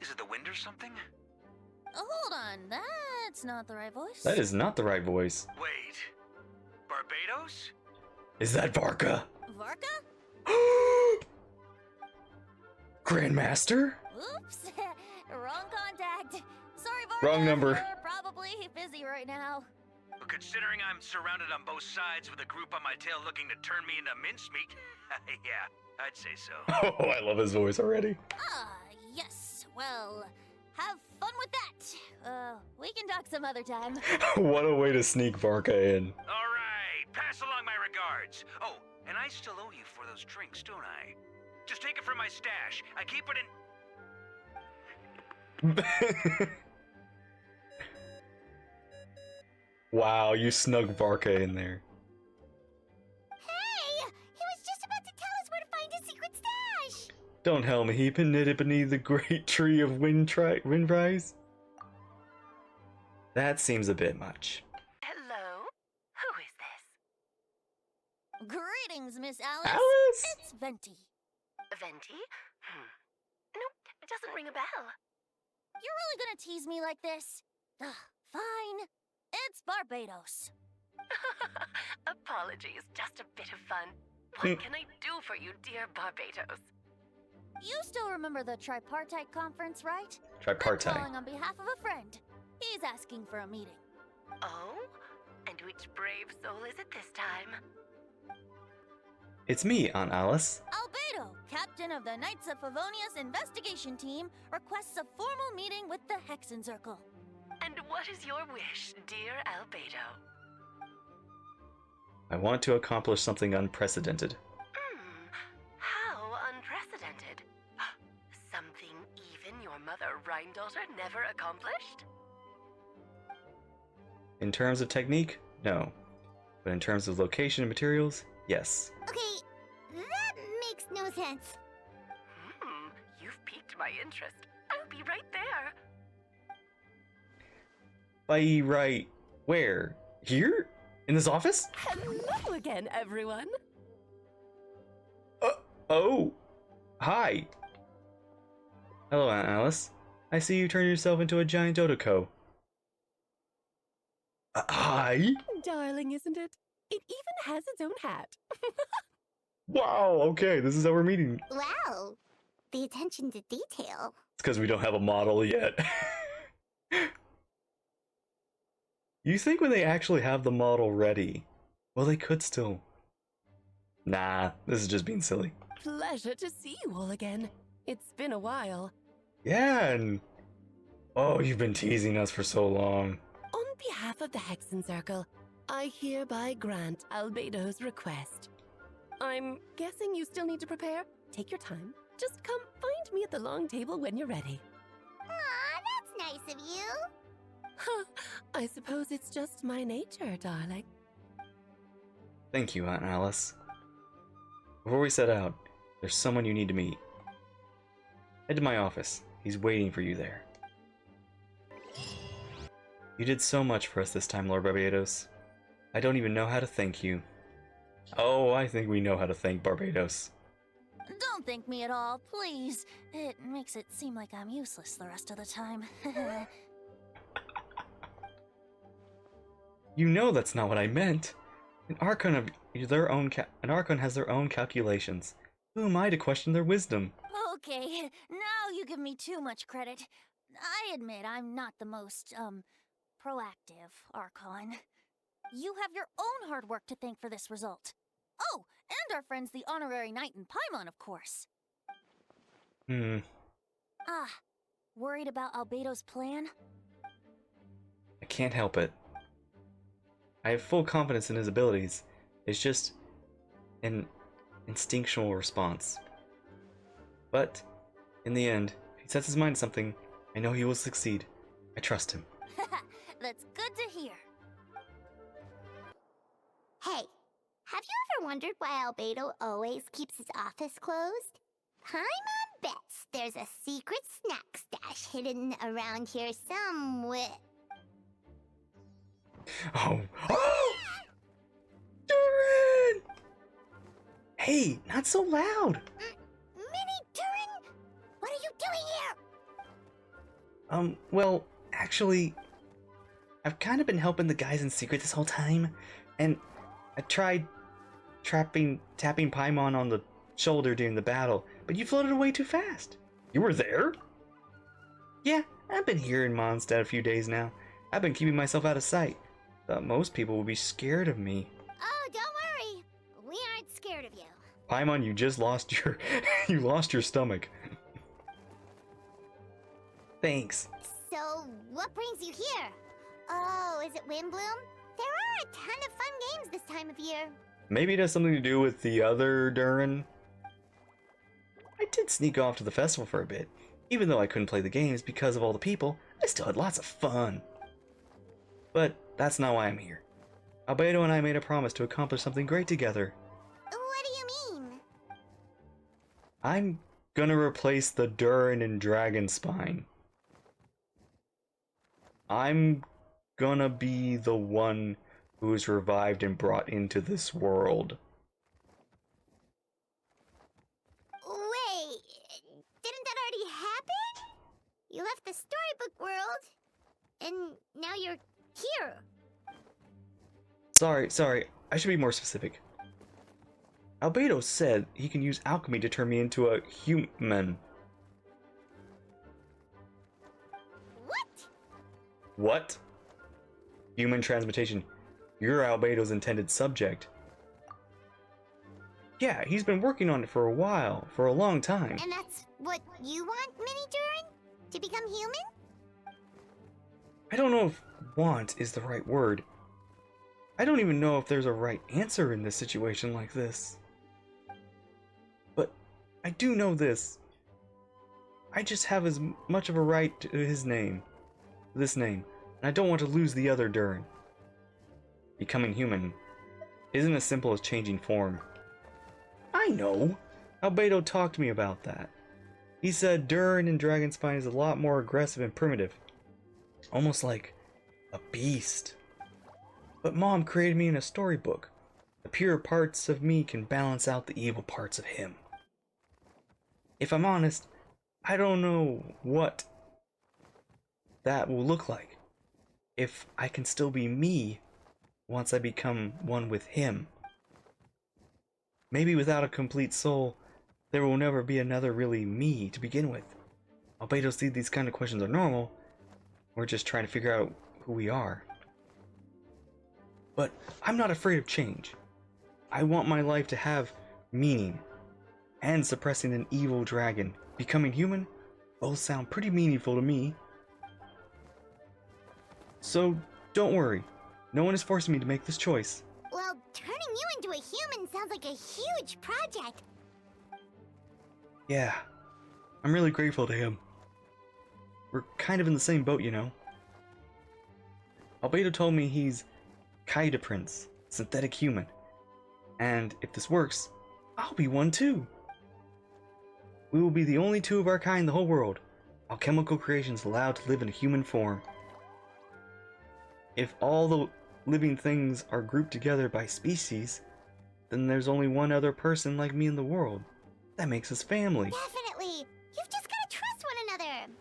Is it the wind or something? Hold on, that's not the right voice. That is not the right voice. Wait. Barbados? Is that Varka? Varka? Grandmaster? Oops, wrong contact. Sorry, Varka. Wrong number. You're probably busy right now. Well, considering I'm surrounded on both sides with a group on my tail looking to turn me into mincemeat, yeah, I'd say so. Oh, I love his voice already. Yes. Well, have fun with that. We can talk some other time. What a way to sneak Varka in. All right, pass along my regards. Oh, and I still owe you for those drinks, don't I? Just take it from my stash. I keep it in... Wow, you snug Varka in there. Hey! He was just about to tell us where to find his secret stash! Don't help me, he been knitted beneath the great tree of Windrise. That seems a bit much. Hello? Who is this? Greetings, Miss Alice. Alice? It's Venti. Venti? Nope, it doesn't ring a bell. You're really gonna tease me like this? Fine. It's Barbados. Apologies, just a bit of fun. What can I do for you, dear Barbados? You still remember the tripartite conference, right? Tripartite. I'm calling on behalf of a friend. He's asking for a meeting. Oh? And which brave soul is it this time? It's me, Aunt Alice. Albedo, captain of the Knights of Favonia's investigation team, requests a formal meeting with the Hexen Circle. And what is your wish, dear Albedo? I want to accomplish something unprecedented. How unprecedented. Something even your mother Rhine-daughter never accomplished? In terms of technique, no. But in terms of location and materials, yes. Okay, that makes no sense. You've piqued my interest. I'll be right there. By right, where? Here? In this office? Hello again, everyone. Oh, hi. Hello, Aunt Alice. I see you turn yourself into a giant Dodoko. Hi? Darling, isn't it? It even has its own hat. Wow, okay, this is how we're meeting. Wow, the attention to detail. It's because we don't have a model yet. You think when they actually have the model ready, well, they could still. Nah, this is just being silly. Pleasure to see you all again. It's been a while. Yeah, and... Oh, you've been teasing us for so long. On behalf of the Hexen Circle, I hereby grant Albedo's request. I'm guessing you still need to prepare? Take your time. Just come find me at the long table when you're ready. Aw, that's nice of you. I suppose it's just my nature, darling. Thank you, Aunt Alice. Before we set out, there's someone you need to meet. Head to my office. He's waiting for you there. You did so much for us this time, Lord Barbados. I don't even know how to thank you. Oh, I think we know how to thank Barbados. Don't thank me at all, please. It makes it seem like I'm useless the rest of the time. You know that's not what I meant. An Archon has their own calculations. Who am I to question their wisdom? Okay, now you give me too much credit. I admit I'm not the most, proactive Archon. You have your own hard work to thank for this result. Oh, and our friends the Honorary Knight and Paimon, of course. Ah, worried about Albedo's plan? I can't help it. I have full confidence in his abilities. It's just an instinctual response. But, in the end, if he sets his mind to something, I know he will succeed. I trust him. That's good to hear. Hey, have you ever wondered why Albedo always keeps his office closed? Paimon bets there's a secret snack stash hidden around here somewhere. Oh! Durin! Hey, not so loud! Minnie, Durin! What are you doing here? Well, actually, I've kind of been helping the guys in secret this whole time, and I tried tapping Paimon on the shoulder during the battle, but you floated away too fast. You were there? Yeah, I've been here in Mondstadt a few days now. I've been keeping myself out of sight. Thought most people would be scared of me. Oh, don't worry. We aren't scared of you. Paimon, you just lost your you lost your stomach. Thanks. So, what brings you here? Oh, is it Windbloom? There are a ton of fun games this time of year. Maybe it has something to do with the other Durin. I did sneak off to the festival for a bit. Even though I couldn't play the games because of all the people, I still had lots of fun. But that's not why I'm here. Albedo and I made a promise to accomplish something great together. What do you mean? I'm gonna replace the Durin and Dragonspine. I'm gonna be the one who is revived and brought into this world. Wait, didn't that already happen? You left the storybook world, and now you're here. Sorry, I should be more specific. Albedo said he can use alchemy to turn me into a human. What? What? Human transmutation. You're Albedo's intended subject. Yeah, he's been working on it for a while, for a long time. And that's what you want, Minnie Durin? To become human? I don't know if want is the right word. I don't even know if there's a right answer in this situation like this. But I do know this. I just have as much of a right to this name, and I don't want to lose the other Durin. Becoming human isn't as simple as changing form. I know! Albedo talked to me about that. He said Durin and Dragonspine is a lot more aggressive and primitive. Almost like a beast. But Mom created me in a storybook. The pure parts of me can balance out the evil parts of him. If I'm honest, I don't know what that will look like. If I can still be me once I become one with him. Maybe without a complete soul, there will never be another really me to begin with. Albedo sees these kind of questions are normal. We're just trying to figure out who we are. But I'm not afraid of change. I want my life to have meaning. And suppressing an evil dragon, becoming human, both sound pretty meaningful to me. So don't worry. No one is forcing me to make this choice. Well, turning you into a human sounds like a huge project. Yeah, I'm really grateful to him. We're kind of in the same boat, you know. Albedo told me he's Kaida Prince, synthetic human. And if this works, I'll be one too. We will be the only two of our kind in the whole world, alchemical creations allowed to live in a human form. If all the living things are grouped together by species, then there's only one other person like me in the world. That makes us family. Definitely. You've just gotta trust one another.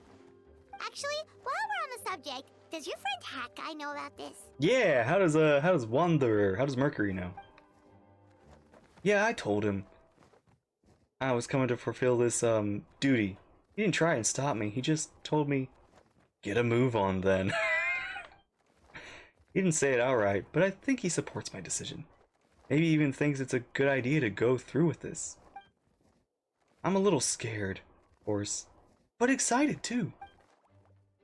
Actually, while we're on the subject, does your friend Hakai know about this? Yeah, how does Wanderer, how does Mercury know? Yeah, I told him I was coming to fulfill this duty. He didn't try and stop me. He just told me, get a move on then. He didn't say it outright, but I think he supports my decision. Maybe even thinks it's a good idea to go through with this. I'm a little scared, of course, but excited too.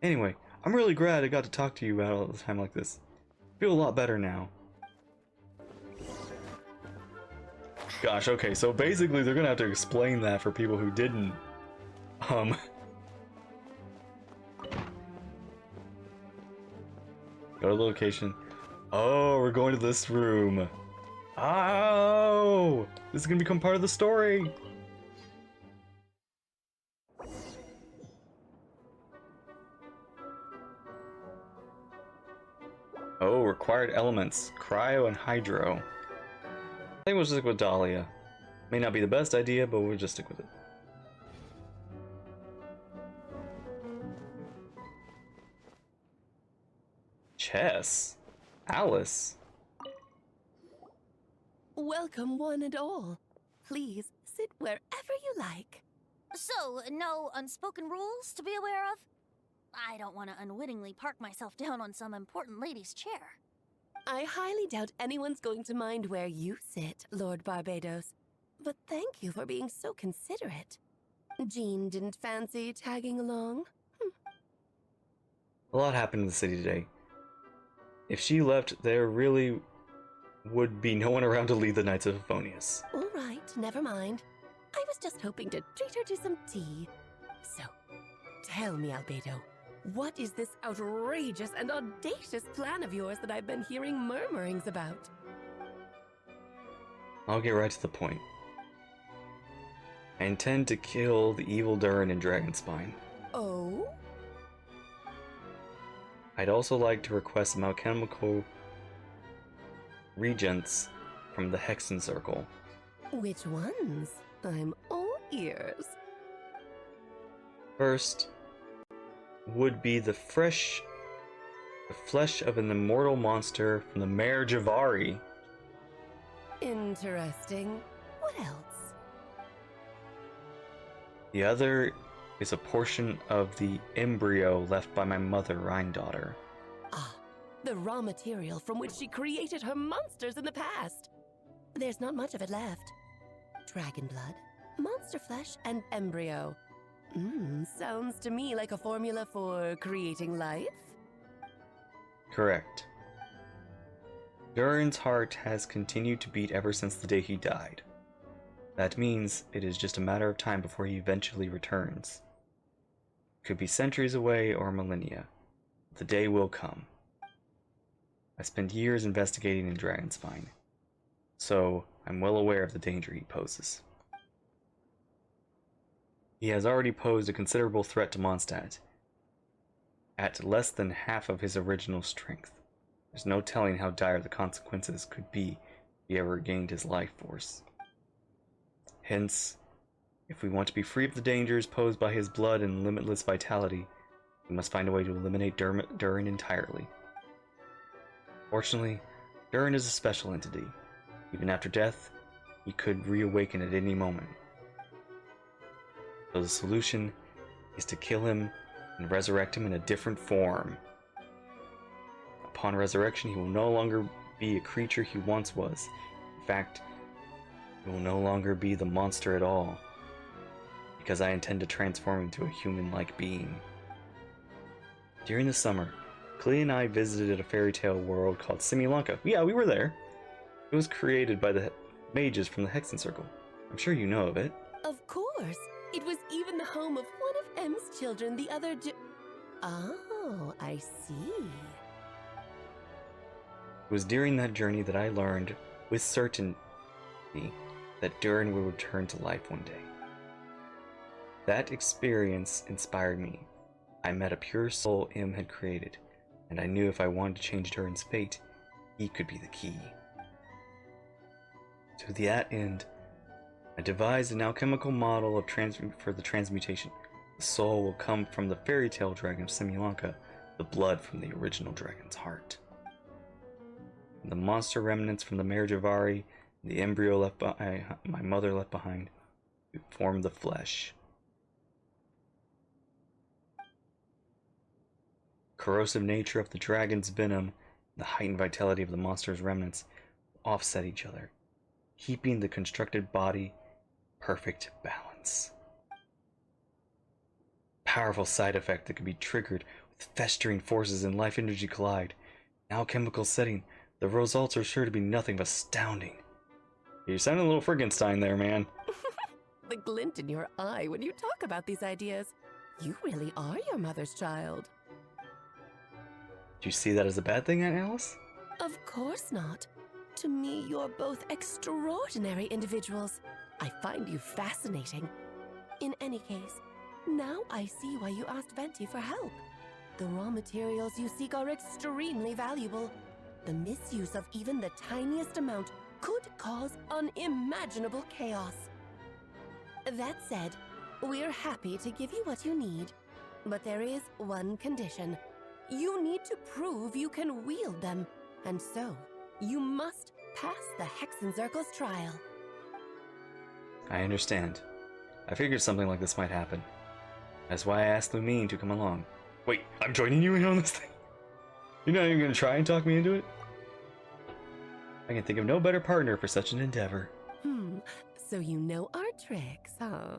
Anyway, I'm really glad I got to talk to you about it all the time like this. I feel a lot better now. Gosh, okay, so basically they're gonna have to explain that for people who didn't. Go to the location. Oh, we're going to this room. Oh! This is gonna become part of the story! Oh, required elements. Cryo and Hydro. I think we'll just stick with Dahlia. May not be the best idea, but we'll just stick with it. Chess? Alice? Welcome, one and all. Please sit wherever you like. So, no unspoken rules to be aware of? I don't want to unwittingly park myself down on some important lady's chair. I highly doubt anyone's going to mind where you sit, Lord Barbados. But thank you for being so considerate. Jean didn't fancy tagging along? A lot happened in the city today. If she left, there really would be no one around to lead the Knights of Euphonius. All right, never mind. I was just hoping to treat her to some tea. So, tell me, Albedo, what is this outrageous and audacious plan of yours that I've been hearing murmurings about? I'll get right to the point. I intend to kill the evil Durin in Dragonspine. Oh? I'd also like to request some alchemical regents from the Hexen Circle. Which ones? I'm all ears. First would be the flesh of an immortal monster from the Mare Javari. Interesting. What else? The other is a portion of the embryo left by my mother, Rhindaughter. Ah, the raw material from which she created her monsters in the past. There's not much of it left. Dragon blood, monster flesh, and embryo. Sounds to me like a formula for creating life. Correct. Durin's heart has continued to beat ever since the day he died. That means it is just a matter of time before he eventually returns. Could be centuries away or millennia. The day will come. I spent years investigating in Dragonspine, so I'm well aware of the danger he poses. He has already posed a considerable threat to Mondstadt, at less than half of his original strength. There's no telling how dire the consequences could be if he ever gained his life force. Hence, if we want to be free of the dangers posed by his blood and limitless vitality, we must find a way to eliminate Durin entirely. Fortunately, Durin is a special entity. Even after death, he could reawaken at any moment. So the solution is to kill him and resurrect him in a different form. Upon resurrection, he will no longer be a creature he once was. In fact, he will no longer be the monster at all, because I intend to transform him into a human-like being. During the summer, Klee and I visited a fairy tale world called Similanka. Yeah, we were there. It was created by the mages from the Hexen Circle. I'm sure you know of it. Of course. It was even the home of one of M's children, the other Oh, I see. It was during that journey that I learned with certainty that Durin would return to life one day. That experience inspired me. I met a pure soul Im had created, and I knew if I wanted to change Durin's fate, he could be the key. To that end, I devised an alchemical model of for the transmutation. The soul will come from the fairy tale dragon of Simulanka, the blood from the original dragon's heart. And the monster remnants from the marriage of Ari, the embryo left by my mother left behind, form the flesh. Corrosive nature of the dragon's venom, the heightened vitality of the monster's remnants offset each other, keeping the constructed body perfect balance. Powerful side effect that can be triggered with festering forces and life energy collide. In alchemical setting, the results are sure to be nothing but astounding. You're sounding a little Frankenstein there, man. The glint in your eye when you talk about these ideas. You really are your mother's child. Do you see that as a bad thing, Aunt Alice? Of course not. To me, you're both extraordinary individuals. I find you fascinating. In any case, now I see why you asked Venti for help. The raw materials you seek are extremely valuable. The misuse of even the tiniest amount could cause unimaginable chaos. That said, we're happy to give you what you need. But there is one condition. You need to prove you can wield them, and so you must pass the Hexenzirkel's trial. I understand. I figured something like this might happen. That's why I asked Lumine to come along. Wait, I'm joining you in on this thing? You're not even gonna try and talk me into it? I can think of no better partner for such an endeavor. So you know our tricks, huh?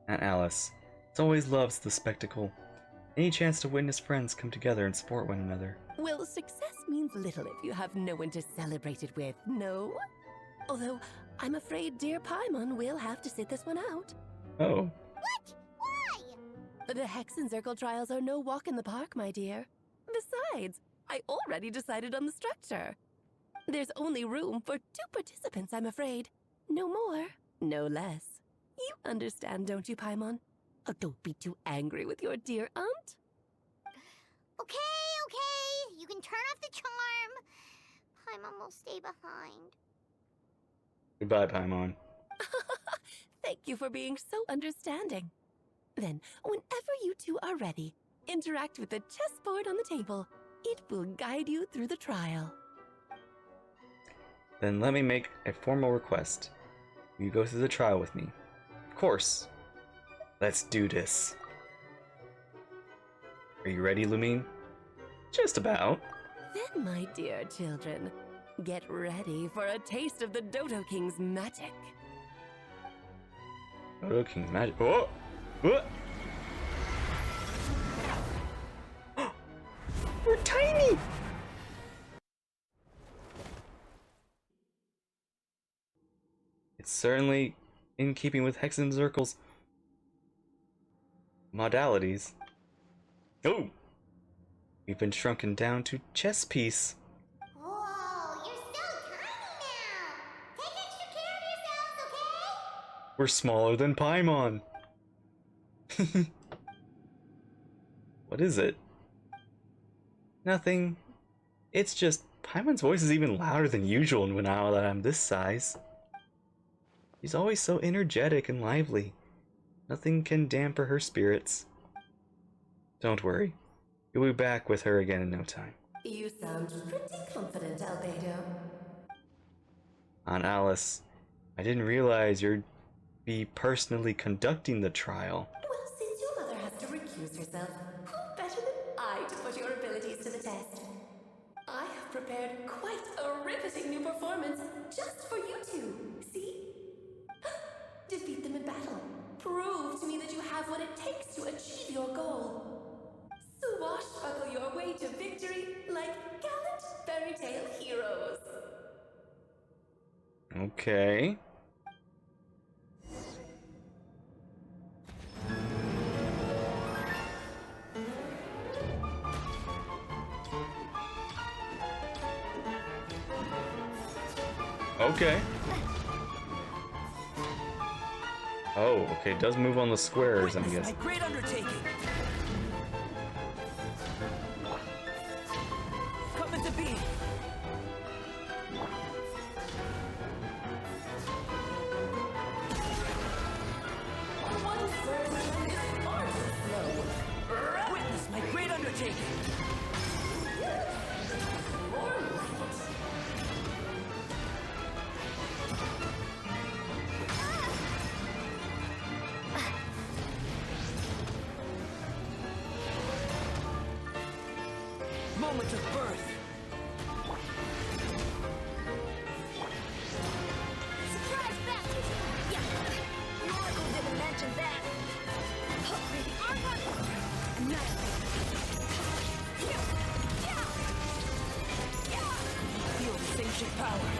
Aunt Alice, it's always loves the spectacle. Any chance to witness friends come together and support one another. Well, success means little if you have no one to celebrate it with, no? Although, I'm afraid dear Paimon will have to sit this one out. Oh. What? Why? The Hexenzirkel trials are no walk in the park, my dear. Besides, I already decided on the structure. There's only room for 2 participants, I'm afraid. No more, no less. You understand, don't you, Paimon? Oh, don't be too angry with your dear aunt. Okay. You can turn off the charm. Paimon will stay behind. Goodbye, Paimon. Thank you for being so understanding. Then, whenever you two are ready, interact with the chessboard on the table. It will guide you through the trial. Then let me make a formal request. Will you go through the trial with me? Of course. Let's do this. Are you ready, Lumine? Just about. Then, my dear children, get ready for a taste of the Dodo King's magic. Dodo King's magic. Oh! What? We're tiny! It's certainly in keeping with Hexenzirkel's modalities. Oh! We've been shrunken down to chess piece. Whoa, you're so tiny now. Take extra care of yourselves, okay? We're smaller than Paimon. What is it? Nothing. It's just Paimon's voice is even louder than usual now that I'm this size. She's always so energetic and lively. Nothing can dampen her spirits. Don't worry. You'll be back with her again in no time. You sound pretty confident, Albedo. Aunt Alice, I didn't realize you'd be personally conducting the trial. Well, since your mother has to recuse herself, who better than I to put your abilities to the test? I have prepared quite a riveting new performance just for you two. See? Defeat them in battle. Prove to me that you have what it takes to achieve your goal. Swashbuckle your way to victory like gallant fairy tale heroes. Okay. Okay. Oh, okay, it does move on the squares, I'm guessing. My great undertaking. Coming to be. Witness my great undertaking. Moment of birth. Surprise baptism! Yeah. The Oracle didn't mention that. Feel the ancient power.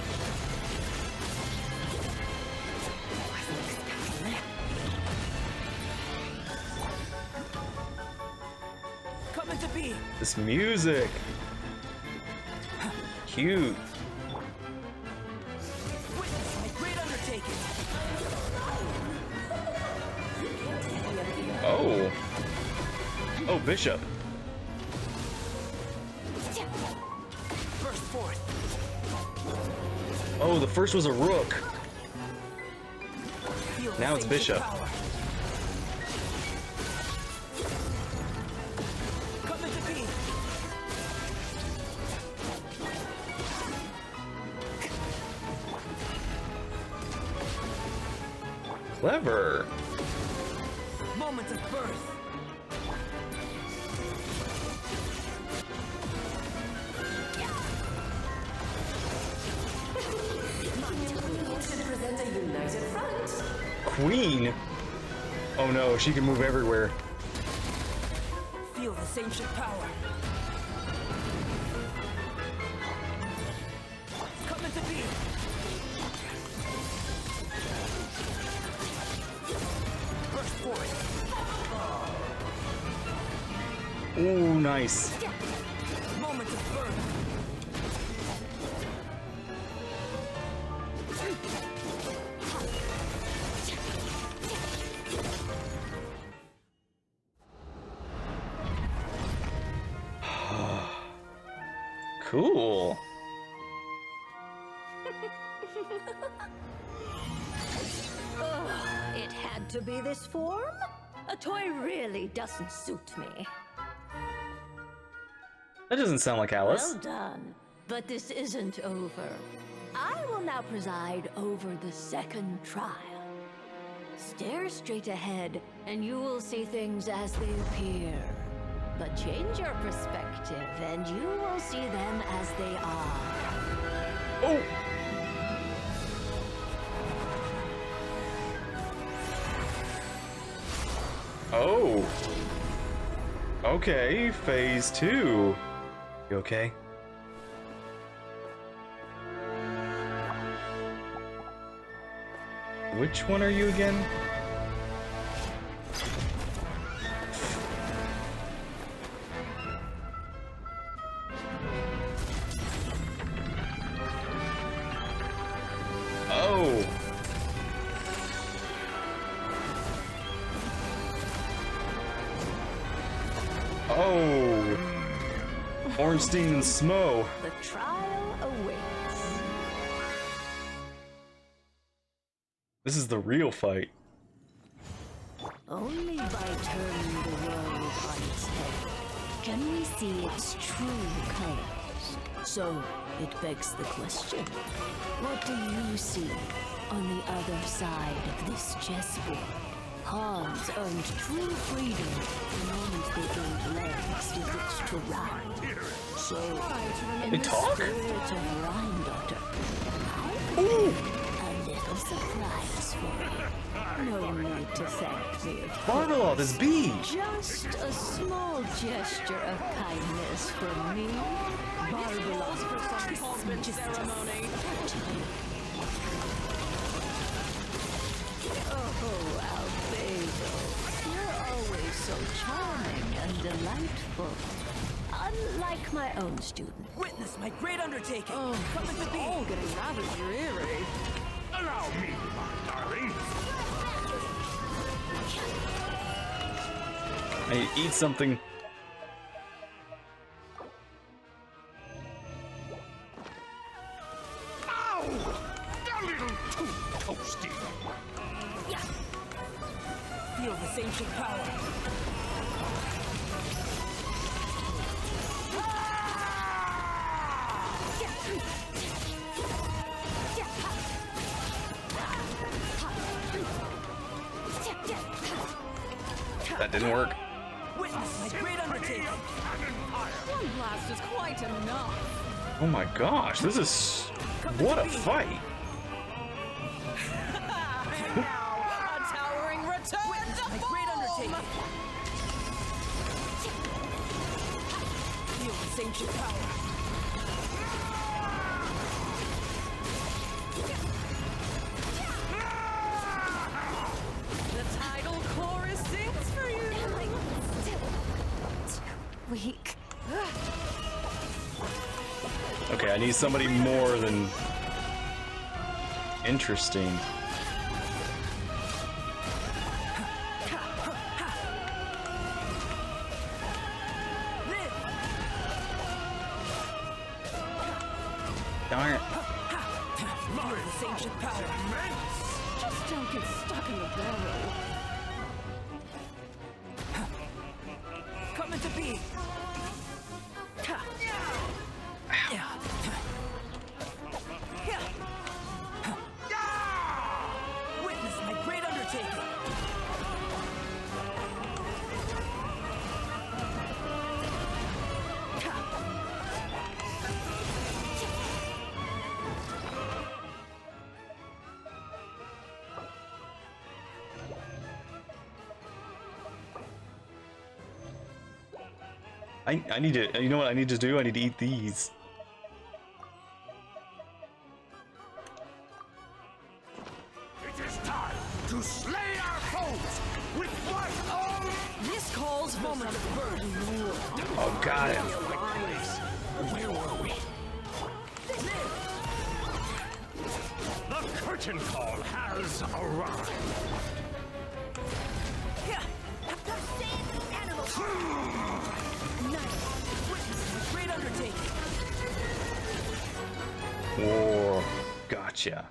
Coming to be. This music. Cute. Witness my great undertaking. Oh. Oh, Bishop. Burst forth. Oh, the first was a rook. Feel Now it's the ancient Bishop. power. Coming to be. Clever. Moment of birth. Present a united front. Queen. Oh no, she can move everywhere. Feel this ancient power. Coming to be. Burst forth. Ooh, nice. Moment of birth. Cool. Oh, it had to be this form? A toy really doesn't suit me. That doesn't sound like Alice. Well done. But this isn't over. I will now preside over the second trial. Stare straight ahead, and you will see things as they appear. But change your perspective, and you will see them as they are. Oh! Oh! Okay, phase 2. You okay? Which one are you again? Oh! Oh! Ornstein and Smo. The trial awaits. This is the real fight. Only by turning the world on its head can we see its true colors. So, it begs the question, what do you see on the other side of this chessboard? Pawns earned true freedom the moment they gained legs with which to ride. So, in They the talk? spirit of Rhine-Daughter, Ooh! a little surprise for you. No need to thank me, of Barbalov is B! just a small gesture of kindness from me. Barbalov for some pomp ceremony. Oh, Albedo, you're always so charming and delightful. Unlike my own student. Witness my great undertaking. Oh, Coming to be. all getting rather dreary. Allow me, my darling. I eat something. Ow! A little too toasty. Feel this ancient power. That didn't work. Witness my great undertaking. One blast is quite enough. Oh my gosh, this is... What a fight! A towering return to my great undertaking. Feel this ancient power. The tidal chorus sings for you. Weak. Okay, I need somebody more than... interesting. Darn it. This ancient power. Just don't get stuck in the barrel. Coming to be. Witness my great undertaking. I need to... You know what I need to do? I need to eat these. It is time to slay our foes with what all... This calls moment of burden. Oh, got it. Where were we? The curtain call has arrived. Great undertaking. Whoa, gotcha.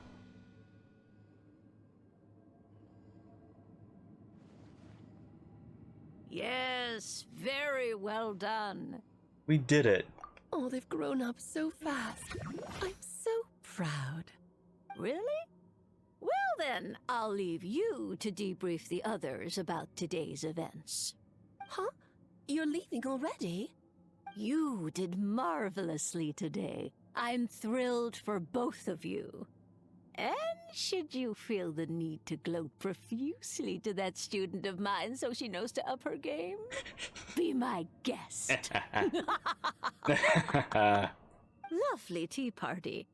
Yes, very well done. We did it. Oh, they've grown up so fast. I'm so proud. Really? Well then, I'll leave you to debrief the others about today's events. Huh? You're leaving already? You did marvelously today. I'm thrilled for both of you. And should you feel the need to gloat profusely to that student of mine so she knows to up her game, be my guest. Lovely tea party.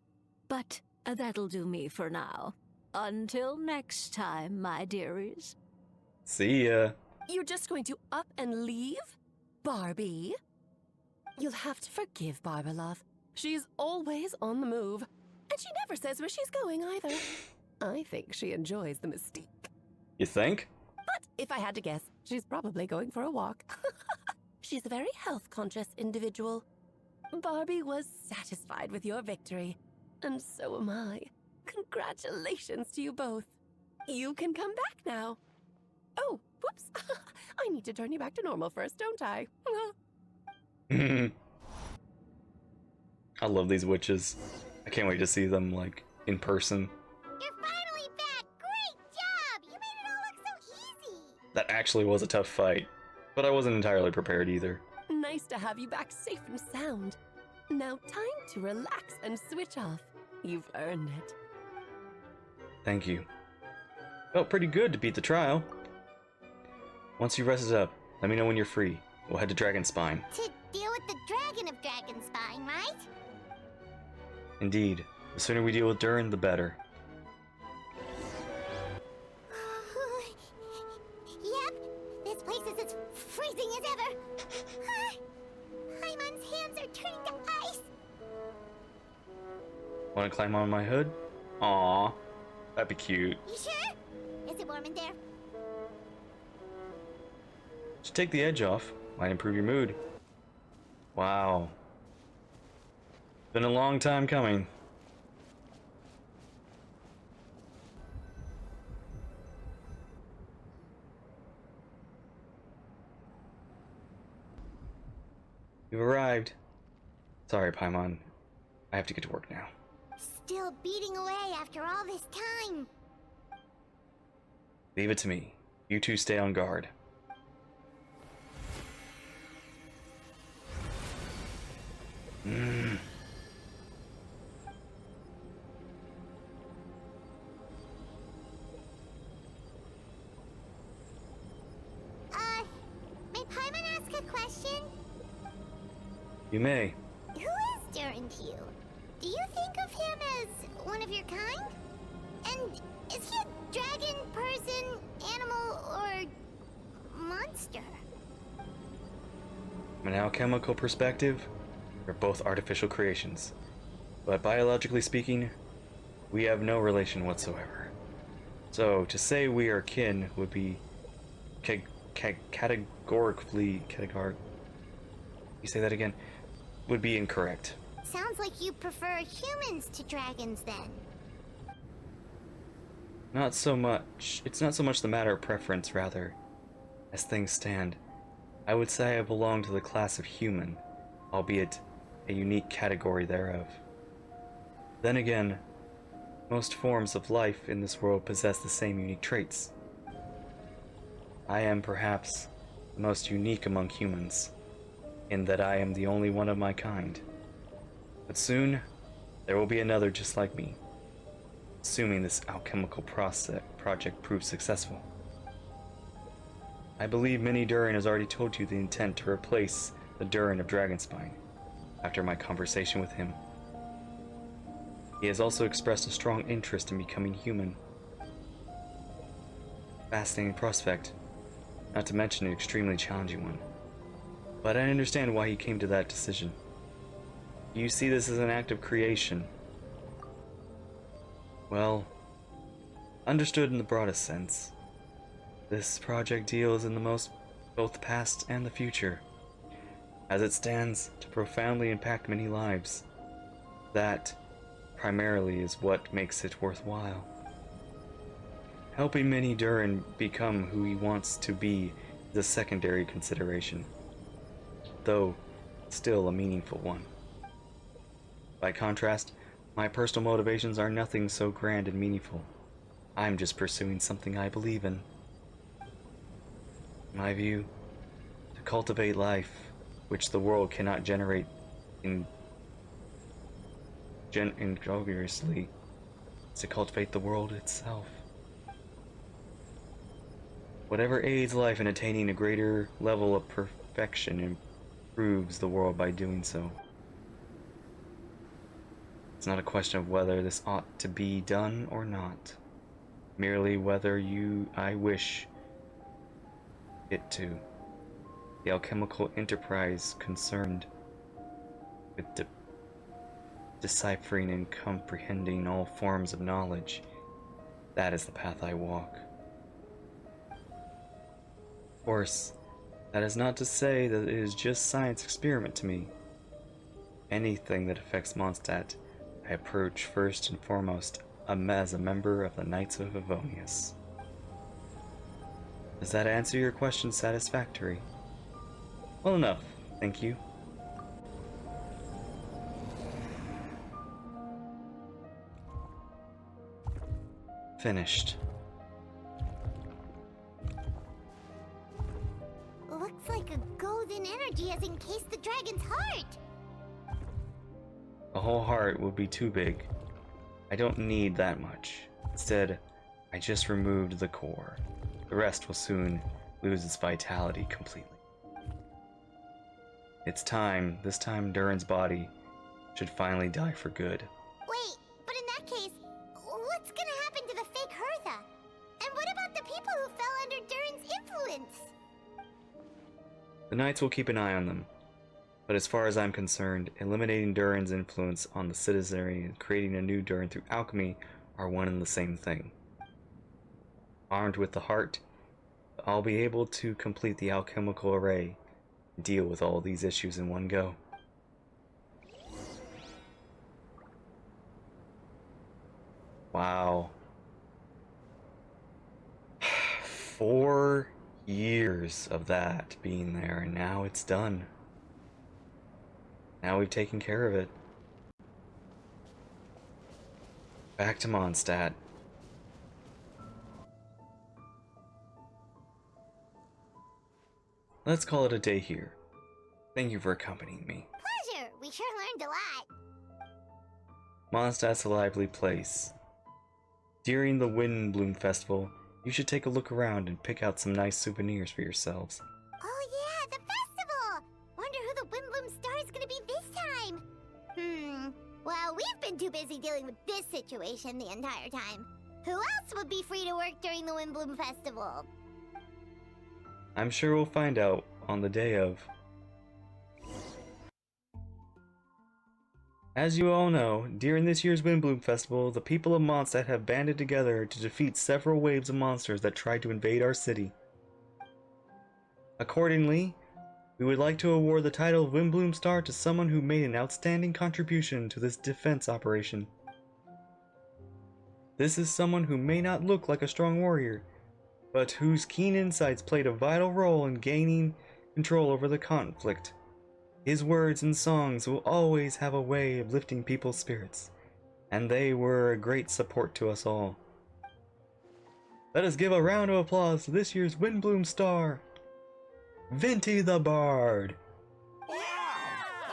But that'll do me for now. Until next time, my dearies. See ya. You're just going to up and leave? Barbie? You'll have to forgive Barbara, love. She's always on the move. And she never says where she's going either. I think she enjoys the mystique. You think? But if I had to guess, she's probably going for a walk. She's a very health-conscious individual. Barbie was satisfied with your victory. And so am I. Congratulations to you both. You can come back now. Oh, whoops. I need to turn you back to normal first, don't I? I love these witches. I can't wait to see them, like, in person. You're finally back! Great job! You made it all look so easy! That actually was a tough fight, but I wasn't entirely prepared either. Nice to have you back safe and sound. Now time to relax and switch off. You've earned it. Thank you. Felt pretty good to beat the trial. Once you rested up, let me know when you're free. We'll head to Dragonspine. To deal with the dragon of Dragonspine, right? Indeed. The sooner we deal with Durin, the better. Yep, this place is as freezing as ever. I'm are turning to ice! Want to climb on my hood? Aw, that'd be cute. You sure? Is it warm in there? Just take the edge off. Might improve your mood. Wow. Been a long time coming. You've arrived. Sorry, Paimon. I have to get to work now. Still beating away after all this time. Leave it to me. You two stay on guard. May Paimon ask a question? You may. Who is Durin to you? Do you think of him as one of your kind? And is he a dragon, person, animal, or monster? From an alchemical perspective, we're both artificial creations. But biologically speaking, we have no relation whatsoever. So, to say we are kin would be categorically... You say that again? Would be incorrect. Sounds like you prefer humans to dragons, then. Not so much. It's not so much the matter of preference, rather. As things stand, I would say I belong to the class of human, albeit a unique category thereof. Then again, most forms of life in this world possess the same unique traits. I am perhaps the most unique among humans, in that I am the only one of my kind. But soon, there will be another just like me, assuming this alchemical project proves successful. I believe Mini Durin has already told you the intent to replace the Durin of Dragonspine, after my conversation with him. He has also expressed a strong interest in becoming human. Fascinating prospect, not to mention an extremely challenging one. But I understand why he came to that decision. You see this as an act of creation. Well, understood in the broadest sense. This project deals in both the past and the future. As it stands to profoundly impact many lives. That, primarily, is what makes it worthwhile. Helping Mini Durin become who he wants to be is a secondary consideration, though still a meaningful one. By contrast, my personal motivations are nothing so grand and meaningful. I'm just pursuing something I believe in. In my view, to cultivate life, which the world cannot generate ingloriously, is to cultivate the world itself. Whatever aids life in attaining a greater level of perfection improves the world by doing so. It's not a question of whether this ought to be done or not, merely whether I wish it to. The alchemical enterprise concerned with deciphering and comprehending all forms of knowledge, that is the path I walk. Of course, that is not to say that it is just science experiment to me. Anything that affects Mondstadt, I approach first and foremost as a member of the Knights of Avonius. Does that answer your question satisfactory? Well enough, thank you. Finished. Looks like a golden energy has encased the dragon's heart. A whole heart would be too big. I don't need that much. Instead, I just removed the core. The rest will soon lose its vitality completely. It's time. This time Durin's body should finally die for good. Wait, but in that case, what's gonna happen to the fake Hertha? And what about the people who fell under Durin's influence? The Knights will keep an eye on them. But as far as I'm concerned, eliminating Durin's influence on the citizenry and creating a new Durin through alchemy are one and the same thing. Armed with the heart, I'll be able to complete the alchemical array and deal with all these issues in one go. Wow. 4 years of that being there, and now it's done. Now we've taken care of it. Back to Mondstadt. Let's call it a day here. Thank you for accompanying me. Pleasure! We sure learned a lot. Mondstadt's a lively place. During the Windbloom Festival, you should take a look around and pick out some nice souvenirs for yourselves. Oh yeah, the festival! Wonder who the Windbloom Star is gonna be this time. Well, we've been too busy dealing with this situation the entire time. Who else would be free to work during the Windbloom Festival? I'm sure we'll find out on the day of. As you all know, during this year's Windbloom Festival, the people of Mondstadt have banded together to defeat several waves of monsters that tried to invade our city. Accordingly, we would like to award the title of Windbloom Star to someone who made an outstanding contribution to this defense operation. This is someone who may not look like a strong warrior, but whose keen insights played a vital role in gaining control over the conflict. His words and songs will always have a way of lifting people's spirits, and they were a great support to us all. Let us give a round of applause to this year's Windbloom Star, Venti the Bard.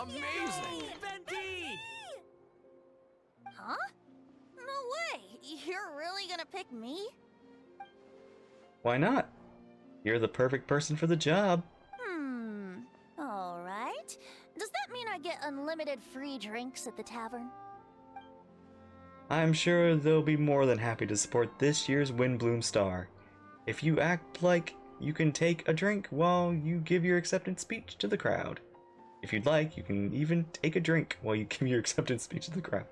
Amazing! Huh? No way! You're really gonna pick me? Why not? You're the perfect person for the job. Alright. Does that mean I get unlimited free drinks at the tavern? I'm sure they'll be more than happy to support this year's Windbloom Star. If you act like you can take a drink while you give your acceptance speech to the crowd. If you'd like, you can even take a drink while you give your acceptance speech to the crowd.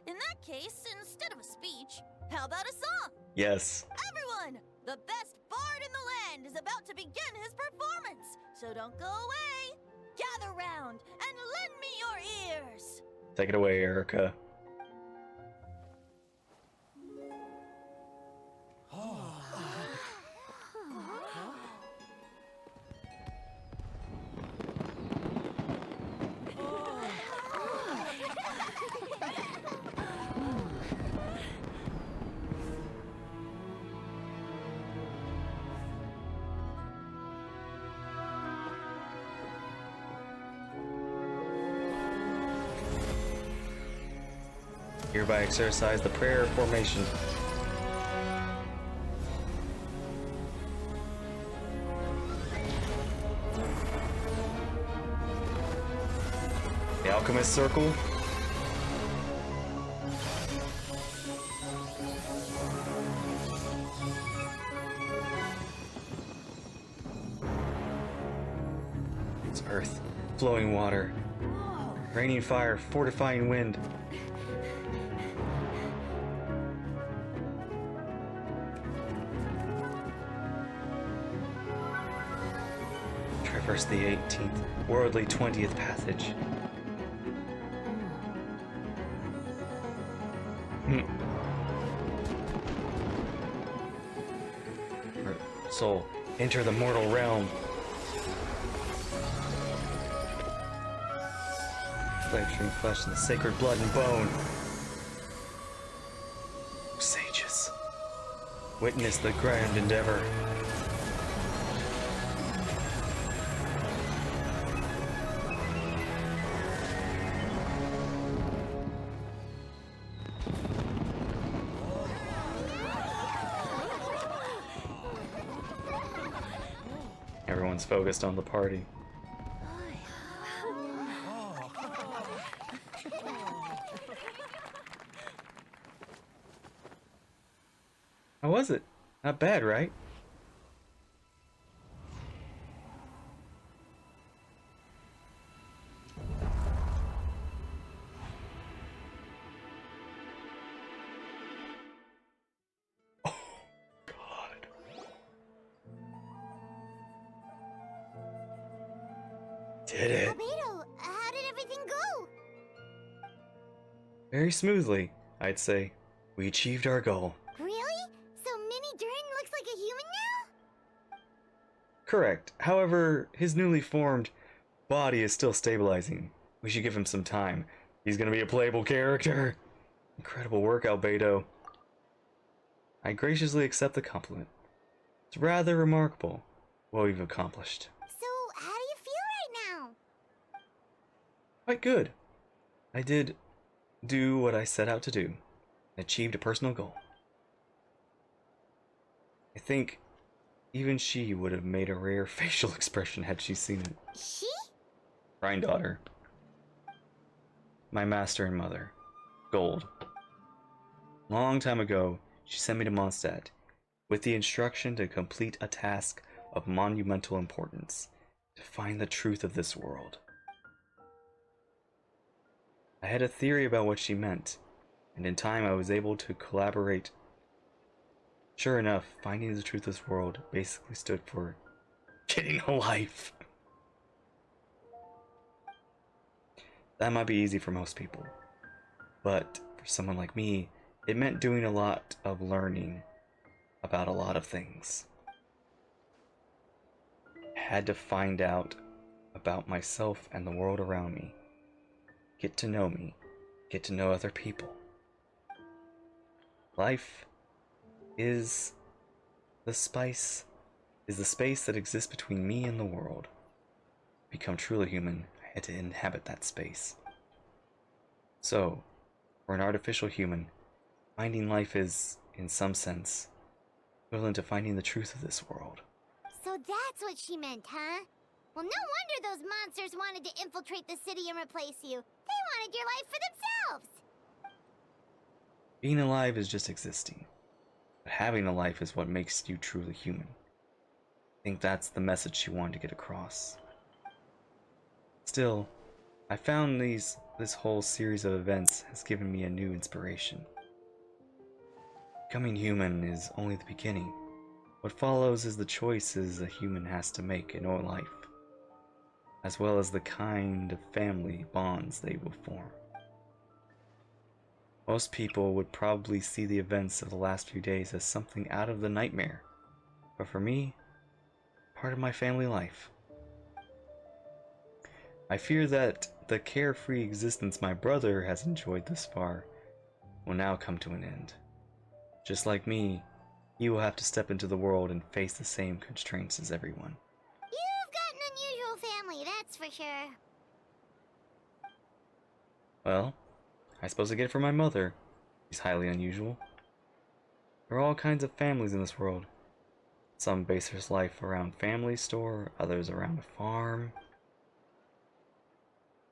In that case, instead of a speech, how about a song? Yes. Everyone! The best bard in the land is about to begin his performance, so don't go away! Gather round and lend me your ears! Take it away, Erica. Hereby exercise the prayer formation. The Alchemist Circle. It's earth, flowing water, raining fire, fortifying wind. Traverse the 18th, worldly 20th passage. Soul, enter the mortal realm. Flame flesh and the sacred blood and bone. Sages, witness the grand endeavor. Everyone's focused on the party. How was it? Not bad, right? did it. Albedo, how did everything go? Very smoothly, I'd say. We achieved our goal. Really? So Mini Durin looks like a human now? Correct. However, his newly formed body is still stabilizing. We should give him some time. He's gonna be a playable character. Incredible work, Albedo. I graciously accept the compliment. It's rather remarkable what we've accomplished. So, how do you feel right now? Quite good. I did do what I set out to do. Achieved a personal goal. I think even she would have made a rare facial expression had she seen it. She? Granddaughter. My master and mother. Gold. Long time ago, she sent me to Mondstadt with the instruction to complete a task of monumental importance, to find the truth of this world. I had a theory about what she meant, and in time I was able to collaborate. Sure enough, finding the truth of this world basically stood for getting a life. That might be easy for most people, but for someone like me, it meant doing a lot of learning about a lot of things. I had to find out about myself and the world around me. Get to know other people. Life is the space that exists between me and the world. To become truly human, I had to inhabit that space. So, for an artificial human, finding life is, in some sense, equivalent to finding the truth of this world. So that's what she meant, huh? Well, no wonder those monsters wanted to infiltrate the city and replace you. They wanted your life for themselves! Being alive is just existing, but having a life is what makes you truly human. I think that's the message she wanted to get across. Still, I found this whole series of events has given me a new inspiration. Becoming human is only the beginning. What follows is the choices a human has to make in life, as well as the kind of family bonds they will form. Most people would probably see the events of the last few days as something out of the nightmare, but for me, part of my family life. I fear that the carefree existence my brother has enjoyed thus far will now come to an end. Just like me, he will have to step into the world and face the same constraints as everyone. You've got an unusual family, that's for sure. Well, I suppose I get it from my mother. She's highly unusual. There are all kinds of families in this world. Some base their life around family store, others around a farm.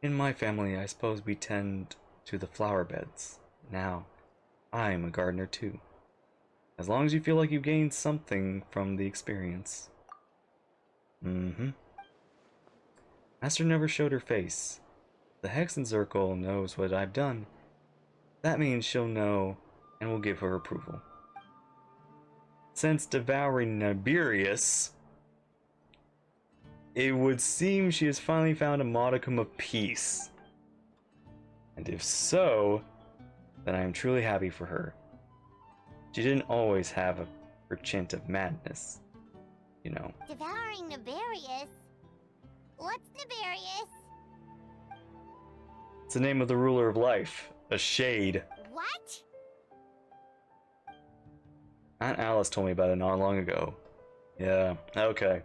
In my family, I suppose we tend to the flower beds. Now, I'm a gardener too. As long as you feel like you gained something from the experience. Master never showed her face. The Hexen Circle knows what I've done. That means she'll know and will give her approval. Since devouring Niberius, it would seem she has finally found a modicum of peace. And if so, then I am truly happy for her. She didn't always have her chint of madness, you know. Devouring Niberius? What's Niberius? It's the name of the ruler of life, a shade. What? Aunt Alice told me about it not long ago. Yeah, okay.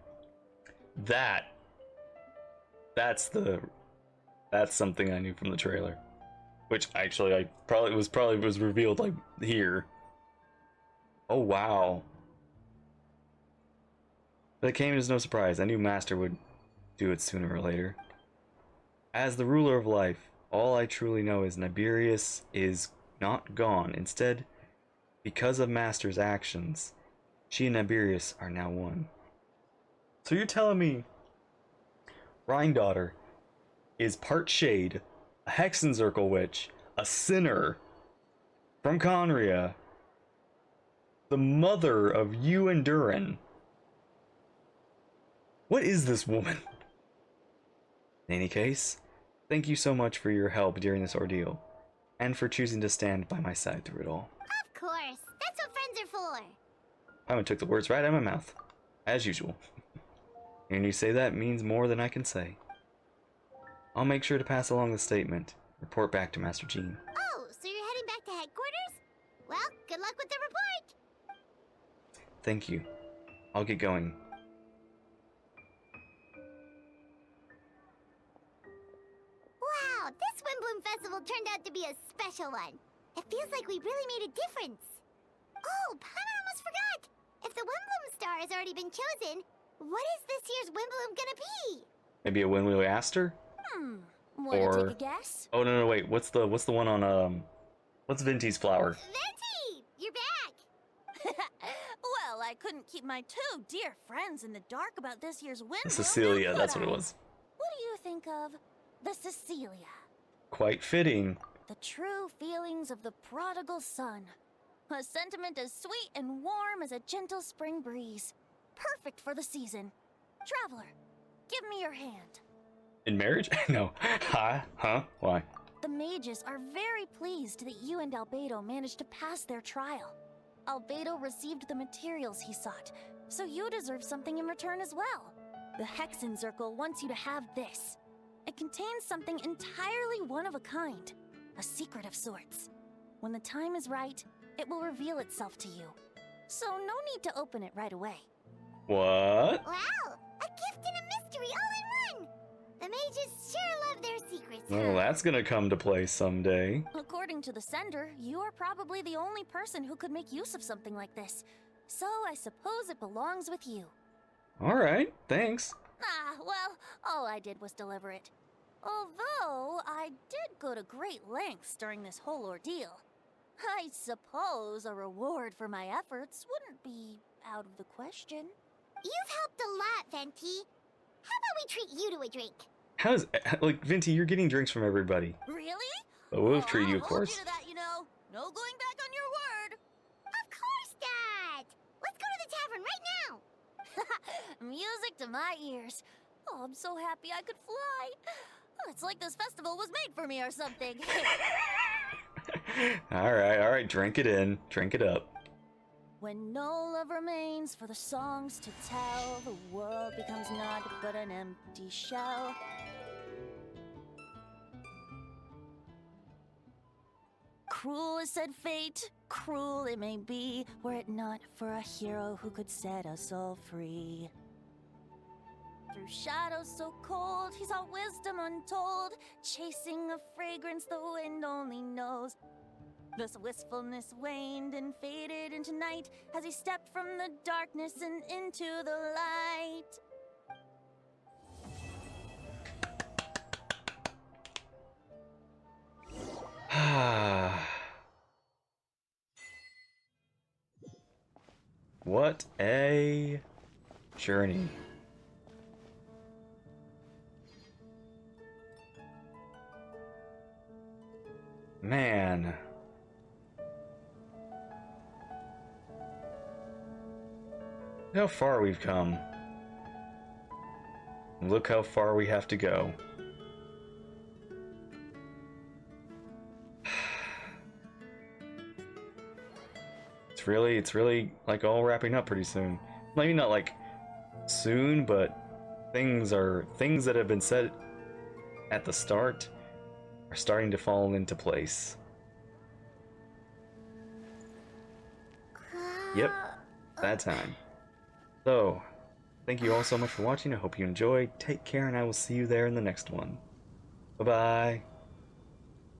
That's something I knew from the trailer. Which actually was revealed like here. Oh wow. But it came as no surprise. I knew Master would do it sooner or later. As the ruler of life, all I truly know is Niberius is not gone. Instead, because of Master's actions, she and Niberius are now one. So you're telling me Rhine-daughter is part shade, a Hexen Circle witch, a sinner from Conria, the mother of you and Durin. What is this woman? In any case, thank you so much for your help during this ordeal, and for choosing to stand by my side through it all. Of course, that's what friends are for. Paimon took the words right out of my mouth, as usual. Hearing you say that means more than I can say. I'll make sure to pass along the statement. Report back to Master Jean. Oh, so you're heading back to headquarters? Well, good luck with the report. Thank you. I'll get going. Wow, this Windbloom Festival turned out to be a special one. It feels like we really made a difference. Oh, Paimon almost forgot. If the Windbloom star has already been chosen, what is this year's Windbloom gonna be? Maybe a Winlu Aster? Wanna take a guess? Oh no, wait. What's the one on what's Venti's flower? Venti, you're back. Well, I couldn't keep my two dear friends in the dark about this year's Windbloom. Cecilia, that's what it was. What do you think of the Cecilia? Quite fitting. The true feelings of the prodigal son. A sentiment as sweet and warm as a gentle spring breeze. Perfect for the season. Traveler, give me your hand. In marriage? No. Hi? Huh? Why? The mages are very pleased that you and Albedo managed to pass their trial. Albedo received the materials he sought, so you deserve something in return as well. The Hexen Circle wants you to have this. It contains something entirely one of a kind, a secret of sorts. When the time is right, it will reveal itself to you. So no need to open it right away. What? Wow, a gift and a mystery all in one. The mages sure love their secrets. Well, that's gonna come to play someday. According to the sender, you are probably the only person who could make use of something like this. So I suppose it belongs with you. Alright, thanks. Ah, well, all I did was deliver it. Although, I did go to great lengths during this whole ordeal. I suppose a reward for my efforts wouldn't be out of the question. You've helped a lot, Venti. How about we treat you to a drink? How's like Venti, you're getting drinks from everybody. Really? But we'll treat you, of I'll course. hold you to that, you know. No going back on your word. Of course, Dad. Let's go to the tavern right now. Music to my ears. Oh, I'm so happy I could fly. Oh, it's like this festival was made for me or something. Alright, drink it in. Drink it up. When no love remains for the songs to tell, the world becomes naught but an empty shell. Cruel is said fate, cruel it may be, were it not for a hero who could set us all free. Through shadows so cold, he saw wisdom untold, chasing a fragrance the wind only knows. Thus wistfulness waned and faded into night as he stepped from the darkness and into the light. What a journey. Man. Look how far we've come. Look how far we have to go. It's really like all wrapping up pretty soon. Maybe not like soon, but things that have been said at the start are starting to fall into place. Yep, that time. So, thank you all so much for watching. I hope you enjoyed. Take care, and I will see you there in the next one. Bye-bye.